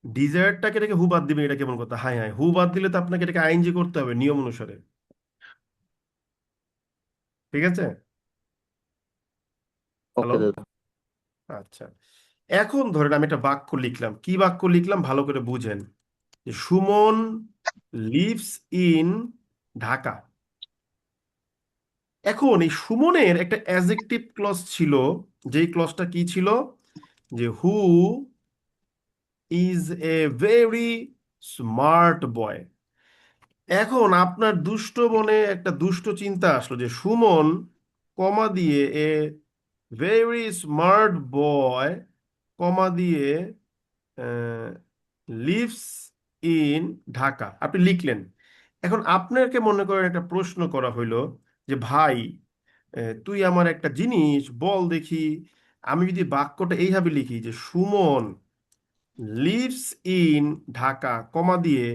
ডিজায়ারটাকে রেখে হু বাদ দিবেন, এটা কেমন কথা? হাই হাই, হু বাদ দিলে তো আপনাকে এটাকে আইনজি করতে হবে নিয়ম অনুসারে। ঠিক আছে, হ্যালো, ওকে দাদা। আচ্ছা। এখন ধরেন আমি একটা বাক্য লিখলাম, কি বাক্য লিখলাম ভালো করে বুঝেন, যে সুমন লিভস ইন ঢাকা। এখন এই সুমনের একটা অ্যাডজেক্টিভ ক্লজ ছিল, যেই ক্লজটা কি ছিল, যে who is a very smart boy. এখন আপনার দুষ্ট মনে একটা দুষ্ট চিন্তা আসলো যে সুমন কমা দিয়ে এ ভেরি স্মার্ট বয় কমা দিয়ে লিভস ইন ঢাকা, আপনি লিখলেন। এখন আপনাকে মনে করেন একটা প্রশ্ন করা হইলো যে ভাই, তুই আমার একটা জিনিস বল দেখি, আমি যদি বাক্যটা এইভাবে লিখি যে সুমন লিভস ইন ঢাকা কমা দিয়ে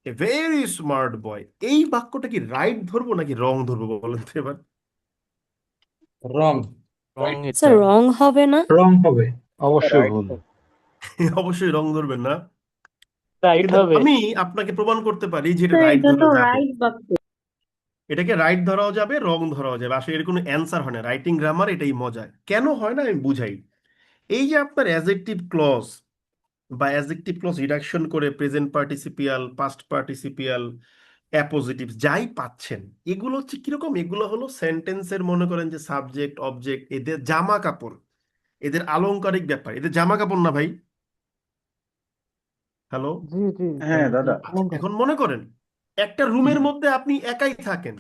এ ভেরি স্মার্ট বয়, এই বাক্যটা কি রাইট ধরবো নাকি রং ধরবো বলেন তো এবার? রং। রং স্যার এটা। রং হবে না? রং হবে, অবশ্যই রাইট। ভুল। অবশ্যই রং ধরবেন না, রাইট কিন্তু হবে। আমি আপনাকে প্রমাণ করতে পারি যে এটা স্যার রাইট এটা ধরা তো যাবে। রাইট বাক্য। এটাকে রাইট ধরাও যাবে, রং ধরাও যাবে, আসলে এর কোনো অ্যান্সার হয় না। রাইটিং গ্রামার এটাই মজা, কেন হয় না আমি বুঝাই। এই যে আপনার অ্যাডজেক্টিভ ক্লজ বা অ্যাডজেক্টিভ ক্লজ রিডাকশন করে present participial, past participial, appositive যাই পাচ্ছেন, এগুলো হচ্ছে কিরকম, এগুলো হলো সেন্টেন্সের মনে করেন যে সাবজেক্ট অবজেক্ট, এদের জামা কাপড়, এদের আলংকারিক ব্যাপার, এদের জামা কাপড় না ভাই? হ্যালো, জি জি হ্যাঁ দাদা। আচ্ছা, এখন মনে করেন একটা রুমের মধ্যে আপনি একাই থাকেন,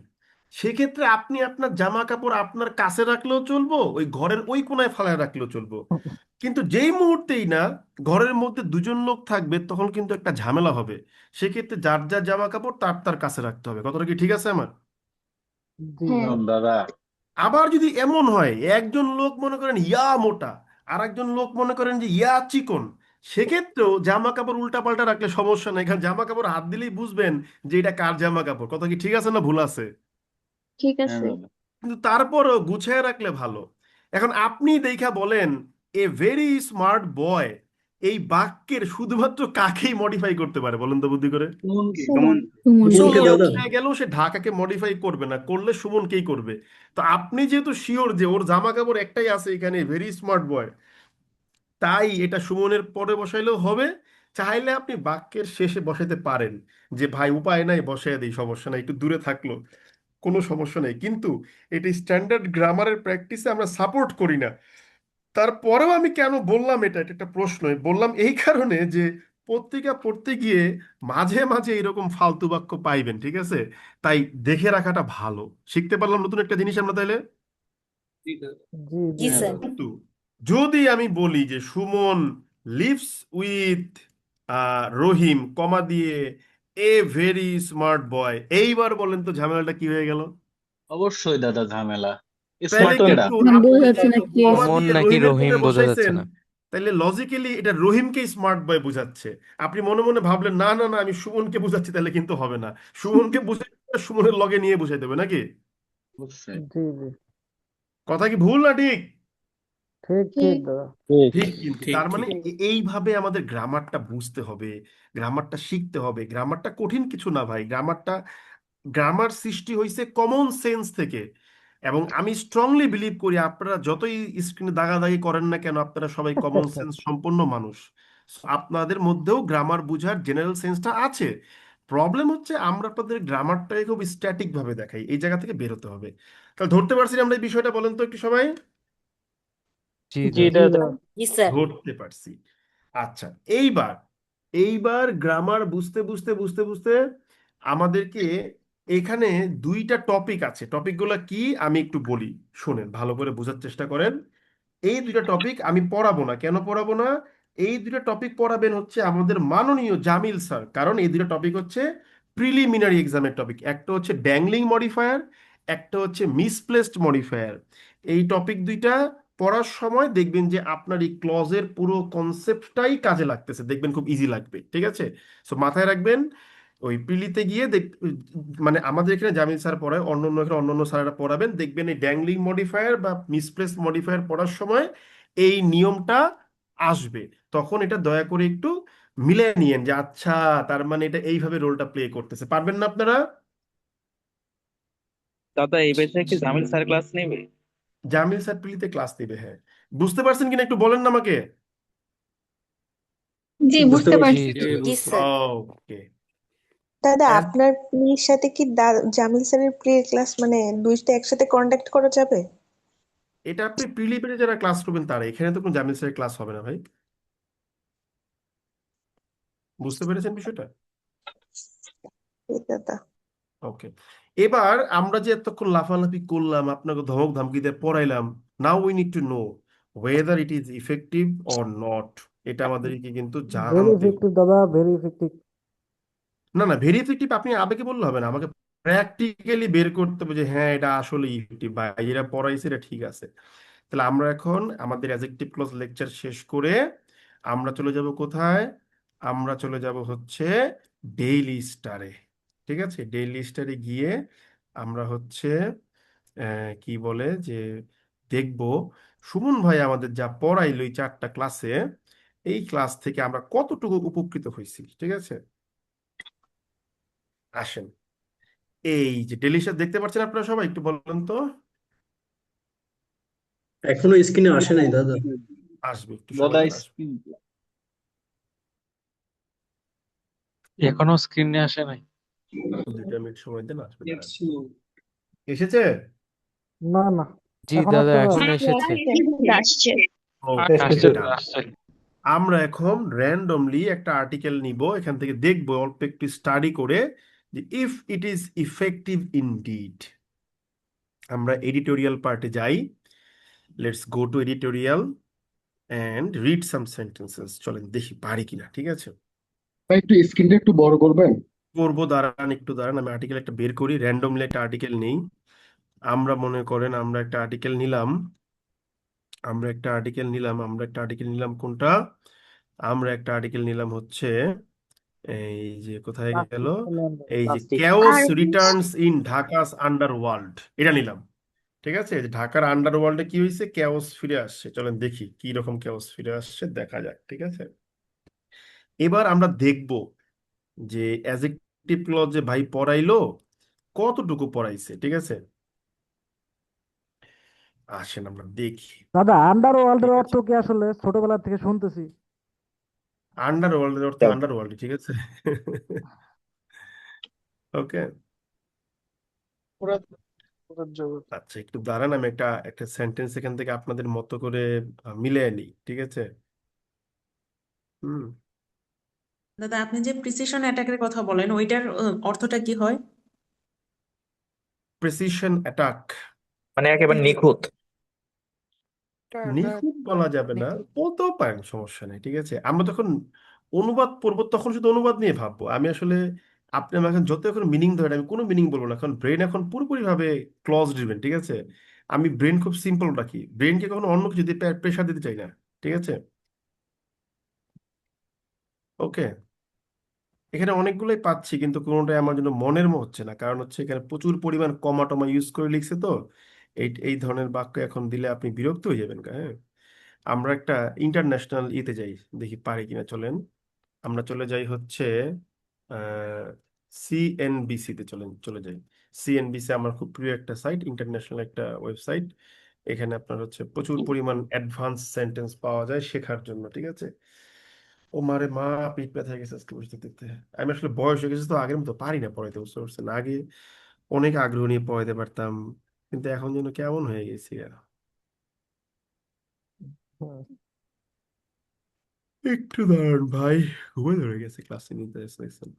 সেক্ষেত্রে আপনি আপনার জামা কাপড় আপনার কাছে রাখলেও চলবো, ওই ঘরের ওই কোনায় ফালায় রাখলেও চলবো, কিন্তু যেই মুহূর্তেই না ঘরের মধ্যে দুজন লোক থাকবে তখন কিন্তু একটা ঝামেলা হবে। সেক্ষেত্রে যার যার জামা কাপড় তার তার কাছে রাখতে হবে। কথাটা কি ঠিক আছে আমার? জি হ্যাঁ। দাদা আবার যদি এমন হয় একজন লোক মনে করেন ইয়া মোটা, আর একজন লোক মনে করেন যে ইয়া চিকন, সেক্ষেত্রেও জামা কাপড় উল্টা পাল্টা রাখলে সমস্যা নেই, কারণ জামা কাপড় হাত দিলেই বুঝবেন যে এটা কার জামা কাপড়। কথা কি ঠিক আছে না ভুল আছে? ঠিক হ্যাঁ আছে। দাদা। কিন্তু তারপরও গুছিয়ে রাখলে ভালো। এখন আপনি দেখা বলেন এ ভেরি স্মার্ট বয়, এই বাক্যের শুধুমাত্র কাকেই মডিফাই করতে পারে বলেন তো বুদ্ধি করে? সুমনকে। সুমন। সুমনকে সুমন দাদা। গুছায় গেলেও সে ঢাকাকে মডিফাই করবে না, করলে সুমনকেই করবে। তো আপনি যেহেতু শিওর যে ওর জামা কাপড় একটাই আছে এখানে, ভেরি স্মার্ট বয়, তাই এটা সুমনের পরে বসাইলেও হবে। চাইলে আপনি বাক্যের শেষে বসাইতে পারেন যে ভাই উপায় নাই বসাই দিই, সমস্যা নাই, একটু দূরে থাকলো, কোনো সমস্যা নেই, কিন্তু এটি স্ট্যান্ডার্ড গ্রামারের প্র্যাকটিসে আমরা সাপোর্ট করি না। তারপরেও আমি কেন বললাম, এটা একটা প্রশ্ন বললাম এই কারণে যে পত্রিকা পড়তে গিয়ে মাঝে মাঝে এরকম ফালতু বাক্য পাইবেন, ঠিক আছে? তাই দেখে রাখাটা ভালো। শিখতে পারলাম নতুন একটা জিনিস আমরা তাইলে। জি জি জি স্যার। কিন্তু যদি আমি বলি যে সুমন লিভস উইথ রহিম কমা দিয়ে এ ভেরি স্মার্ট বয়, এইবার বলেন তো ঝামেলাটা কি হয়ে গেল? অবশ্যই দাদা ঝামেলা। তাইলে স্মার্ট কেডা? কিন্তু না, আপনি বোঝাচ্ছে না যেহেতু কি? কমা সুমন দিয়ে নাকি রহিমের রহিম পরে বোঝা যাচ্ছে বসাইছেন, না। তাইলে লজিক্যালি এটা রহিমকে স্মার্ট বয় বোঝাচ্ছে। আপনি মনে মনে ভাবলেন না না না আমি সুমনকে বোঝাচ্ছি, তাহলে কিন্তু হবে না। সুমনকে বুঝে সুমনের লগে নিয়ে বুঝাই দেবে নাকি? অবশ্যই। জি জি, কথা কি ভুল না ঠিক? ঠিক ঠিক দাদা। ঠিক। ঠিক, কিন্তু ঠিক তার মানে ঠিক এইভাবে আমাদের গ্রামারটা বুঝতে হবে, গ্রামারটা শিখতে হবে। গ্রামারটা কঠিন কিছু না ভাই, গ্রামার সৃষ্টি হয়েছে কমন সেন্স থেকে। এবং আমি স্ট্রংলি বিলিভ করি আপনারা যতই স্ক্রিনে দাগাদাগি করেন না কেন, আপনারা সবাই কমন সেন্স সম্পন্ন মানুষ। So, আপনাদের মধ্যেও গ্রামার বুঝার জেনারেল সেন্সটা আছে। প্রবলেম হচ্ছে আমরা আপনাদের গ্রামারটাকে খুব স্ট্যাটিক ভাবে দেখাই, এই জায়গা থেকে বেরোতে হবে। তাহলে ধরতে পারছি আমরা এই বিষয়টা, বলেন তো একটু সবাই। জি জি দাদা। জি দাদা। দাদা। জি স্যার। ধরতে পারছি। আচ্ছা, এইবার এইবার গ্রামার বুঝতে বুঝতে বুঝতে বুঝতে আমাদেরকে এখানে দুইটা টপিক আছে। টপিকগুলো কি আমি একটু বলি, শুনেন ভালো করে বোঝার চেষ্টা করেন। এই দুইটা টপিক আমি পড়াবো না। কেন পড়াবো না? এই দুইটা টপিক পড়াবেন হচ্ছে আমাদের মাননীয় জামিল স্যার। কারণ এই দুইটা টপিক হচ্ছে প্রিলিমিনারি এক্সামের টপিক। একটা হচ্ছে ড্যাংলিং মডিফায়ার, একটা হচ্ছে মিসপ্লেসড মডিফায়ার। এই টপিক দুইটা পড়ার সময় দেখবেন যে আপনার এই ক্লজের পুরো কনসেপ্টটাই কাজে লাগতেছে, দেখবেন খুব ইজি লাগবে, ঠিক আছে? সো মাথায় রাখবেন, ওই প্রিলিতে গিয়ে মানে আমাদের এখানে জামিল স্যার পড়ায়, অন্য এখানে অন্য স্যারেরা পড়াবেন, দেখবেন এই ড্যাংলিং মডিফায়ার বা মিসপ্লেস মডিফায়ার পড়ার সময় এই নিয়মটা আসবে। তখন এটা দয়া করে একটু মিলে নিয়েন যে আচ্ছা, তার মানে এটা এইভাবে রোলটা প্লে করতেছে। পারবেন না আপনারা? দাদা এই ব্যাচে কি জামিল স্যার ক্লাস নেবে? জামিল স্যার প্রিলিতে ক্লাস নেবে, হ্যাঁ। বুঝতে পারছেন কিনা একটু বলেন না আমাকে। জি, বুঝতে বুঝতে পারছি। জি পারছি। জি জি বুঝতে স্যার। ওকে। দাদা আপনার প্রির সাথে কি জামিল স্যারের প্রির ক্লাস মানে দুইটা একসাথে কন্ডাক্ট করা যাবে? এটা আপনি প্রিলিমিনারি যারা ক্লাস করবেন তারা, এখানে তো কোনো জামিল স্যারের ক্লাস হবে না ভাই। বুঝতে পেরেছেন বিষয়টা? জি দাদা। ওকে। এবার আমরা যে এতক্ষণ লাফালাফি করলাম, আপনাকে ধমক ধমকি দিয়ে পড়াইলাম, now we need to know whether it is effective or not. এটা আমাদেরকে কিন্তু ভেরি জানতে হবে। ইফেক্টিভ দাদা, ভেরি ইফেক্টিভ। না না, ভেরি ইফেক্টিভ আপনি আবেগে বললে হবে না, আমাকে প্র্যাকটিক্যালি বের করতে হবে যে হ্যাঁ এটা আসলে ইফেক্টিভ বা এরা পড়াইছে এটা ঠিক আছে। তাহলে আমরা এখন আমাদের অ্যাডজেক্টিভ ক্লজ লেকচার শেষ করে আমরা চলে যাব কোথায়? আমরা চলে যাব হচ্ছে ডেইলি স্টারে। ঠিক আছে, ডেইলি স্টারে গিয়ে আমরা হচ্ছে কি বলে যে দেখব সুমন ভাই আমাদের যা পড়াইলো এই 4টা ক্লাসে, এই ক্লাস থেকে আমরা কতটুকু উপকৃত হয়েছি। ঠিক আছে, আসেন। এই যে ডেইলি স্টার দেখতে পাচ্ছেন আপনারা সবাই, একটু বলেন তো। এখনো স্ক্রিনে আসে নাই দাদা। আসবে, একটু সময় দাদা দেন, আসবে। স্ক্রিন। এখনো স্ক্রিনে আসে নাই। 2 মিনিট সময় দেন, আসবে, দাঁড়ান। এসেছে? না না, জি এখন দাদা আসছে না। এখন এসেছে। আসছে। ওকে, আসছে ডান। আসছে। আমরা এখন র্যান্ডমলি একটা আর্টিকেল নিব, এখান থেকে দেখবো অল্প একটু স্টাডি করে যে if it is effective indeed. আমরা এডিটোরিয়াল পার্টে যাই। Let's go to editorial and read some sentences. চলেন দেখি পারি কিনা, ঠিক আছে? ভাই একটু স্ক্রিনটা একটু বড় করবেন। করবো, দাঁড়ান একটু দাঁড়ান, আমি আর্টিকেল একটা বের করি, র্যান্ডমলি একটা আর্টিকেল নেই। আমরা মনে করেন আমরা একটা আর্টিকেল নিলাম, কোনটা? আমরা একটা আর্টিকেল নিলাম হচ্ছে এই যে কোথায় গেল, এই যে plastic. Chaos are returns in Dhaka's underworld, এটা নিলাম। ঠিক আছে, এই যে ঢাকার আন্ডারওয়ার্ল্ডে কি হয়েছে, কেওস ফিরে আসছে। চলেন দেখি কি রকম কেওস ফিরে আসছে, দেখা যাক। ঠিক আছে, এবার আমরা দেখব যে অ্যাডজেক্টিভ ক্লজ যে ভাই পড়াইলো কতটুকু পড়াইছে। ঠিক আছে, আসেন আমরা দেখি। দাদা আন্ডার ওয়ার্ল্ডের ঠিক অর্থ আছে, কি আসলে ছোটবেলা থেকে শুনতেছি। আন্ডারওয়ার্ল্ডের অর্থ আন্ডারওয়ার্ল্ড, ঠিক আছে। ওকে, পুরাতন জগৎ। আচ্ছা একটু দাঁড়ান, আমি একটা একটা সেন্টেন্স এখান থেকে আপনাদের মতো করে মিলিয়ে নিই, ঠিক আছে? হুম। দাদা আপনি যে প্রিসিশন অ্যাটাকের কথা বলেন ওইটার অর্থটা কি হয়? প্রেসিশন অ্যাটাক মানে একেবারে নিখুঁত। নিখুঁত বলা যাবে না, বলতেও পারেন, সমস্যা নেই, ঠিক আছে? আমরা যখন অনুবাদ পড়বো তখন শুধু অনুবাদ নিয়ে ভাববো। আমি আসলে আপনি আমাকে যত এখন মিনিং ধরেন, আমি কোনো মিনিং বলবো না, কারণ ব্রেন এখন পুরোপুরি ভাবে ক্লজ ড্রিভেন, ঠিক আছে? আমি ব্রেন খুব সিম্পল রাখি, ব্রেনকে কখনো অন্য কিছু দিয়ে প্রেশার দিতে চাই না, ঠিক আছে? ওকে, এখানে অনেকগুলোই পাচ্ছি কিন্তু কোনোটাই আমার জন্য মনের হচ্ছে না, কারণ হচ্ছে এখানে প্রচুর পরিমাণ কমা টমা ইউজ করে লিখছে তো। এই এই ধরনের বাক্য এখন দিলে আপনি বিরক্ত হয়ে যাবেন, হ্যাঁ। আমরা একটা ইন্টারন্যাশনাল ইতে যাই, দেখি পারি কিনা, চলেন। আমরা চলে যাই হচ্ছে সিএনবিসি তে, চলে যাই। সিএনবিসি আমার খুব প্রিয় একটা সাইট, ইন্টারন্যাশনাল একটা ওয়েবসাইট। এখানে আপনার হচ্ছে প্রচুর পরিমাণ অ্যাডভান্স সেন্টেন্স পাওয়া যায় শেখার জন্য, ঠিক আছে? ও মারে মা, পিঠ ব্যথা হয়ে গেছে আজকে বসে দেখতে। আমি আসলে বয়স হয়ে গেছে তো, আগের মতো পারি না পড়াইতে, বুঝতে পারছেন? আগে অনেক আগ্রহ নিয়ে পড়াইতে পারতাম, কিন্তু এখন যেন কেমন হয়ে গেছি আর। একটু দাঁড়ান ভাই, ঘুমে ধরে গেছে ক্লাসে নিতে দেখছেন।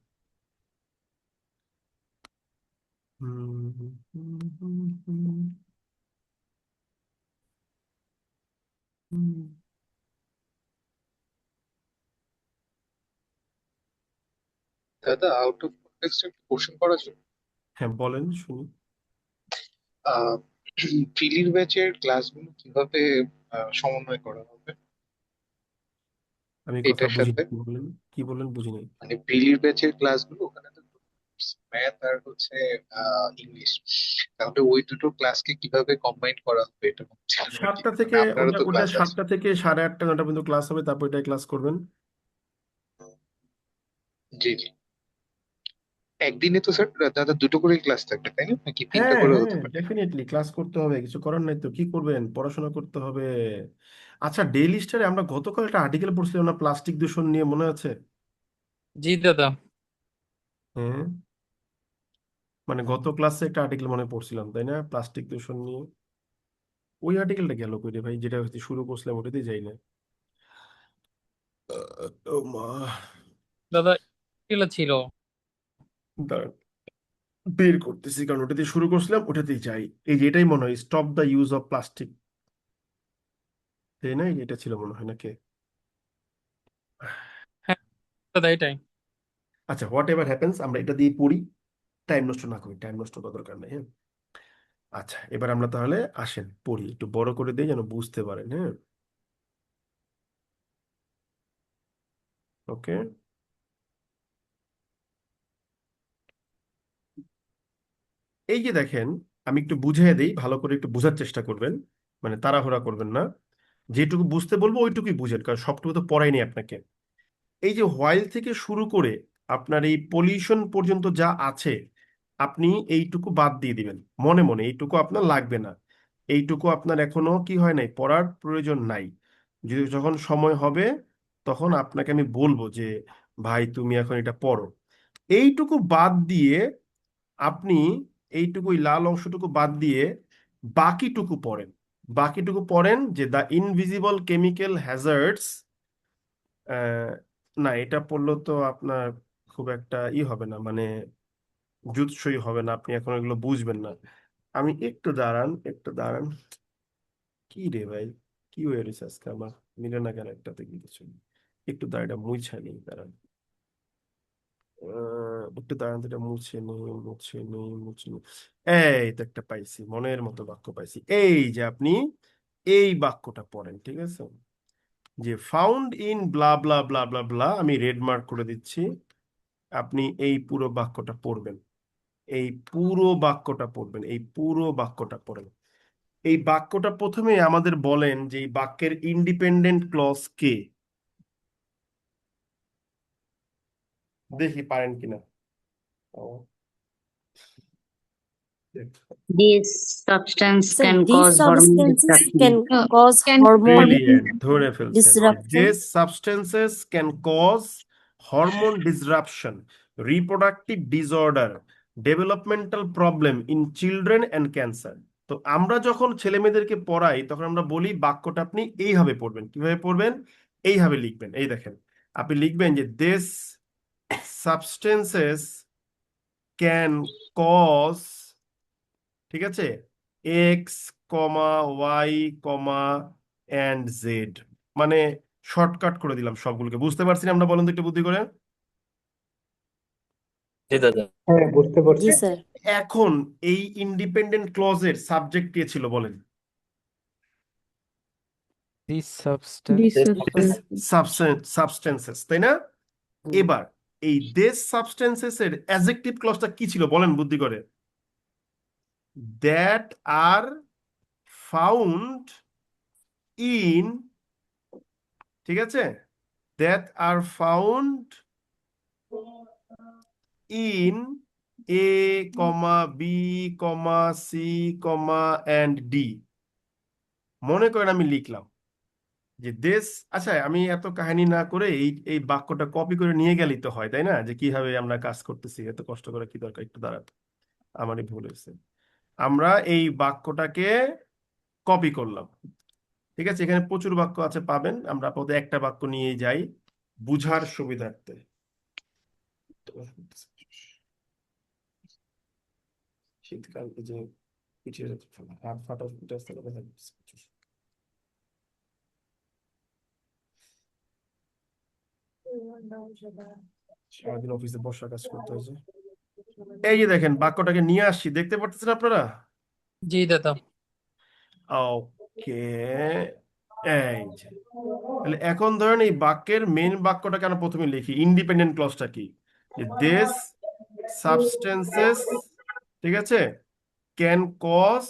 দাদা আউট অফ কনটেক্সট একটা কোশ্চেন করা যায়? হ্যাঁ বলেন, শুনি। প্রিলির ব্যাচের ক্লাসগুলো কিভাবে সমন্বয় করা হবে আমি কথা এটার বুঝিনি, সাথে? কি বললেন বুঝি নাই। মানে প্রিলির ব্যাচের ক্লাসগুলো ওখানে তো ম্যাথ আর হচ্ছে ইংলিশ, তাহলে ওই দুটো ক্লাসকে কিভাবে কম্বাইন করা হবে এটা ভাবছিলাম আর কি। 7টা থেকে, মানে আপনারও ওটা তো ওটা ক্লাস আছে। 7টা থেকে 8:30 9টা পর্যন্ত ক্লাস হবে, তারপর এটাই ক্লাস করবেন। জি জি। একদিনে তো স্যার দাদা দুটো করে ক্লাস থাকবে তাই না, নাকি তিনটা হ্যাঁ করে হ্যাঁ, হতে পারে? ডেফিনেটলি ক্লাস করতে হবে, কিছু করার নাই তো, কি করবেন, পড়াশোনা করতে হবে। আচ্ছা, ডেইলি স্টারে আমরা গতকাল একটা আর্টিকেল পড়ছিলাম না প্লাস্টিক দূষণ নিয়ে, মনে আছে? জি দাদা। হ্যাঁ, মানে গত ক্লাসে একটা আর্টিকেল মনে পড়ছিলাম, তাই না, প্লাস্টিক দূষণ নিয়ে। ওই আর্টিকেলটা গেল কই রে ভাই, যেটা হচ্ছে শুরু করছিলাম ওটাতেই যাই না। ও মা, দাদা এগুলো ছিল। দাঁড়ান, বের করতেছি, কারণ ওটাতে শুরু করছিলাম, ওটাতেই যাই। এই যে এটাই মনে হয়, stop the use of plastic, তাই না? এটা ছিল মনে হয়, নাকি? হ্যাঁ দাদা এটাই। আচ্ছা, হোয়াট এভার হ্যাপেন্স, আমরা এটা দিয়ে পড়ি, টাইম নষ্ট না করি, টাইম নষ্ট করার দরকার নেই, হ্যাঁ। আচ্ছা, এবার আমরা তাহলে আসেন পড়ি, একটু বড় করে দিই যেন বুঝতে পারেন, হ্যাঁ। ওকে, এই যে দেখেন, আমি একটু বুঝিয়ে দিই, ভালো করে একটু বোঝার চেষ্টা করবেন, মানে তাড়াহুড়া করবেন না। যেটুকু বুঝতে বলবো ওইটুকুই বুঝেন, কারণ সবটুকু তো পড়াইনি আপনাকে। এই যে হোয়াইল থেকে শুরু করে আপনার এই পলিউশন পর্যন্ত যা আছে, আপনি এইটুকু বাদ দিয়ে দিবেন মনে মনে, এইটুকু আপনার লাগবে না, এইটুকু আপনার এখনো কি হয় নাই, পড়ার প্রয়োজন নাই। যদি যখন সময় হবে তখন আপনাকে আমি বলবো যে ভাই তুমি এখন এটা পড়ো। এইটুকু বাদ দিয়ে আপনি, এইটুকু ওই লাল অংশটুকু বাদ দিয়ে বাকিটুকু পড়েন। বাকিটুকু পড়েন যে দ্য ইনভিজিবল কেমিক্যাল হ্যাজার্ডস। না, এটা পড়লেও তো আপনার খুব একটা হবে না, মানে জুৎসই হবে না, আপনি এখন এগুলো বুঝবেন না। আমি একটু দাঁড়ান, একটু দাঁড়ান। কি রে ভাই, কি হয়ে রয়েছে আজকে আমার, মিলে না কেন একটাতে কি কিছু। একটু দাঁড়া, এটা মুছে নেই, দাঁড়ান। একটু দাঁড়ান তো, এটা মুছে নেই, মুছে নেই, মুছে নেই। এই তো একটা পাইছি, মনের মতো বাক্য পাইছি। এই যে আপনি এই বাক্যটা পড়েন, ঠিক আছে? যে found in blah blah blah blah ব্লা, আমি রেড মার্ক করে দিচ্ছি। আপনি এই পুরো বাক্যটা পড়বেন, এই পুরো বাক্যটা পড়বেন, এই পুরো বাক্যটা পড়েন। এই বাক্যটা প্রথমে আমাদের বলেন যে এই বাক্যের ইন্ডিপেন্ডেন্ট ক্লজ কে, দেখি পারেন কিনা। ও, These substance Sir, can these cause hormone substances disruption. can cause can hormone brilliant, ধরে ফেলছেন। disruption. These substances can cause hormone disruption, reproductive disorder, developmental problem in children and cancer. তো আমরা যখন ছেলে মেয়েদেরকে পড়াই তখন আমরা বলি বাক্যটা আপনি এইভাবে পড়বেন। কিভাবে পড়বেন? এইভাবে লিখবেন। এই দেখেন, আপনি লিখবেন যে দিস সাবস্টেন্সেস ক্যান কজ, ঠিক আছে, X comma Y comma and Z. মানে শর্টকাট করে দিলাম সবগুলোকে। বুঝতে পারছি না আমরা? বলেন তো একটু বুদ্ধি করে। জি দাদা। হ্যাঁ, বুঝতে পারছি। জি স্যার। এখন এই ইন্ডিপেন্ডেন্ট ক্লজের সাবজেক্ট কে ছিল বলেন? This substance. সাবস্টেন্সেস, তাই না? এবার এই দেশ সাবস্টেন্সেস এর অ্যাডজেক্টিভ ক্লজটা কি ছিল বলেন বুদ্ধি করে? দ্যাট আর ফাউন্ড ইন, ঠিক আছে, that are found in A comma B comma C comma and D. মনে করেন আমি লিখলাম যে দেশ, আচ্ছা আমি এত কাহিনী না করে এই এই বাক্যটা কপি করে নিয়ে গেলেই তো হয়, তাই না? যে কিভাবে আমরা কাজ করতেছি, এত কষ্ট করে কি দরকার? একটু দাঁড়াতে, আমারই ভুল হয়েছে। আমরা এই বাক্যটাকে কপি করলাম, ঠিক আছে? এখানে প্রচুর বাক্য আছে, পাবেন। আমরা আপাতত একটা বাক্য নিয়ে যাই বুঝার সুবিধার্থে। শীতকাল যে পিছিয়ে যাচ্ছে, হাত ফাটা ফুটে আসতে দেখা যাচ্ছে। সারাদিন অফিসে বর্ষা কাজ করতে হয়েছে। এই যে দেখেন বাক্যটাকে নিয়ে আসছি, দেখতে পাচ্ছেন আপনারা? জি দাদা। ওকে, এই যে তাহলে এখন ধরেন এই বাক্যের মেন বাক্যটা কেন প্রথমে লিখি, ইন্ডিপেন্ডেন্ট ক্লজটা কি? যে দিস সাবস্টেন্সেস, ঠিক আছে, can cause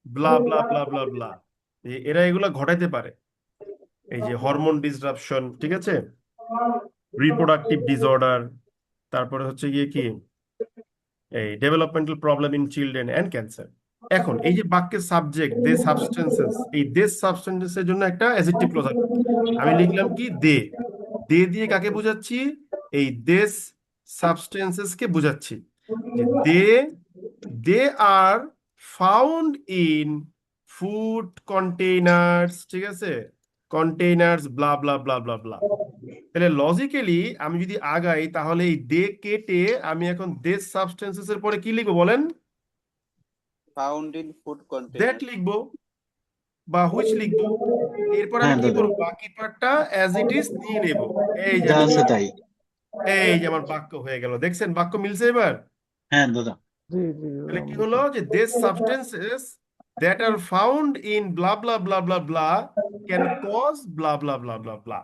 blah blah blah blah ব্লা। এরা এগুলা ঘটাইতে পারে, এই যে হরমোন ডিসরাপশন, ঠিক আছে, রিপ্রোডাক্টিভ ডিসঅর্ডার, তারপরে হচ্ছে গিয়ে কি এই developmental problem in children and cancer. এখন এই যে বাক্যের সাবজেক্ট দে সাবস্টেন্সেস, এই দে সাবস্টেন্সেসের জন্য একটা অ্যাডজেক্টিভ ক্লজ আছে। আমি লিখলাম কি দে, দে দিয়ে কাকে বোঝাচ্ছি? এই দেশ সাবস্টেন্সেস কে বোঝাচ্ছি যে দে আর ফাউন্ড ইন ফুড কন্টেইনার্স, ঠিক আছে, কন্টেইনার্স ব্লা ব্লা ব্লা ব্লা ব্লা। তাহলে লজিক্যালি আমি যদি আগাই তাহলে এই দে কেটে আমি এখন দেশ সাবস্টেন্সেস এর পরে কি লিখবো বলেন? Found in food that container. লিখবো বা হুইচ লিখবো। এরপর আমি হ্যাঁ কি দাদা, করবো? বাকি পার্টটা অ্যাজ ইট ইজ নিয়ে নেব। এই যে যা আমি আছে নিয়ে তাই। এই যে আমার বাক্য হয়ে গেল। দেখছেন বাক্য মিলছে এবার? হ্যাঁ দাদা। জি জি তাহলে কি হলো? যে this substances that are found in blah blah blah blah blah can cause blah blah blah blah blah.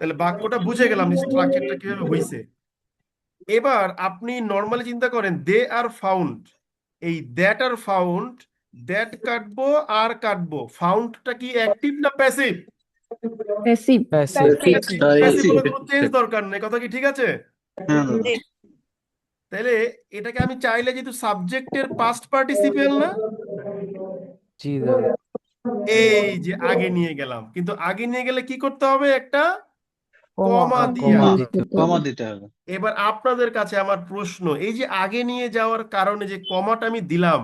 তাহলে বাক্যটা বুঝে গেলাম স্ট্রাকচারটা কিভাবে হয়েছে। এবার আপনি নর্মালি চিন্তা করেন দে আর ফাউন্ড, এই দ্যাট আর ফাউন্ড, দ্যাট কাটবো আর কাটবো, ফাউন্ডটা কি অ্যাক্টিভ না প্যাসিভ? প্যাসিভ। প্যাসিভ বলে কোনো চেঞ্জ দরকার নেই, কথা কি ঠিক আছে? হ্যাঁ দাদা। তাহলে এটাকে আমি চাইলে যেহেতু সাবজেক্টের পাস্ট পার্টিসিপেল না, জি দাদা। এই যে আগে নিয়ে গেলাম, কিন্তু আগে নিয়ে গেলে কি করতে হবে? একটা কমা দিয়ে কমা আনতে হবে। কমা দিতে হবে। এবার আপনাদের কাছে আমার প্রশ্ন, এই যে আগে নিয়ে যাওয়ার কারণে যে কমাটা আমি দিলাম,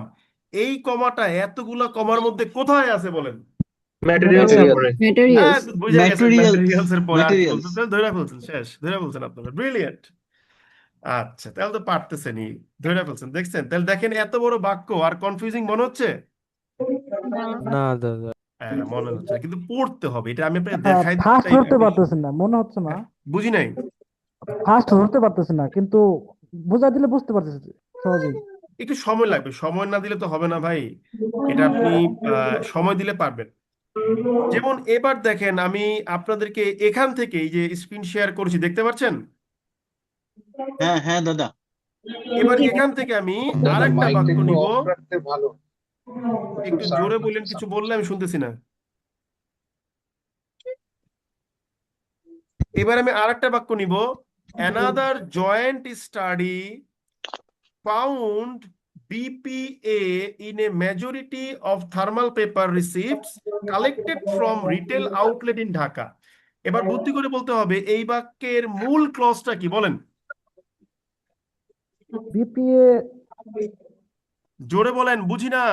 এই কমাটা এতগুলা কমার মধ্যে কোথায় আছে বলেন? ম্যাটেরিয়ালস এর পরে। হ্যাঁ, ম্যাটেরিয়ালস। বুঝে গেছেন, ম্যাটেরিয়ালস এর পরে। আর কি ম্যাটেরিয়ালস। বলতেন? ধরে ফেলছেন, শেষ ধরে ফেলছেন আপনারা, ব্রিলিয়েন্ট। আচ্ছা, তাহলে তো পারতেছেনই, ধরে ফেলছেন। দেখছেন? তাহলে দেখেন এত বড় বাক্য আর কনফিউজিং মনে হচ্ছে? না দাদা। হ্যাঁ, মনে হচ্ছে, কিন্তু পড়তে হবে। এটা আমি আপনাকে দেখাই ফার্স্ট দিই, ধরতে পারতেছেন না, মনে হচ্ছে না। বুঝি নাই। ফার্স্ট ধরতে পারতেছি না, কিন্তু বোঝা দিলে বুঝতে পারতেছি সহজেই। একটু সময় লাগবে, সময় না দিলে তো হবে না ভাই। এটা আপনি সময় দিলে পারবেন। যেমন এবার দেখেন আমি আপনাদেরকে এখান থেকে এই যে স্ক্রিন শেয়ার করেছি, দেখতে পাচ্ছেন? হ্যাঁ হ্যাঁ দাদা। এবার এখান থেকে আমি দাদা আরেকটা মাইকটা বাক্য একটু নিব। অফ রাখতে ভালো। একটু জোরে বললেন, কিছু বললে আমি শুনতেছি না। এবার আমি আরেকটা বাক্য নিব। Another joint study found BPA in a majority of thermal paper receipts collected from retail outlet in Dhaka. এবার বুদ্ধি করে বলতে হবে এই বাক্যের মূল ক্লজটা কি বলেন? বিপিএ জোরে বলেন, বুঝি না।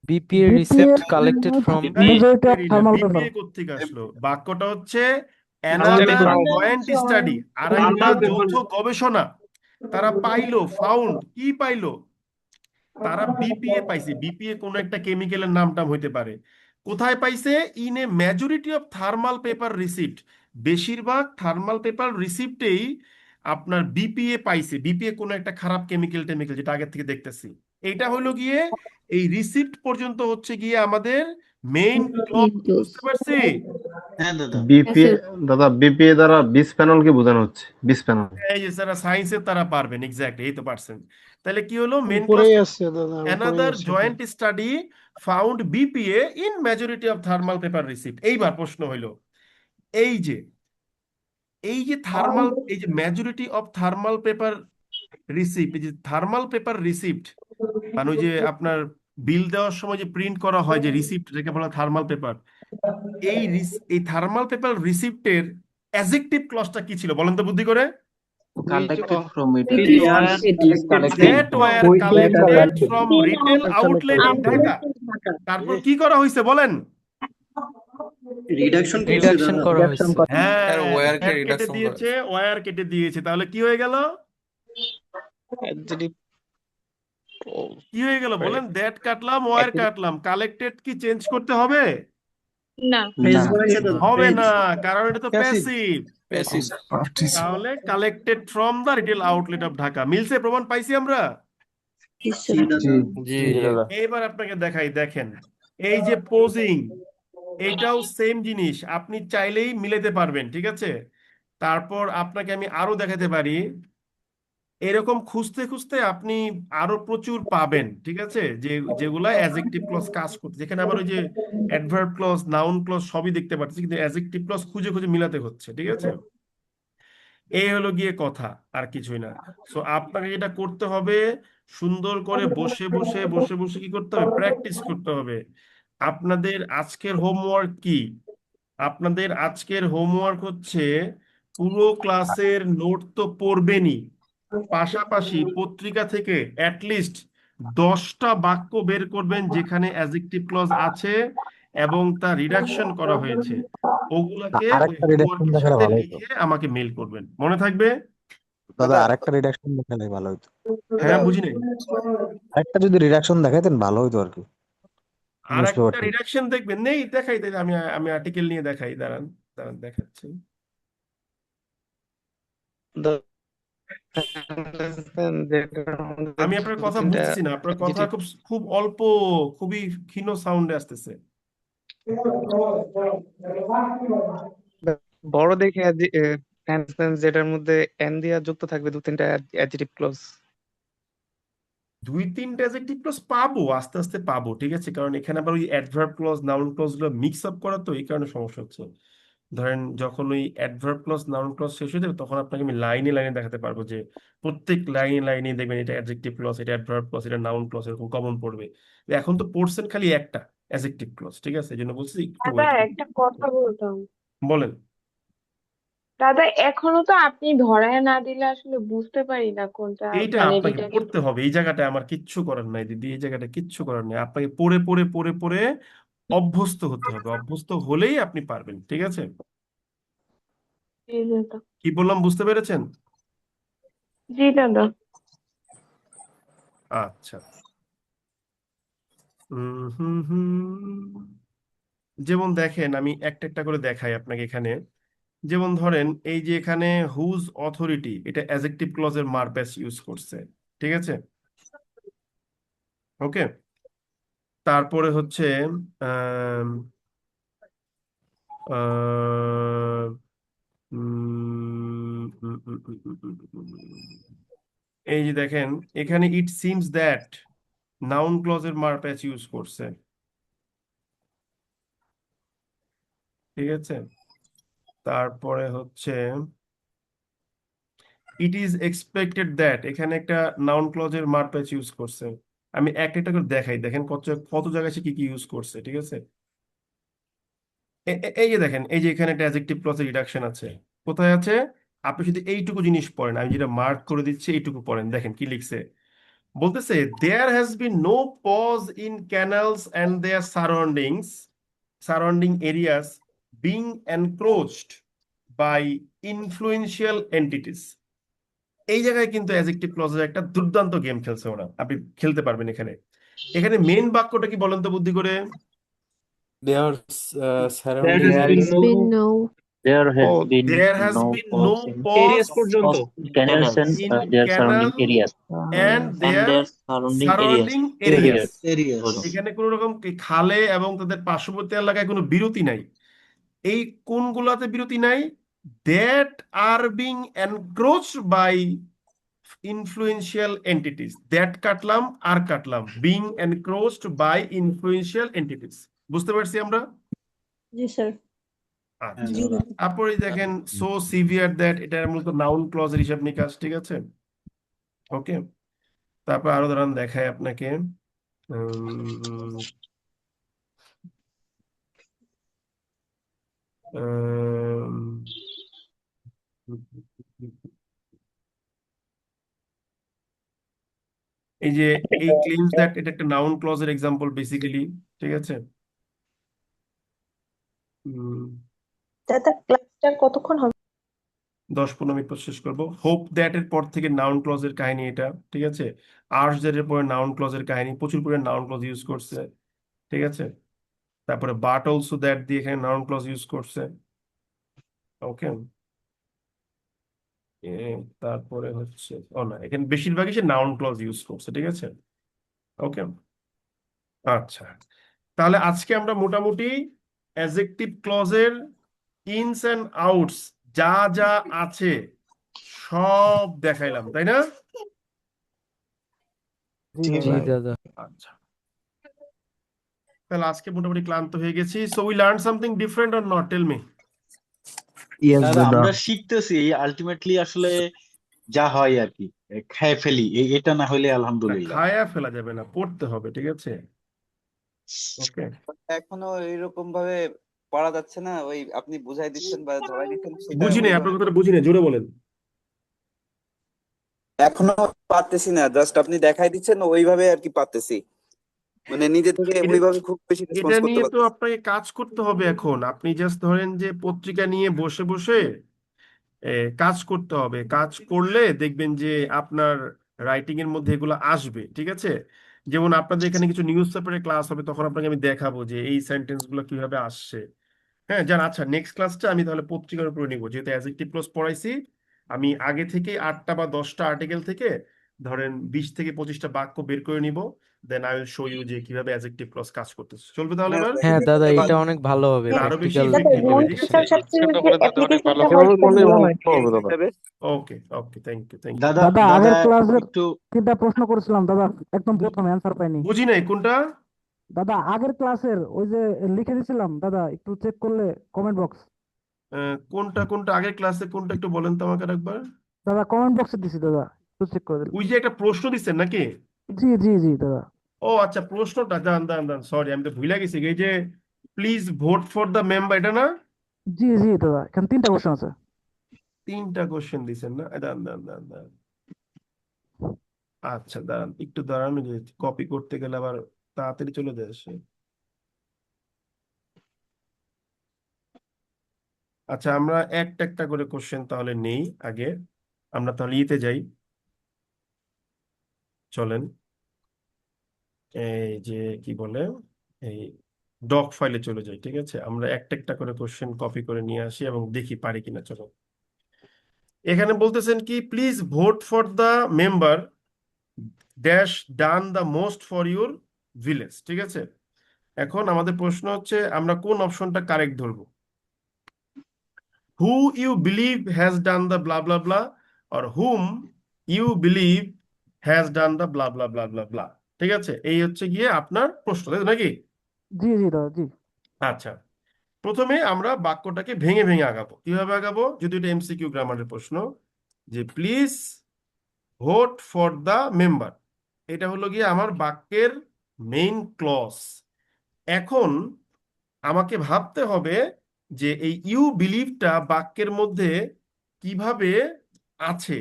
BPA BPA receipt collected from এটাই মেজরিটি অফ বুঝতেই না, থার্মাল পেপার। বিপিএ কোত্থেকে আসলো? বাক্যটা হচ্ছে Study another from joint study, আর একটা যৌথ গবেষণা। তারা পাইলো, ফাউন্ড, কি পাইলো? তারা বিপিএ পাইছে। বিপিএ কোন একটা কেমিক্যালের নাম টাম হইতে পারে। কোথায় পাইছে? In a majority of thermal paper receipt. বেশিরভাগ থার্মাল পেপার রিসিপ্টেই আপনার বিপিএ পাইছে। বিপিএ কোন একটা খারাপ কেমিক্যাল যেটা আগে থেকে দেখতেছি। এটা হলো গিয়ে এই রিসিপ্ট পর্যন্ত হচ্ছে গিয়ে আমাদের মেইন ক্লজ। বুঝতে পারছি? হ্যাঁ দাদা। বিপিএ দাদা, বিপিএ দ্বারা বিসফেনল কে বোঝানো হচ্ছে? বিসফেনল। এই যে যারা সায়েন্সের তারা পারবেন, এক্স্যাক্টলি, এই তো পারছেন। তাহলে কি হলো? মেইন উপরেই আছে দাদা, উপরেই অ্যানাদার আছে। Joint study found BPA in majority of thermal paper receipt. এইবার প্রশ্ন হইলো, এই যে থার্মাল, এই যে majority of thermal paper receipt, এই যে থার্মাল পেপার রিসিপ্ট, মানে ওই যে আপনার বিল দেওয়ার সময় যে প্রিন্ট করা হয় যে রিসিপ্ট, যেটা বলা থার্মাল পেপার, এই থার্মাল পেপার রিসিপ্টের অ্যাডজেক্টিভ ক্লজটা কি ছিল বলেন তো বুদ্ধি করে? Collected from it. which That were collected from retail outlet in Dhaka. তারপর কি করা হয়েছে বলেন? রিডাকশন reduction করা হয়েছে। হ্যাঁ, আর ওয়্যারকে that কেটে রিডাকশন করা দিয়েছে, ওয়্যার কেটে দিয়েছে। তাহলে কি হয়ে গেল? adjective কি হয়ে গেল বলেন? দ্যাট কাটলাম, ওয়্যার কাটলাম, কালেক্টেড কি চেঞ্জ করতে হবে? না হবে না, কারণ এটা তো Passive. প্যাসিভ। তাহলে collected from the retail outlet of Dhaka. মিলছে? প্রমাণ পাইছি আমরা? জি এইবার আপনাকে দেখাই, দেখেন এই যে পোজিং, এটাও সেম জিনিস, আপনি চাইলেই মিলাতে পারবেন, ঠিক আছে? তারপর আপনাকে আমি আরো দেখাতে পারি, এরকম খুঁজতে খুঁজতে আপনি আরো প্রচুর পাবেন, ঠিক আছে? যেগুলা অ্যাডজেক্টিভ ক্লজ কাজ করতে, যেখানে আবার ওই যে অ্যাডভার্ব ক্লজ, নাউন ক্লজ সবই দেখতে পাচ্ছি, কিন্তু অ্যাডজেক্টিভ ক্লজ খুঁজে খুঁজে মিলাতে হচ্ছে, ঠিক আছে? এই হলো গিয়ে কথা, আর কিছুই না। সো আপনাকে যেটা করতে হবে, সুন্দর করে বসে বসে বসে বসে কি করতে হবে? প্র্যাকটিস করতে হবে। আপনাদের আজকের হোমওয়ার্ক কি? আপনাদের আজকের হোমওয়ার্ক হচ্ছে পুরো ক্লাসের নোট তো পড়বেনই, পাশাপাশি পত্রিকা থেকে অ্যাটলিস্ট 10টা বাক্য বের করবেন যেখানে অ্যাডজেক্টিভ ক্লজ আছে এবং তা রিডাকশন করা হয়েছে। ওগুলাকে ওই আরেকটা রিডাকশন হোমওয়ার্কের দেখালে সাথে ভালো হতো লিখে আমাকে মেল করবেন, মনে থাকবে? দাদা। আরেকটা রিডাকশন দেখালে ভালো হতো। হ্যাঁ, বুঝি নাই। আরেকটা যদি রিডাকশন দেখাইতেন ভালো হতো আর কি, আর নিউজ একটা পেপার থেকে। রিডাকশন দেখবেন, নেই দেখাই, তাই আমি আমি আর্টিকেল নিয়ে দেখাই, দাঁড়ান দাঁড়ান দেখাচ্ছি। আমি আপনার কথা বুঝতেছি না, আপনার কথা খুব খুব অল্প, খুবই ক্ষীণ সাউন্ডে আসতেছে। বড় দেখে সেন্টেন্স যেটার মধ্যে এন দিয়া যুক্ত থাকবে 2-3টা অ্যাডজেক্টিভ ক্লজ। 2-3টা অ্যাডজেক্টিভ ক্লজ পাবো, আস্তে আস্তে পাবো, ঠিক আছে? কারণ এখানে আবার ওই অ্যাডভার্ব ক্লজ, নাউন ক্লজ গুলো মিক্স আপ করা, তো এই কারণে সমস্যা হচ্ছে। ধরেন যখন ওই অ্যাডভার্ব ক্লজ, নাউন ক্লজ শেষ হয়ে যাবে, তখন আপনাকে আমি লাইনে লাইনে দেখাতে পারবো যে প্রত্যেক লাইনে লাইনে দেখবেন এটা অ্যাডজেক্টিভ ক্লজ, এটা অ্যাডভার্ব ক্লজ, এটা নাউন ক্লজ, এরকম কমন পড়বে। এখন তো পড়ছেন খালি একটা অ্যাডজেক্টিভ ক্লজ, ঠিক আছে? এই জন্য বলছি একটু দাদা ওয়েট একটা কথা বলতাম। বলেন। দাদা এখনো তো আপনি ধরায় না দিলে আসলে বুঝতে পারি না কোনটা এইটা মানে আপনাকে রিডাকশন। পড়তে হবে, এই জায়গাটা আমার কিচ্ছু করার নাই দিদি, এই জায়গাটা কিচ্ছু করার নেই, আপনাকে পড়ে পড়ে পড়ে পড়ে অভ্যস্ত হতে হবে, অভ্যস্ত হলেই আপনি পারবেন, ঠিক আছে? জি দাদা। কি বললাম বুঝতে পেরেছেন? জি দাদা। আচ্ছা। হুম হুম। যেমন দেখেন, আমি একটা একটা করে দেখাই আপনাকে এখানে। যেমন ধরেন এই যে এখানে হুজ অথরিটি, এটা অ্যাডজেক্টিভ ক্লজের মারপ্যাচ ইউজ করছে, ঠিক আছে? ওকে। তারপরে হচ্ছে আম, আহ, উম, উম, উম, উম, উম, উম, উম, এই যে দেখেন এখানে ইট সিমস দ্যাট, নাউন ক্লজের মারপ্যাচ ইউজ করছে, ঠিক আছে? তারপরে হচ্ছে ইট ইজ এক্সপেক্টেড দ্যাট, এখানে একটা নাউন ক্লজের মারপ্যাচ ইউজ করছে। আমি একটা একটা করে দেখাই, দেখেন কত কত জায়গায় সে কি কি ইউজ করছে, ঠিক আছে? এই যে দেখেন, এই যে এখানে একটা অ্যাডজেক্টিভ ক্লজের রিডাকশন আছে, কোথায় আছে? আপনি যদি এইটুকু জিনিস পড়েন, আমি যেটা মার্ক করে দিচ্ছি এইটুকু পড়েন, দেখেন কি লিখছে। বলতেছে there has been no pause in canals and their surrounding areas being encroached by influential entities. এই জায়গায় কিন্তু অ্যাডজেক্টিভ ক্লজের একটা দুর্দান্ত গেম খেলছে ওরা, আপনি খেলতে পারবেন এখানে। এখানে মেন বাক্যটা কি বলেন তো বুদ্ধি করে? Their There surrounding has There's been been no there has ও been there has no been no pause in pause areas পর্যন্ত canals and in their surrounding canal areas and and there their surrounding areas. Surrounding areas. Areas. এখানে কোনো রকম কি খালে এবং তাদের পার্শ্ববর্তী এলাকায় কোনো বিরতি নাই। এই কোনগুলাতে বিরতি নাই? That are being encroached by influential entities. That কাটলাম আর কাটলাম, being encroached by influential entities. বুঝতে পারছি আমরা? জি স্যার আচ্ছা, জি দাদা তারপরে দেখেন সো সিভিয়ার দ্যাট, এটা মূলত নাউন ক্লজের হিসাব নিকাশ, ঠিক আছে? ওকে, তারপর আরো দাঁড়ান দেখায় আপনাকে। উম, উম, এই যে এই ক্লেইমস দ্যাট, এটা একটা নাউন ক্লজের এক্সাম্পল বেসিক্যালি, ঠিক আছে? উম, দাদা ক্লাসটা কতক্ষণ হবে? 10-15 মিনিট পর শেষ করবো। হোপ দ্যাট এর পর থেকে নাউন ক্লজের কাহিনী এটা, ঠিক আছে? আর্টস দ্যাট এর পরে নাউন ক্লজের কাহিনী, প্রচুর পরিমাণে নাউন ক্লজ ইউজ করছে, ঠিক আছে? তারপরে বাট অলসো দ্যাট দিয়ে এখানে নাউন ক্লজ ইউজ করছে। ওকে, তারপরে হচ্ছে ও না, এখানে বেশিরভাগই সে নাউন ক্লজ ইউজ করছে, ঠিক আছে? ওকে, আচ্ছা, তাহলে আজকে আমরা মোটামুটি অ্যাডজেক্টিভ ক্লজের ইনস এন্ড আউটস যা যা আছে সব দেখাইলাম, তাই না? জি জি দাদা দাদা। আচ্ছা, তাহলে আজকে মোটামুটি ক্লান্ত হয়ে গেছি। So we learn something different or not, tell me. Yes দাদা দাদা আমরা শিখতেছি, আলটিমেটলি আসলে যা হয় আর কি, খেয়ে ফেলি, এটা না হলে না, আলহামদুলিল্লাহ। খায়া ফেলা যাবে না, পড়তে হবে, ঠিক আছে? ওকে, এখনো এরকম ভাবে পড়া যাচ্ছে না, ওই আপনি বুঝাই দিচ্ছেন বা ধরাই দিচ্ছেন সেটা বুঝি নাই, আপনার ওইভাবে কথাটা বুঝি নাই, জোরে বলেন। এখনো পারতেছি না, জাস্ট আপনি দেখাই দিচ্ছেন ওইভাবে আর কি পারতেছি, মানে নিজে থেকে এটা ওইভাবে খুব বেশি এটা রেসপন্স করতে নিয়ে তো পারতেছি না। আপনাকে কাজ করতে হবে এখন। আপনি জাস্ট ধরেন যে পত্রিকা নিয়ে বসে বসে কাজ করতে হবে। কাজ করলে দেখবেন যে আপনার রাইটিং এর মধ্যে এগুলো আসবে, ঠিক আছে? যেমন আপনাদের এখানে কিছু নিউজ পেপারের ক্লাস হবে, তখন আপনাকে আমি দেখাবো যে এই সেন্টেন্স গুলো কিভাবে আসছে। হ্যাঁ, জান, আচ্ছা, নেক্সট ক্লাসটা আমি তাহলে পত্রিকার উপরে নিবো, যেহেতু অ্যাডজেক্টিভ ক্লজ পড়াইছি। আমি আগে থেকে 8টা বা 10টা আর্টিকেল থেকে ধরেন 20 থেকে 25টা বাক্য বের করে নিব। Then I will show you যে কিভাবে অ্যাডজেক্টিভ ক্লজ কাজ করতেছে। চলবে তাহলে হ্যাঁ এবার? স্যার, হ্যাঁ এটা দাদা, করলে এটা ভালো। অনেক ভালো হবে, তাহলে আরো বেশি প্র্যাকটিক্যাল দাদা ইফেক্টিভ হবে, ঠিক আছে? মনিটরের সাথে ছোট যে করে দিতে অনেক ভালো অ্যাপ্লিকেশনটা হবে। হয় খুব ভালো হয় যাবে। ওকে, ওকে, থ্যাংক ইউ, থ্যাংক ইউ। দাদা দাদা দাদা আগের ক্লাসের একটু 3টা প্রশ্ন করেছিলাম দাদা, একদম প্রথম অ্যান্সার পাইনি। বুঝি নাই কোনটা। দাদা আগের ক্লাসের ওই যে লিখে দিয়েছিলাম দাদা, একটু চেক করলে কমেন্ট বক্স। কোনটা কোনটা আগের ক্লাসে কোনটা একটু বলেন তো আমাকে একবার। দাদা কমেন্ট বক্সে দিছি দাদা, একটু চেক করে দিন। ওই যে একটা প্রশ্ন দিচ্ছেন নাকি? জি জি জি দাদা। ও আচ্ছা, প্রশ্নটা দান দান দান, সরি আমি তো ভুলে গেছি। এই যে please vote for the member, এটা না? জি জি দাদা, এখানে 3টা কোশ্চেন আছে। 3টা কোশ্চেন দিচ্ছেন না? দান দান দান দান, আচ্ছা দাঁড়ান একটু দাঁড়ান, যে কপি করতে গেলে আবার তাড়াতাড়ি চলে যায় সে। আচ্ছা, আমরা একটা একটা করে কোশ্চেন তাহলে নেই আগে। আমরা তাহলে ইতে যাই, চলেন। এই যে কি বলে, এই ডক ফাইলে চলে যাই, ঠিক আছে? আমরা একটা একটা করে কোশ্চেন কপি করে নিয়ে আসি এবং দেখি পারি কিনা। চলো, এখানে বলতেছেন কি, please vote for the member dash done the most for your village, ঠিক আছে? এখন আমাদের প্রশ্ন হচ্ছে আমরা কোন অপশনটা কারেক্ট ধরবো। Who you believe has done the blah blah blah, or whom you believe has done the blah blah blah blah blah, ঠিক আছে? এই হচ্ছে গিয়ে আপনার প্রশ্ন, তাই তো নাকি? জি জি দাদা জি। আচ্ছা, প্রথমে আমরা বাক্যটাকে ভেঙে ভেঙে আগাবো। কিভাবে আগাবো? যদি এটা এমসিকিউ গ্রামারের প্রশ্ন, যে please vote for the member, এটা হলো গিয়ে আমার বাক্যের মেইন ক্লজ। এখন আমাকে ভাবতে হবে যে এই ইউ বিলিভটা বাক্যের মধ্যে কিভাবে আছে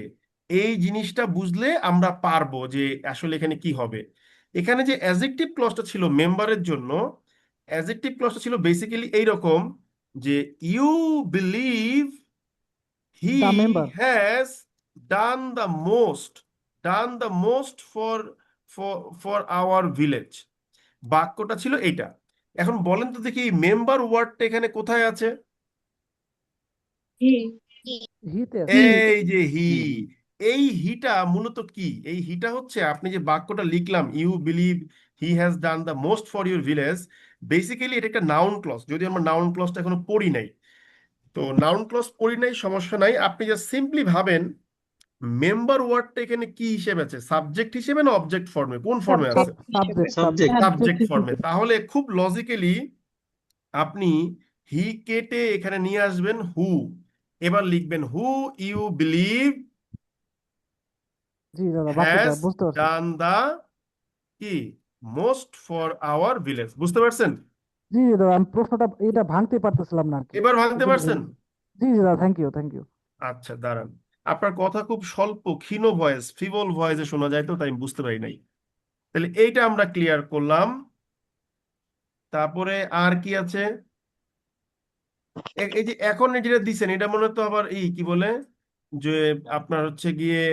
এই জিনিসটা বুঝলে আমরা পারবো যে আসলে এখানে কি হবে। এখানে যে অ্যাজেক্টিভ ক্লজটা ছিল মেম্বারের জন্য, অ্যাজেক্টিভ ক্লজটা ছিল বেসিক্যালি এইরকম যে you believe he the member has done the most, done the most for for our village. বাক্যটা ছিল এইটা। এখন বলেন তো দেখি মেম্বার ওয়ার্ডটা এখানে কোথায় আছে? হিতে এই যে হি। এই হিটা মূলত কি? এই হিটা হচ্ছে আপনি যে বাক্যটা লিখলাম, you believe he has done the most for your village, basically এটা একটা নাউন ক্লজ। যদি আমরা নাউন ক্লজটা এখনো পড়ি নাই, তো নাউন ক্লজ পড়ি নাই সমস্যা নাই, আপনি জাস্ট সিম্পলি ভাবেন মেম্বার ওয়ার্ডটা এখানে কি হিসেবে আছে, সাবজেক্ট হিসেবে না অবজেক্ট ফর্মে? কোন ফর্মে আছে? সাবজেক্ট সাবজেক্ট সাবজেক্ট ফর্মে। তাহলে খুব লজিক্যালি আপনি হি কেটে এখানে নিয়ে আসবেন হু, এবার লিখবেন হু ইউ বিলিভ জি দাদা বাকিটা হ্যাজ বুঝতে পারছি। ডান দা কি মোস্ট ফর আওয়ার ভিলেজ। বুঝতে পারছেন? জি দাদা আমি প্রশ্নটা এটা ভাঙতে পারতেছিলাম না আর কি। এবার ভাঙতে পারছেন? জি জি দাদা থ্যাংক ইউ থ্যাংক ইউ। আচ্ছা দাঁড়ান, আপনার কথা খুব স্বল্প ক্ষীণ ভয়েস, ফিবল ভয়েসে শোনা যায়, তো তাই আমি বুঝতে পারি নাই। তাহলে এইটা আমরা ক্লিয়ার করলাম। তারপরে আর কি আছে? এই যে এখন যেটা দিচ্ছেন এটা মনে তো আবার এই কি বলে যে আপনার হচ্ছে গিয়ে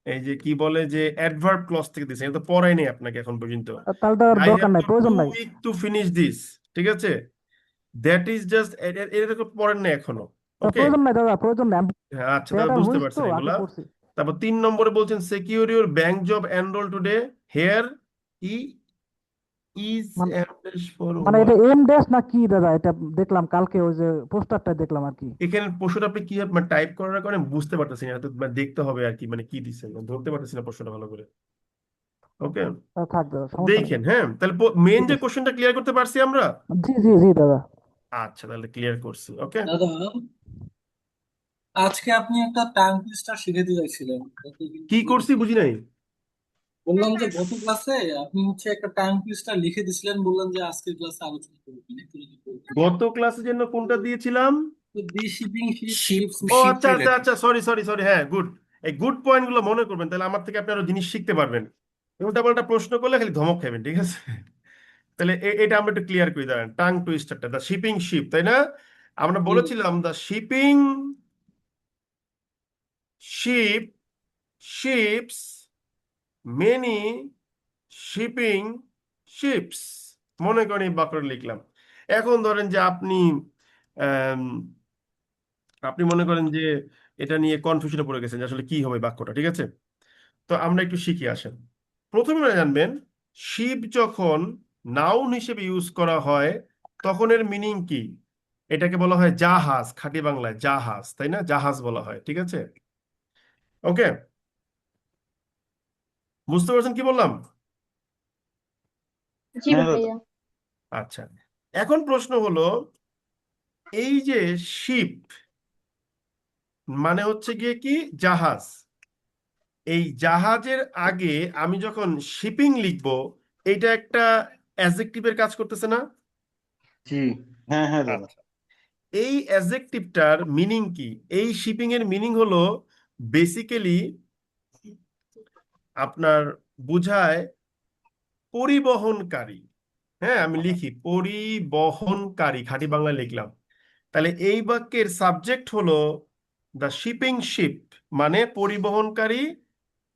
এই যে কি বলে যে অ্যাডভার্ব ক্লজ থেকে দিচ্ছেন, এটা তো পড়াই নেই আপনাকে এখন পর্যন্ত। তাহলে তো আর আই দরকার হ্যাভ নাই, টু প্রয়োজন 2 নাই। উইক টু ফিনিশ দিস, ঠিক আছে? দ্যাট ইজ জাস্ট, এটা তো পড়েন না এখনো। ওকে, প্রয়োজন নাই দাদা, প্রয়োজন নাই। আচ্ছা তাহলে এটা বুঝতে হুইস পারছেন তো আগে এগুলা। পড়ছি। তারপর 3 নম্বরে বলছেন secure your bank job enrol today, here E is মানে ফর মানে এটা এম ড্যাশ না কি দাদা? এটা দেখলাম কালকে ওই যে পোস্টারটা দেখলাম আর কি। এখানে প্রশ্নটা আপনি কি মানে টাইপ করার কারণে বুঝতে পারতেছি না, তো মানে দেখতে হবে আর কি, মানে কি দিচ্ছেন ধরতে পারতেছি না প্রশ্নটা ভালো করে। ওকে, থাক দাদা সমস্যা নেই। দেখেন হ্যাঁ, তাহলে মেন যে কোশ্চেনটা ক্লিয়ার করতে পারছি আমরা। জি জি জি দাদা। আচ্ছা তাহলে ক্লিয়ার করছি। ওকে, দাদা আজকে আপনি একটা টাং টুইস্টার শিখাতে চাইছিলেন, কি করছি বুঝি নাই। বললাম যে গত ক্লাসে আপনি হচ্ছে একটা টাং টুইস্টার লিখে দিছিলেন, বললেন যে আজকের ক্লাসে আলোচনা করবেন, একটু যদি বলতেন। গত ক্লাসের জন্য কোনটা দিয়েছিলাম? দি শিপিং শিপ শিপস ও শিপ আচ্ছা আচ্ছা রিলেটেড। আচ্ছা, সরি সরি সরি, হ্যাঁ গুড। এই গুড পয়েন্ট গুলো মনে করবেন, তাহলে আমার থেকে আপনি আরো জিনিস শিখতে পারবেন। উল্টাপাল্টা প্রশ্ন করলে খালি ধমক খাবেন, ঠিক আছে? তাহলে এটা আমরা একটু ক্লিয়ার করে দেবেন। টাং টুইস্টারটা দ্য শিপিং শিপ, তাই না? আমরা বলেছিলাম the shipping ship ships many shipping ships. মনে করেন এই বাক্যটা লিখলাম। এখন ধরেন যে আম, আপনি মনে করেন যে এটা নিয়ে কনফিউশনে পড়ে গেছেন যে আসলে কি হবে বাক্যটা, ঠিক আছে? তো আমরা একটু শিখি আসেন। প্রথমে আমরা জানবেন শিপ যখন নাউন হিসেবে ইউজ করা হয় তখন এর মিনিং কি। এটাকে বলা হয় জাহাজ, খাঁটি বাংলায় জাহাজ, তাই না? জাহাজ বলা হয়, ঠিক আছে? ওকে, বুঝতে পারছেন কি বললাম? জি হ্যাঁ দাদা। ভাইয়া। আচ্ছা, এখন প্রশ্ন হলো এই যে শিপ মানে হচ্ছে গিয়ে কি জাহাজ, এই জাহাজের আগে আমি যখন শিপিং লিখবো এটা একটা অ্যাডজেক্টিভের কাজ করতেছে না? জি হ্যাঁ হ্যাঁ দাদা। আচ্ছা, এই অ্যাডজেক্টিভটার মিনিং কি? এই শিপিং এর মিনিং হলো বেসিক্যালি আপনার বুঝায় পরিবহনকারী। হ্যাঁ, আমি লিখি পরিবহনকারী, খাঁটি বাংলায় লিখলাম। তাহলে এই বাক্যের সাবজেক্ট হলো দ্য শিপিং শিপ, মানে পরিবহনকারী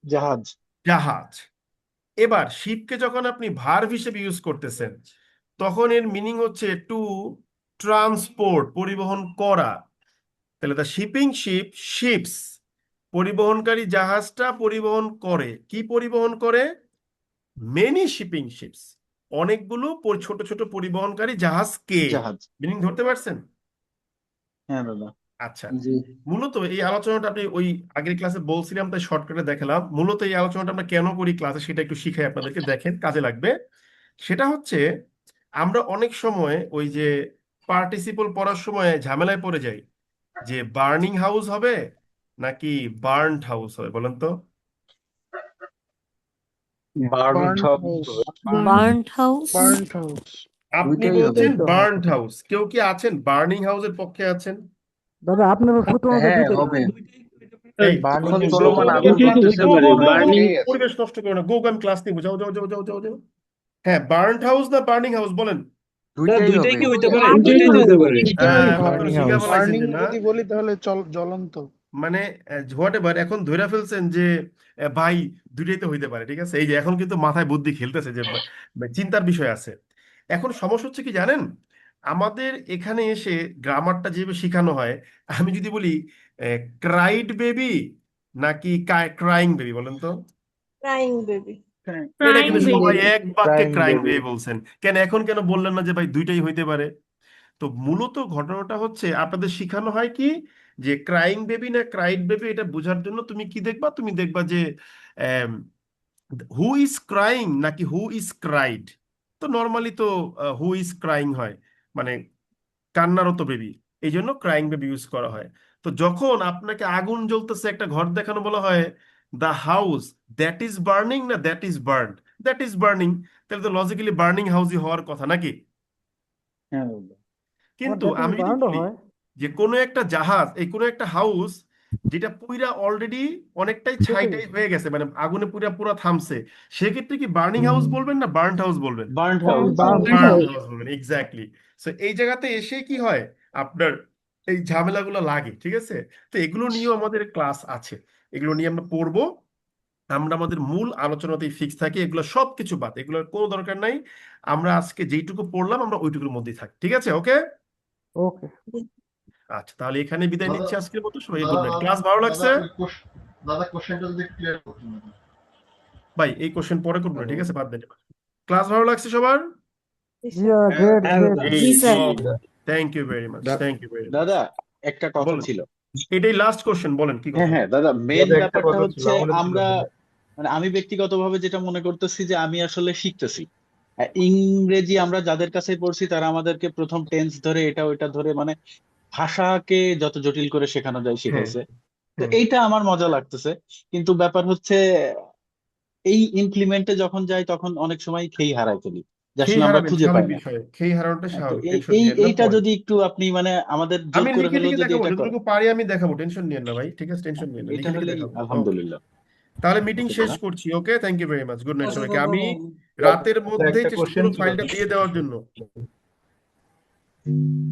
জাহাজ। জাহাজ। এবার শিপকে যখন আপনি ভার্ব হিসেবে ইউজ করতেছেন তখন এর মিনিং হচ্ছে টু ট্রান্সপোর্ট, পরিবহন করা। তাহলে দ্য শিপিং শিপ শিপস, পরিবহনকারী জাহাজটা পরিবহন করে কি? পরিবহন করে মেনি শিপিং শিপস, অনেকগুলো ছোট ছোট পরিবহনকারী জাহাজকে। জাহাজ। মিনিং ধরতে পারছেন? হ্যাঁ দাদা। আচ্ছা, জি মূলত এই আলোচনাটা আপনি ওই আগের ক্লাসে বলছিলাম তাই শর্টকাটে দেখালাম। মূলত এই আলোচনাটা আমরা কেন করি ক্লাসে সেটা একটু শিখাই আপনাদেরকে, দেখেন কাজে লাগবে। সেটা হচ্ছে আমরা অনেক সময় ওই যে পার্টিসিপল পড়ার সময় ঝামেলায় পড়ে যাই যে বার্নিং হাউস হবে নাকি বার্নড হাউস হবে, বলেন তো? Burned house. Burned house. Burned house. আপনি দুইটাই হবে। বলছেন বার্নড হাউস, কেউ কি আছেন বার্নিং হাউসের পক্ষে আছেন? দাদা আপনার সূত্র অনুযায়ী হ্যাঁ দুইটাই। হবে। এই বার্ন গো চলমান গো আগুন গো গো জ্বলতেছে গো ভাই। গো গো গো বার্নিং পরিবেশ নষ্ট করো না, গো আমি ক্লাস নিবো, যাও যাও যাও যাও যাও যাও। হ্যাঁ, বার্নড হাউস না বার্নিং হাউস বলেন? দুইটাই কি হইতে পারে? দুইটাই তো হতে পারে। আপনারা শিখা ফেলাইছেন বার্নিং যে না, যদি বলি তাহলে জ্বলন্ত। মানে হোয়াট এভার, এখন ধইরা ফেলছেন যে ভাই দুইটাই তো হইতে পারে, ঠিক আছে। এই যে এখন কিন্তু মাথায় বুদ্ধি খেলতেছে যে চিন্তার বিষয় আছে। এখন সমস্যা হচ্ছে কি জানেন, আমাদের এখানে এসে গ্রামারটা যেভাবে শেখানো হয়, আমি যদি বলি ক্রাইড বেবি নাকি ক্রাইং বেবি, বলেন তো? Crying baby. এটা কিন্তু সবাই এক বাক্যে ক্রাইং ক্রাইং বেবি। বেবি বলছেন, কেন এখন কেন বললেন না যে ভাই দুইটাই হইতে পারে? তো মূলত ঘটনাটা হচ্ছে আপনাদের শেখানো হয় কি, যে ক্রাইং বেবি না ক্রাইড বেবি এটা বোঝার জন্য তুমি কি দেখবা, তুমি দেখবা যে হু ইজ ক্রাইং নাকি হু ইজ ক্রাইড। তো নর্মালি তো হু ইজ ক্রাইং হয়, মানে কান্নারত বেবি, এই জন্য ক্রাইং বেবি ইউজ করা হয়। তো যখন আপনাকে আগুন জ্বলতেছে একটা ঘর দেখানো বলা হয়, the house that is burning না that is burned, that is burning, তাহলে তো লজিক্যালি বার্নিং হাউসই হওয়ার কথা নাকি? হ্যাঁ আবার কিন্তু দ্যাট ইজ আমি যদি বার্নড বলি হয়। যে কোনো একটা জাহাজ, এই কোনো একটা হাউস যেটা পুরা অলরেডি অনেকটাই শেষ ছাই হয়ে টাই গেছে। হয়ে গেছে, মানে আগুনে পুরা পুরা থামছে, সেক্ষেত্রে কি বার্নিং হাউস বলবেন না বার্নড হাউস বলবেন? Burn burn house. Burn burned house বলবেন, এক্স্যাক্টলি। সো এই জায়গাতে এসে কি হয়, আপনার এই ঝামেলাগুলো লাগে, ঠিক আছে। তো এগুলো নিয়েও আমাদের ক্লাস আছে, এগুলো নিয়ে আমরা পড়বো। আমরা আমাদের মূল আলোচনাতেই ফিক্স থাকি, এগুলো সবকিছু বাদ, এগুলোর কোনো দরকার নাই। আমরা আজকে যেইটুকু পড়লাম আমরা ওইটুকুর মধ্যেই থাকি, ঠিক আছে? ওকে, ওকে। আচ্ছা তাহলে এখানে বিদায় দাদা নিচ্ছি আজকের মতো। সবাই দাদা গুড নাইট। ক্লাস ভালো দাদা লাগছে? দাদা কোশ্চেনটা যদি ক্লিয়ার করতেন। ভাই এই কোশ্চেন পরে করবো না, ঠিক আছে, বাদ দেন। ক্লাস ভালো লাগছে সবার? গ্রেট হ্যাঁ গ্রেট। দাদা। এই sir. Thank you very much, thank you very much. দাদা একটা কথা বলেন, ছিল। এটাই লাস্ট কোশ্চেন, বলেন কি হ্যাঁ কথা? হ্যাঁ দাদা, মেন দাদা একটা ব্যাপারটা কথা ছিল, হচ্ছে আমাদের ছিল আমরা দাদা। মানে আমি ব্যক্তিগতভাবে যেটা মনে করতেছি যে আমি আসলে শিখতেছি ইংরেজি। আমরা যাদের কাছে পড়ছি তারা আমাদেরকে প্রথম টেন্স ধরে এটা ওইটা ধরে মানে ভাষাকে যত জটিল করে শেখানো যায় হ্যাঁ, শিখাইছে। তো হ্যাঁ, এইটা আমার মজা লাগতেছে, কিন্তু ব্যাপার হচ্ছে এই ইমপ্লিমেন্টে যখন যাই তখন অনেক সময় খেই হারাই ফেলি, যে খেই আসলে আমরা হারাবেন, খুঁজে পাই স্বাভাবিক না। বিষয়, খেই হারানোটা তো স্বাভাবিক, টেনশন নিয়েন না, এইটা পরে যদি একটু আপনি মানে আমাদের জোর আমি করে লিখে হলেও লিখে যদি দেখাবো, এটা করেন, যতটুকু পারি আমি দেখাবো, টেনশন নিয়েন না ভাই, ঠিক আছে, টেনশন নিয়েন না, এটা লিখে লিখে হলেই দেখাবো। ওকে, আলহামদুলিল্লাহ। তাহলে মিটিং ওকে শেষ দাদা। করছি। Okay, thank you very much, good night আচ্ছা সবাইকে। দাদা, আমি দাদা। রাতের দাদা মধ্যেই একটা চেষ্টা কোশ্চেন করবো ছিল। ফাইলটা দিয়ে দেওয়ার জন্য।